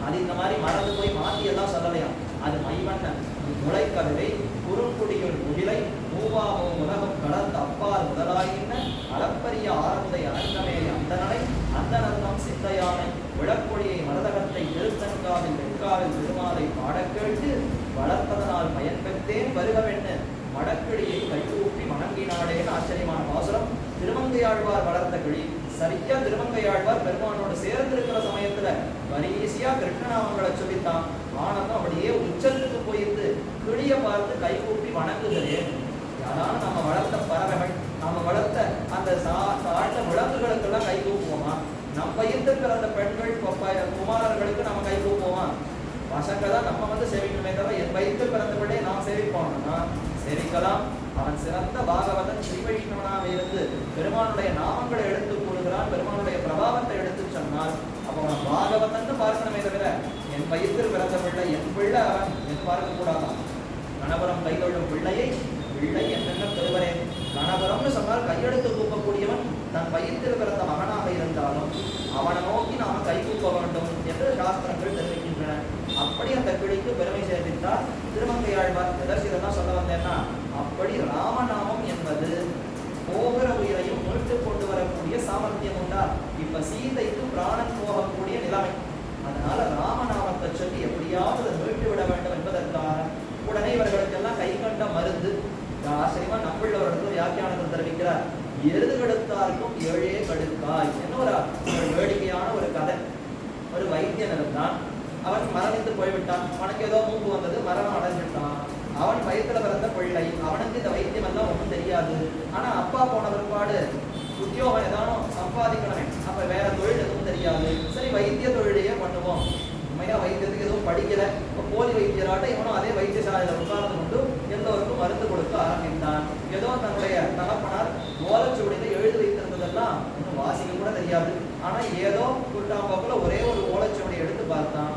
அது இந்த மாதிரி மறந்து போய் மாத்தி எல்லாம் சொல்லலையாம். அது மைவண்ணன் முளைக்கவிதை குறுங்குடியுள் முகிலை மூவாமோ உலகம் கடந்த அப்பால் முதலாயின அளப்பரிய ஆரம்பை அனந்தமே அந்தனனை அந்தனந்தம் சிந்தையானை விளக்கொழியை மரதகத்தை திருத்தன்காவில் வெட்காவில் திருமாலை பாடக் கேட்டு வளர்ப்பதனால் பயன் பெற்றேன் வருகவென்னு மடக்கிளியை கைகூப்பி வணங்கினாடேன்னு ஆச்சரியமான பாசுரம். திருமங்கையாழ்வார் வளர்த்த கிளி சரியா திருமங்கையாழ்வார் பெருமானோடு சேர்ந்திருக்கிற சமயத்துல வரிசையா கிருஷ்ணநாமங்களை சொல்லித்தான். ஆனந்தம் அப்படியே உச்சத்துக்கு போயிட்டு கிளிய பார்த்து கைகூப்பி வணங்குகிறே. யாரான நம்ம வளர்த்த பறவைகள், நாம வளர்த்த அந்த தாழ்ந்த விலங்குகளுக்கெல்லாம் கை கூப்புவோமா? நம்ம வயிற்றுக்கிற அந்த பெண்கள் குமாரர்களுக்கு நம்ம கை கூப்புவோமா? பசங்க தான் நம்ம சேவிக்கணுமே தவிர என் வயிற்று பிறந்தபடியே நாம் சேவிப்போம்னா சேவிக்கலாம். அவன் சிறந்த பாகவதன் ஸ்ரீ வைஷ்ணவனாக இருந்து பெருமானுடைய நாமங்களை எடுத்து கூடுகிறான், பெருமானுடைய பிரபாவத்தை எடுத்து சொன்னால் அப்போ அவன் பாகவதன் பார்க்கணுமே தவிர என் வயிற்று பிறந்த பிள்ளை என் பிள்ளை அவன் என்று பார்க்க கூடாதான். கணவரம் கைகொள்ளும் பிள்ளையை பிள்ளை என்னென்ன பெறுவரே. கணவரம்னு சொன்னால் கையெடுத்து கூப்பக்கூடியவன் தன் வயிற்றில் பிறந்த மகனாக இருந்தாலும் அவனை நோக்கி நாம் கை கூப்ப வேண்டும் என்று சாஸ்திரங்கள் தெரிவிக்கின்றன. அப்படி அந்த கிளிக்கு பெருமை சேர்த்திருந்தால் திருமங்கையாழ்வார் எதற்சிதான் சொல்ல வந்தேன்னா, அப்படி ராமநாமம் என்பது போகிற உயிரையும் மீட்டு கொண்டு வரக்கூடிய சாமர்த்தியம் உண்டா. இப்ப சீதைக்கு பிராணன் போகக்கூடிய நிலைமை, அதனால ராமநாமத்தை சொல்லி எப்படியாவது மீட்டு விட வேண்டும் என்பதற்காக உடனே இவர்களுக்கெல்லாம் கை கண்ட மருந்து. ஆச்சரியமா நம்மளோட வியாக்கியானத்தை தெரிவிக்கிறார். எருது கெடுத்தாருக்கும் ஏழே கடுக்காய் என்ன ஒரு வேடிக்கையான ஒரு கதை. ஒரு வைத்தியன் இருந்தான், அவன் மரணித்து போய்விட்டான். அவனுக்கு ஏதோ மூப்பு வந்தது, மரணம் அடைஞ்சிட்டான். அவன் வயிற்றுல பிறந்த பிள்ளை, அவனுக்கு இந்த வைத்தியம் எல்லாம் ஒன்றும் தெரியாது. ஆனா அப்பா போன பிற்பாடு உத்தியோகம் ஏதானும் சம்பாதிக்கணுமே, அப்ப வேற தொழில் எதுவும் தெரியாது. சரி வைத்திய தொழிலையே பண்ணுவோம். உண்மையா வைத்தியத்துக்கு எதுவும் படிக்கல, இப்போ போலி வைத்தியராட்ட இவனும் அதே வைத்தியசாலையில உட்கார்ந்து கொண்டு எல்லோருக்கும் மருந்து கொடுக்க ஆரம்பித்தான். ஏதோ தன்னுடைய தகப்பனார் ஓலைச்சுவடியில எழுதி வைத்திருந்ததெல்லாம் ஒன்றும் வாசிக்க கூட தெரியாது. ஆனா ஏதோ குருட்டாம்போக்குல ஒரே ஒரு ஓலைச்சுவடி எடுத்து பார்த்தான்.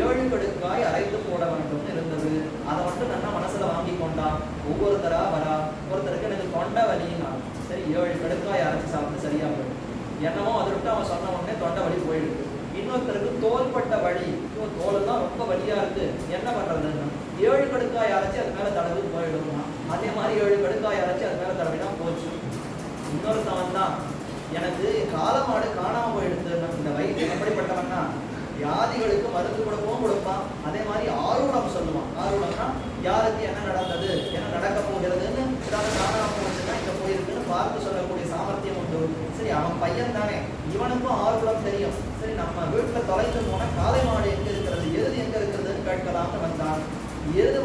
7 கடுக்காய் அரைத்து போட வேண்டும் இருந்தது. அதை மட்டும் நல்லா மனசுல வாங்கி கொண்டான். ஒவ்வொருத்தரா வரா, ஒருத்தருக்கு எனக்கு தொண்டை வலின்னா சரி 7 கடுக்காய் அரைச்சி சாப்பிட்டு சரியா போயிடும். என்னமோ அதை விட்டு அவன் சொன்ன உடனே தொண்டை வலி போயிடுது. இன்னொருத்தருக்கு தோள்பட்ட வலி, தோலெல்லாம் ரொம்ப வலியா இருக்கு, என்ன பண்றதுன்னா 7 கடுக்காய் அரைச்சி அது மேல தடவி போயிடுமா. அதே மாதிரி 7 கடுக்காய் அரைச்சி அது மேல தடவினா போச்சு. இன்னொருத்தவன் தான் எனக்கு காலமாடு காணாம போயிடுது. இந்த வைத்தியம் எப்படிப்பட்டவன்னா வியாதிகளுக்கு மருந்து கொடுப்பான். அதே மாதிரி ஆரூடம் சொல்லுவான். ஆரூடம்னா யாருக்கு என்ன நடந்தது, என்ன நடக்க போகிறதுன்னு ஏதாவது காணாம போச்சுன்னா இங்க போயிருக்குன்னு பார்த்து சொல்லக்கூடிய சாமர்த்தியம் உண்டு. சரி அவன் பையன் தானே, இவனுக்கும் ஆரூடம் தெரியும். சரி நம்ம வீட்டுல தொலைத்து போன காளை மாடு எங்க இருக்கிறது, எருது எங்க இருக்கிறதுன்னு கேட்கலாம்னு வந்தான். எருது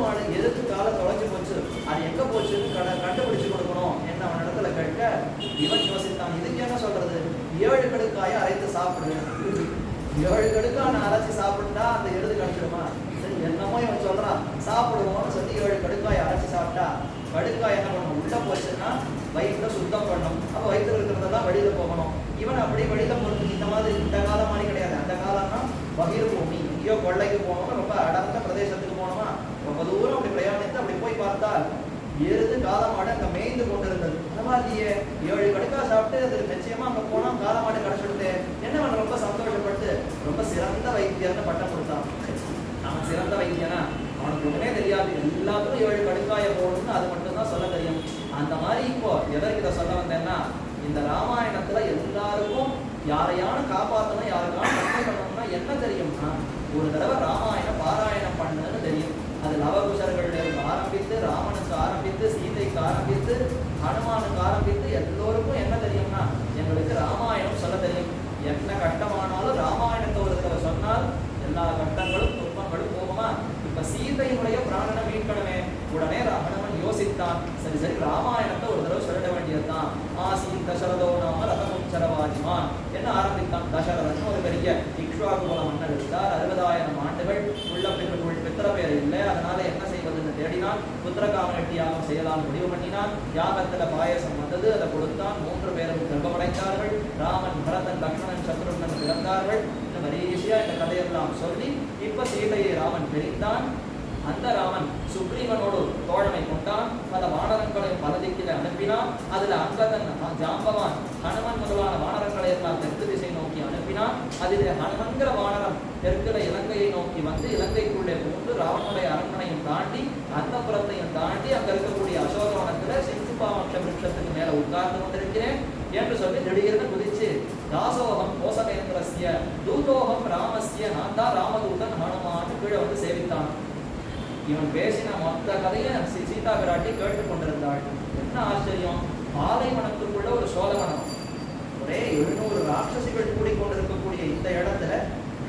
காலை தொலைச்சு போச்சு, அது எங்க போச்சுன்னு கண்டுபிடிச்சு கொடுக்கணும் என்ன அவன் இடத்துல கேட்க இவன் யோசித்தான். இதுக்கு என்ன சொல்றது, 7 கடுக்காயை அரைத்து சாப்பிடு. 7 கடுக்காய் அரைச்சி சாப்பிட்டா அந்த எருது கடிச்சிடுமா? சரி என்னமோ இவன் சொல்றான், சாப்பிடுவோம்னு சொல்லி 7 கடுக்காயை அரைச்சி சாப்பிட்டா கடுக்காய் என்ன பண்ணணும், உள்ள போச்சுன்னா வயிற்றுல சுத்தம் பண்ணணும். அப்போ வயிற்றுல இருக்கிறதெல்லாம் வெளியில போகணும். இவன் அப்படியே வெளியில போறதுக்கு இந்த மாதிரி இந்த காலம் மாதிரி கிடையாது. அந்த காலம்னா பகிர் பூமி, எங்கேயோ கொள்ளைக்கு போகணுமா, ரொம்ப அடர்ந்த பிரதேசத்துக்கு போகணுமா, ரொம்ப தூரம் அப்படி பிரயாணித்து அப்படி போய் பார்த்தால் எருது காலமாடு அங்க மேய்ந்து கொண்டிருந்தது. அந்த மாதிரியே 7 கடுக்காய் சாப்பிட்டு அது நிச்சயமா அங்க போனா காலமாடு கிடைச்சிடுது. என்ன அவன் ரொம்ப சந்தோஷப்பட்டு ரொம்ப சிறந்த வைத்தியர்னு பட்டம் கொடுத்தான். அவன் சிறந்த வைத்தியனா அவனுக்கு ஒண்ணுமே தெரியாது, எல்லாத்துக்கும் 7 கடுக்காயை போடணும்னு அது மட்டும்தான் சொல்ல தெரியும். அந்த மாதிரி இப்போ எதற்கு இதை சொல்ல வந்தேன்னா, இந்த ராமாயணத்துல எல்லாருக்கும் யாரையான காப்பாற்றணும், யாருக்கான நன்மை பண்ணணும்னா என்ன தெரியும்னா, ஒரு தடவை ராமாயண பாராயணம் பண்ணுன்னு தெரியும். அது லவகுஷர்கள் ஆரம்பித்து ராமனுக்கு ஆரம்பித்து சீதைக்கு ஆரம்பித்து ஹனுமானுக்கு ஆரம்பித்து எல்லோருக்கும் என்ன தெரியும்னா எங்களுக்கு ராமாயணம் சொல்ல தெரியும். என்ன கஷ்டமானாலும் ராமாயணத்தை ஒரு தடவை சொன்னால் எல்லா கஷ்டங்களும் துன்பங்களும் போகுமா. இப்ப சீதையினுடைய பிராணனை மீட்கணுமே, உடனே ஹனுமன் யோசித்தான். சரி ராமாயணத்தை ஒரு தடவை சொல்லிட வேண்டியதுதான். ஆசீன் தசரதோ நாம ரதமுச்சரவாதிமான் என்ன ஆரம்பித்தான். தசரதன் ஒரு பெரிய இக்ஷ்வாகுல மன்னர் இருந்தார். 60,000 ஆண்டுகள் உள்ள பித்திர பேர் இல்லை. அதனால என்ன செய்வதுன்னு தேடினா பண்ணினான். புத்திரகாமநட்டி யாகம் செய்யலாம்னு முடிவு பண்ணினான். யாகத்துல பாயசம் வந்தது, அதை கொடுத்தான். 3 பேரும் கர்ப்பமடைந்தார்கள். ராமன், பரதன், லக்ஷ்மணன், சத்ருக்னன் பிறந்தார்கள். இந்த வரிசையா இந்த கதையெல்லாம் சொல்லி இப்ப சீதையை ராமன் பிரிந்தான். அந்த ராமன் சுக்ரீவனோடு தோழமை கொண்டான். பல வானரங்களையும் பல திக்கில அனுப்பினான். அதுல அங்கதன், ஜாம்பவான், ஹனுமன் முதலான வானரங்களை எல்லாம் தெற்கு திசை நோக்கி அனுப்பினான். அதிலே ஹனுமன்கிற வானரம் தெற்குல இலங்கையை நோக்கி வந்து இலங்கைக்குள்ளே புகுந்து ராவனுடைய அரண்மனையும் தாண்டி அந்த புறத்தையும் தாண்டி அங்க இருக்கக்கூடிய அசோகவனத்துல சிந்துபாவக்ஷ விருட்சத்துக்கு மேல உட்கார்ந்து கொண்டிருக்கிறேன் என்று சொல்லி திடீர்னு குதிச்சு தாசோகம் கோசமேந்திரஸ்ய தூதோகம் ராமஸ்ய, நான் தான் ராமதூதன் ஹனுமான்னு கீழே வந்து சேவித்தான். இவன் பேசின மொத்த கதையை சீதா பிராட்டி கேட்டுக் கொண்டிருந்தாள். என்ன ஆச்சரியம்! பாலைவனத்துக்குள்ள ஒரு சோழவனம், ஒரே 700 ராட்சசிகள் கூடிக்கொண்டிருக்கக்கூடிய இந்த இடத்துல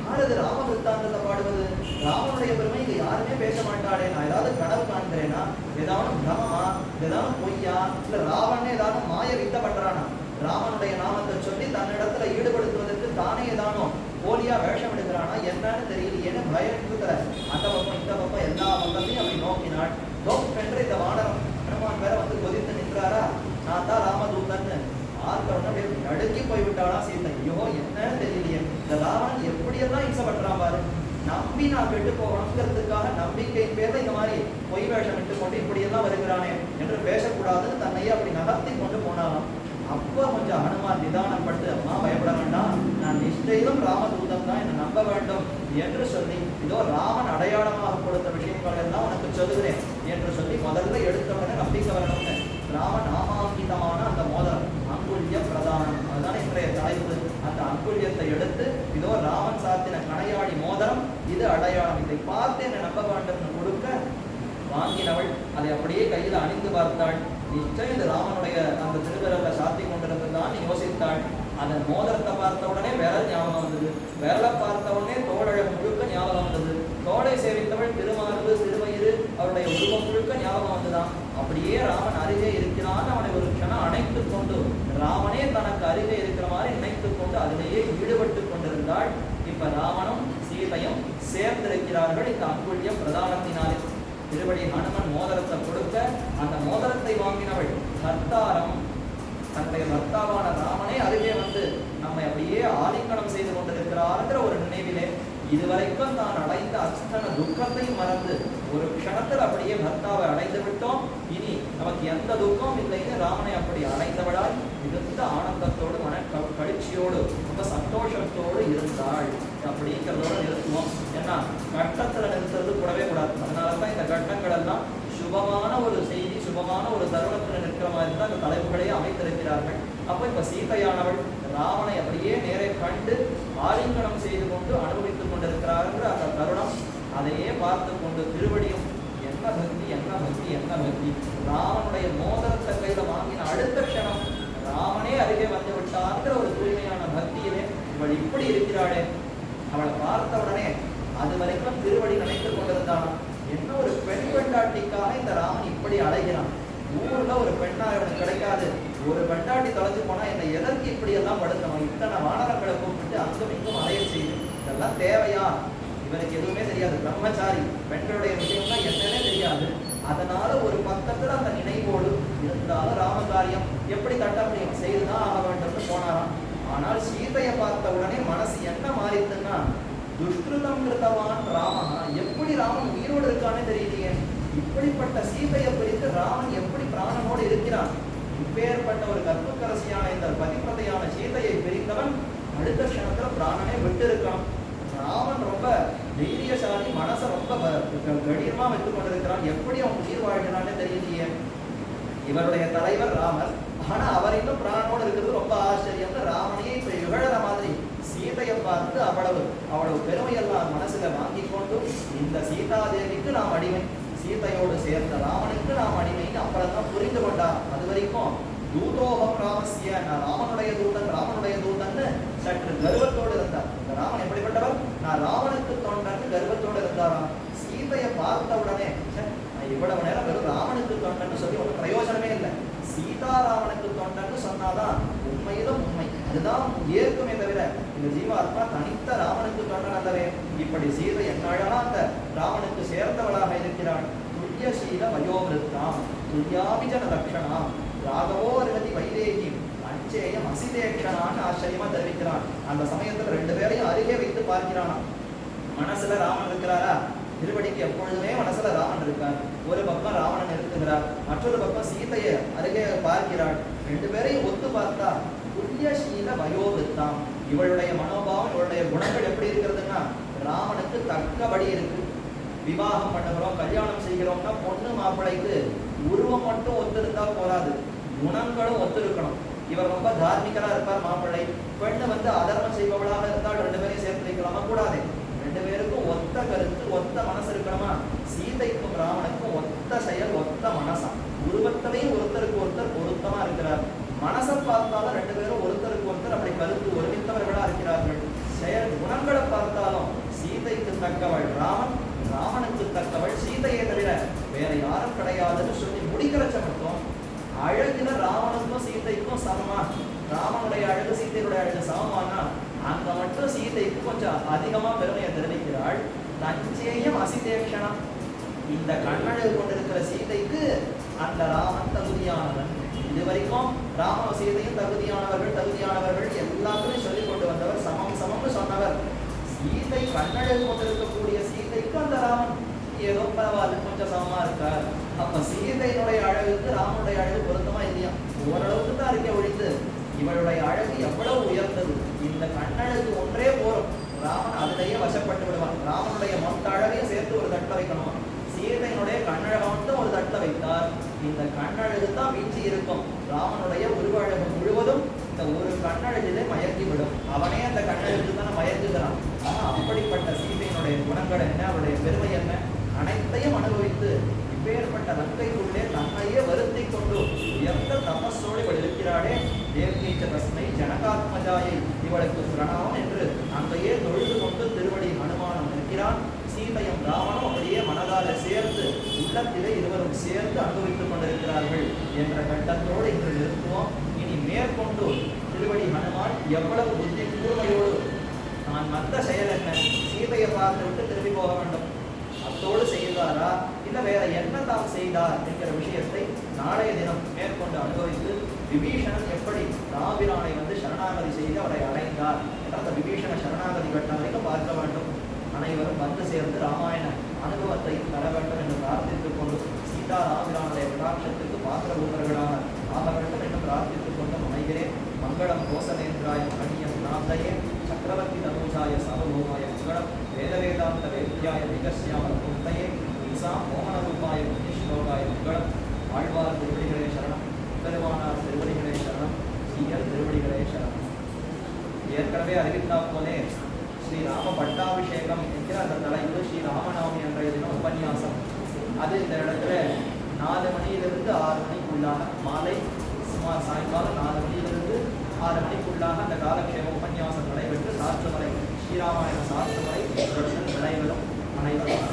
யாரது ராம விருத்தாந்தத்தை பாடுவது? ராமனுடைய பெருமை இங்க யாருமே பேச மாட்டாளே. நான் ஏதாவது கனவு காண்கிறேனா? ஏதாவது பிரமமா? ஏதாவது பொய்யா? இல்ல ராவணே ஏதாவது மாய வித்த பண்றானா? ராமனுடைய நாமத்தை சொல்லி தன்னிடத்துல ஈடுபடுத்துவதற்கு தானே ஏதானோ போலியா வேஷம் எடுக்கிறானா? என்னன்னு தெரியலையேன்னு பயத்துல அந்த பக்கம் இந்த பக்கம் எல்லா பக்கத்தையும் அப்படி நோக்கினாள். நோக்கென்று இந்த வானரம் ஹனுமான் வேற வந்து கொதித்து நின்றாரா, நான் தான் ராமதூதன்னு பார்க்கணும் அப்படியே நடுக்கி போய்விட்டாளா சீதை. ஐயோ, என்னன்னு தெரியலையே, இந்த ராமன் எப்படியெல்லாம் இசைப்பட்டுறான் பாரு. நம்பி நான் கெட்டு போகணுங்கிறதுக்காக நம்பிக்கையின் பேர்ல இந்த மாதிரி பொய் வேஷம் இட்டு கொண்டு இப்படியெல்லாம் வருகிறானே என்று பேசக்கூடாதுன்னு தன்னையே அப்படி நகர்த்தி கொண்டு போனாலாம். அப்போ கொஞ்சம் ஹனுமான் நிதானம் பட்டு, அம்மா பயப்பட வேண்டாம், நான் நிச்சயம் ராமதூதன் தான், என்னை நம்ப வேண்டும் என்று சொல்லி இதோ ராமன் அடையாளமாக கொடுத்த விஷயங்கள் எல்லாம் உனக்கு சொல்லுகிறேன் என்று சொல்லி முதல்ல எடுத்தவுடனே நம்பிக்கை வரணும்னு ராமன் நாமாங்கிதமான அந்த மோதிரம் அங்குல்ய பிரதானம், அதுதான் இன்றைய தாய்வு. அந்த அங்குல்யத்தை எடுத்து இதோ ராமன் சாத்தின கணையாளி மோதிரம், இது அடையாளம், இதை பார்த்து என்னை நம்ப வேண்டும் கொடுக்க வாங்கினவள் அதை அப்படியே கையில் அணிந்து பார்த்தாள். நிச்சயம் இது ராமனுடைய அந்த திருவிரலை சாத்தி கொண்டிருந்ததுதான் யோசித்தாள். அந்த மோதிரத்தை பார்த்த உடனே விரல் ஞாபகம் வந்தது. விரலை பார்த்த உடனே தோழழகு முழுக்க ஞாபகம் வந்தது. தோளை சேவித்தவள் திருமார்பு, திருவயிறு, அவருடைய உருவம் முழுக்க ஞாபகம் வந்துதான். அப்படியே ராமன் அருகே இருக்கிறான். அவனை ஒரு க்ஷணம் அணைத்துக் கொண்டு ராமனே தனக்கு அருகே இருக்கிற மாதிரி நினைத்துக் கொண்டு அதிலேயே ஈடுபட்டு கொண்டிருந்தாள். இப்ப ராமனும் சீதையும் சேர்ந்திருக்கிறார்கள் இந்த அங்குல்ய பிரதானத்தினாலே. திருவடி ஹனுமன் மோதிரத்தை கொடுக்க அந்த மோதிரத்தை வாங்கினவள் கர்த்தாரம், தன்னுடைய பர்த்தாவான ராமனே அருகே வந்து நம்மை அப்படியே ஆலிங்கனம் செய்து கொண்டிருக்கிறார்ங்கிற ஒரு நினைவிலே இதுவரைக்கும் தான் அடைந்த அத்தனை துக்கத்தையும் மறந்து ஒரு க்ஷணத்தில் அப்படியே பர்த்தாவை அடைந்து விட்டோம், இனி நமக்கு எந்த துக்கம் இல்லைன்னு ராமனை அப்படி அடைந்தவளால் மிகுந்த ஆனந்தத்தோடு மன கழிச்சியோடு ரொம்ப சந்தோஷத்தோடு இருந்தாள் அப்படிங்கிறதோட நிறுத்துவோம். ஏன்னா கட்டத்துல நிறுத்துறது கூடவே கூடாது. அதனாலதான் இந்த கட்டங்கள் எல்லாம் சுபமான ஒரு செய்தி, சுபமான ஒரு தருணத்தில் நிற்கிற மாதிரி தான் இந்த தலைப்புகளையே அமைத்திருக்கிறார்கள். அப்போ இப்ப சீதையானவள் ராவனை அப்படியே நேரே கண்டு ஆலிங்கனம் செய்து கொண்டு அனுபவித்துக் கொண்டிருக்கிறார்கள் அந்த தருணம். அதையே பார்த்து கொண்டு திருவடியும் என்ன பக்தி, என்ன பக்தி, என்ன பக்தி. ராமனுடைய மோதிரத்தை கையில வாங்கின அடுத்த க்ஷணம் ராமனே அருகே வந்து விட்டார்கிற ஒரு தூய்மையான பக்தியிலே இவள் இப்படி இருக்கிறாளே. அவளை பார்த்த உடனே அது வரைக்கும் திருவடி நினைத்துக் கொண்டிருந்தான். என்ன ஒரு பெண் பெண்டாட்டிக்காக இந்த ராமன் இப்படி அழைகிறான். ஊர்ல ஒரு பெண்ணா இவனுக்கு கிடைக்காது. ஒரு பெண்டாட்டி தொலைச்சு போனா என்னை எதற்கு இப்படி எல்லாம் படுத்தணும், இத்தனை வானரங்களை கூப்பிட்டு அங்கும் இங்கும் அலைய செய்து, இதெல்லாம் தேவையா? இவனுக்கு எதுவுமே தெரியாது, பிரம்மச்சாரி, பெண்களுடைய விஷயம்னா என்னன்னே தெரியாது. அதனால ஒரு பக்கத்துல அந்த நினைவோடு இருந்தாலும் ராமகாரியம் எப்படி தட்ட முடியும், செய்துதான் ஆக வேண்டும்னு போனாராம். ஆனால் சீதையை பார்த்த உடனே மனசு என்ன மாறித்துன்னா, துஷ்கிருதம் கிருத்தவான் ராமனா, எப்படி ராமன் உயிரோடு இருக்கானே தெரியலையே, இப்படிப்பட்ட சீதையை பிரித்து ராமன் எப்படி பிராணனோடு இருக்கிறான், இப்பேற்பட்ட ஒரு கற்புக்கரசியான இந்த பதிப்பிரதையான சீதையை பிரித்தவன் அடுத்த க்ஷணத்துல பிராணனே விட்டு இருக்கான். ராமன் ரொம்ப தைரியசாலி, மனசை ரொம்ப கடினமா வைத்துக் கொண்டிருக்கிறான், எப்படி அவன் உயிர் வாழ்கிறானே தெரியலையே. இவருடைய தலைவர் ராமர், ஆனா அவர் இன்னும் பிராணனோடு இருக்கிறது ரொம்ப ஆச்சரியம். ராமனையே இப்ப இகழற மாதிரி சீதையை பார்த்து அவ்வளவு பெருமையெல்லாம் மனசுல வாங்கி கொண்டு, இந்த சீதாதேவிக்கு நாம் அடிமை, சீதையோடு சேர்ந்த ராமனுக்கு நாம் அடிமைன்னு அப்புறம்தான் புரிந்து கொண்டார். அது வரைக்கும் தூதோகம் ராமசிய, நான் ராமனுடைய தூதன்னு சற்று கர்வத்தோடு இருந்தார். இந்த ராமன் எப்படிப்பட்டவர், நான் ராவனுக்கு தொண்டன்னு கர்வத்தோடு இருந்தாராம். சீதையை பார்த்த உடனே இவ்வளவு நேரம் வெறும் ராமனுக்கு தொண்டன்னு சொல்லி ஒரு பிரயோஜனமே இல்லை, சீதாராமனுக்கு தொண்டன்னு சொன்னாதான் உண்மையிலும் உண்மை, அதுதான் ஏற்குமே தவிர இந்த ஜீவாத்மா தனித்த ராமனுக்கு தொண்டன் அல்லவே. இப்படி சீதை என்ன அழகா அந்த ராமனுக்கு சேர்ந்தவளாக இருக்கிறாள். துல்லியசீல வயோவிருத்தாம் துல்யாபிஜன லட்சணாம் ராகவோ அருகதி வைதேகி அஞ்சேயம் அசிதேக்ஷனான்னு ஆச்சரியமா தெரிவிக்கிறான். அந்த சமயத்துல ரெண்டு பேரையும் அருகே வைத்து பார்க்கிறானா. மனசுல ராமன் இருக்கிறாரா? திருவடிக்கு எப்பொழுதுமே மனசுல ராமன் இருக்கார். ஒரு பக்கம் ராவணன் இருக்குகிறார், மற்றொரு பக்கம் சீதையை அருகே பார்க்கிறாள். ரெண்டு பேரையும் ஒத்து பார்த்தா துல்லியசீல வயோவிருத்தாம், இவளுடைய மனோபாவம் இவளுடைய குணங்கள் எப்படி இருக்கிறதுன்னா ராமனுக்கு தக்கபடி இருக்கு. விவாகம் பண்ணுகிறோம், கல்யாணம் செய்கிறோம்னா பொண்ணு மாப்பிள்ளைக்கு உருவம் மட்டும் ஒத்து இருந்தா போராது, குணங்களும் ஒத்து இருக்கணும். இவர் ரொம்ப தார்மிகரா இருப்பார் மாப்பிள்ளை, பெண்ணு அதர்மம் செய்பவளாக இருந்தால் ரெண்டு பேரையும் சேர்த்து வைக்கலாமா? கூடாது. ரெண்டு பேருக்கும் ஒத்த கருத்து ஒத்த மனசு இருக்கணுமா? சீதைக்கும் ராவனுக்கும் ஒத்த செயல் ஒத்த மனசா, உருவத்திலையும் ஒருத்தருக்கு ஒருத்தர் பொருத்தமா இருக்கிறார். மனசை பார்த்தாலும் ரெண்டு பேரும் ஒருத்தருக்கு ஒருத்தர் அப்படி கருத்து ஒருமித்தவர்களா இருக்கிறார்கள். செயல் குணங்களை பார்த்தாலும் சீதைக்கு தக்கவள் ராமன், ராமனுக்கு தக்கவள் சீதையை தவிர வேற யாரும் கிடையாதுன்னு சொல்லி முடிக்கிறச்ச மட்டும் அழகுல ராவனுக்கும் சீதைக்கும் சமமா, ராமனுடைய அழகு சீதையுடைய அழகு சமமானா அங்க மட்டும் சீதைக்கு கொஞ்சம் அதிகமா பெருமையை தெரிவிக்கிறாள். தஞ்சேயம் அசிதேக்ஷணம், இந்த கண்ணழகு கொண்டிருக்கிற சீதைக்கு அந்த ராமன் தகுதியானவன். இது வரைக்கும் ராம சீதையும் தகுதியானவர்கள் எல்லாத்தையும் சொல்லிக் கொண்டு வந்தவர், சமம் சமம்னு சொன்னவர். சீதை கண்ணழகு கொண்டிருக்கக்கூடிய சீதைக்கு அந்த ராமன் ஏதோ பரவாயில்ல கொஞ்சம் சமமா இருக்கார். அப்ப சீதையினுடைய அழகுக்கு ராமனுடைய அழகு பொருத்தமா இல்லையா? ஓரளவுக்கு தான் இருக்க ஒழித்து இவளுடைய அழகு எவ்வளவு உயர்ந்தது. இந்த கண்ணழகு ஒன்றே போரும், ராமன் அதிலேயே வசப்பட்டு விடுவான். ராமனுடைய மொத்த அழகையும் சேர்த்து ஒரு தட்டில் வைக்கணும். சீதையினுடைய கண்ணழகை மட்டும் ஒரு தட்டில் வைத்தார், இந்த கண்ணழகு தான் வீழ்ச்சி இருக்கும். ராமனுடைய உருவழகு முழுவதும் இந்த ஒரு கண்ணழகிலே மயங்கி விடும். அவனே அந்த கண்ணழகு தானே மயங்குகிறான். ஆனா அப்படிப்பட்ட சீதையினுடைய குணங்கள் என்ன, அவருடைய பெருமை என்ன, அனைத்தையும் அனுபவித்து இப்பேற்பட்ட லங்கைக்குள்ளே தன்னையே வருத்தி கொண்டு உயர்ந்த தபஸோடு இவள் இருக்கிறாளே. தேவகீச்ச தஸ்மை ஜனகாத்மஜாயை, இவளுக்கு பிரணாமம் என்று அங்கேயே தொழுது கொண்டு திருவடி ஹனுமானம் இருக்கிறான். சீதையும் ராமனும் அப்படியே மனதால சேர்ந்து உள்ளத்திலே இருவரும் சேர்ந்து அனுபவித்துக் கொண்டிருக்கிறார்கள் என்ற கட்டத்தோடு இன்று நிறுத்துவோம். இனி மேற்கொண்டு திருவடி ஹனுமான் எவ்வளவு புத்தி கூர்மையோடு நான் வந்த செயல் என்ன, சீதையை பார்த்து விட்டு திரும்பி போக வேண்டும், அத்தோடு செய்தாரா இல்ல வேற என்ன தாம் செய்தார் என்கிற விஷயத்தை நாளைய தினம் மேற்கொண்டு அனுபவித்து விபீஷணன் எப்படி ராபிரானை சரணாகதி செய்து அவரை அடைந்தார் என்ற அந்த விபீஷண சரணாகதி கட்ட வரைக்கும் பார்க்க வேண்டும். அனைவரும் வந்து சேர்ந்து ராமாயண அனுபவத்தை தர வேண்டும் என்று பிரார்த்தித்துக் கொண்டு சீதா ராபிரானுடைய கடாட்சத்திற்கு பாத்திரபூதர்களாக ஆக வேண்டும் என்று பிரார்த்தித்துக் கொண்டு அமைகிறேன். மங்களம் கோசலேந்திராய மகனியம் நாந்தையே சக்கரவர்த்தி தனூஜாய சர்வபௌமாய மங்களம் வேதவேதாந்த வேத்யாய விகஸ்யாம முக்தையே ஈசா மோகனரூபாய புண்ணியஸ்லோகாய மங்களம். ஆழ்வார் திருவடிகளே சரணம், பெருமானார் திருவடிகளே சரணம், சீயர் திருவடிகளே சரணம். ஏற்கனவே அறிவித்தா போலே ஸ்ரீராம பட்டாபிஷேகம் என்கிற அந்த தலைப்பு ஸ்ரீராமநவமி என்ற தினம் உபன்யாசம். அது இந்த இடத்துல 4 மணியிலிருந்து 6 மணிக்குள்ளாக, மாலை சுமார் சாயங்காலம் 4 மணியிலிருந்து 6 மணிக்குள்ளாக அந்த காலக்ஷேம உபன்யாசம் நடைபெற்று சாற்றுமலை ஸ்ரீராமாயண சாற்றுமலை நடைபெறும். அனைவரும்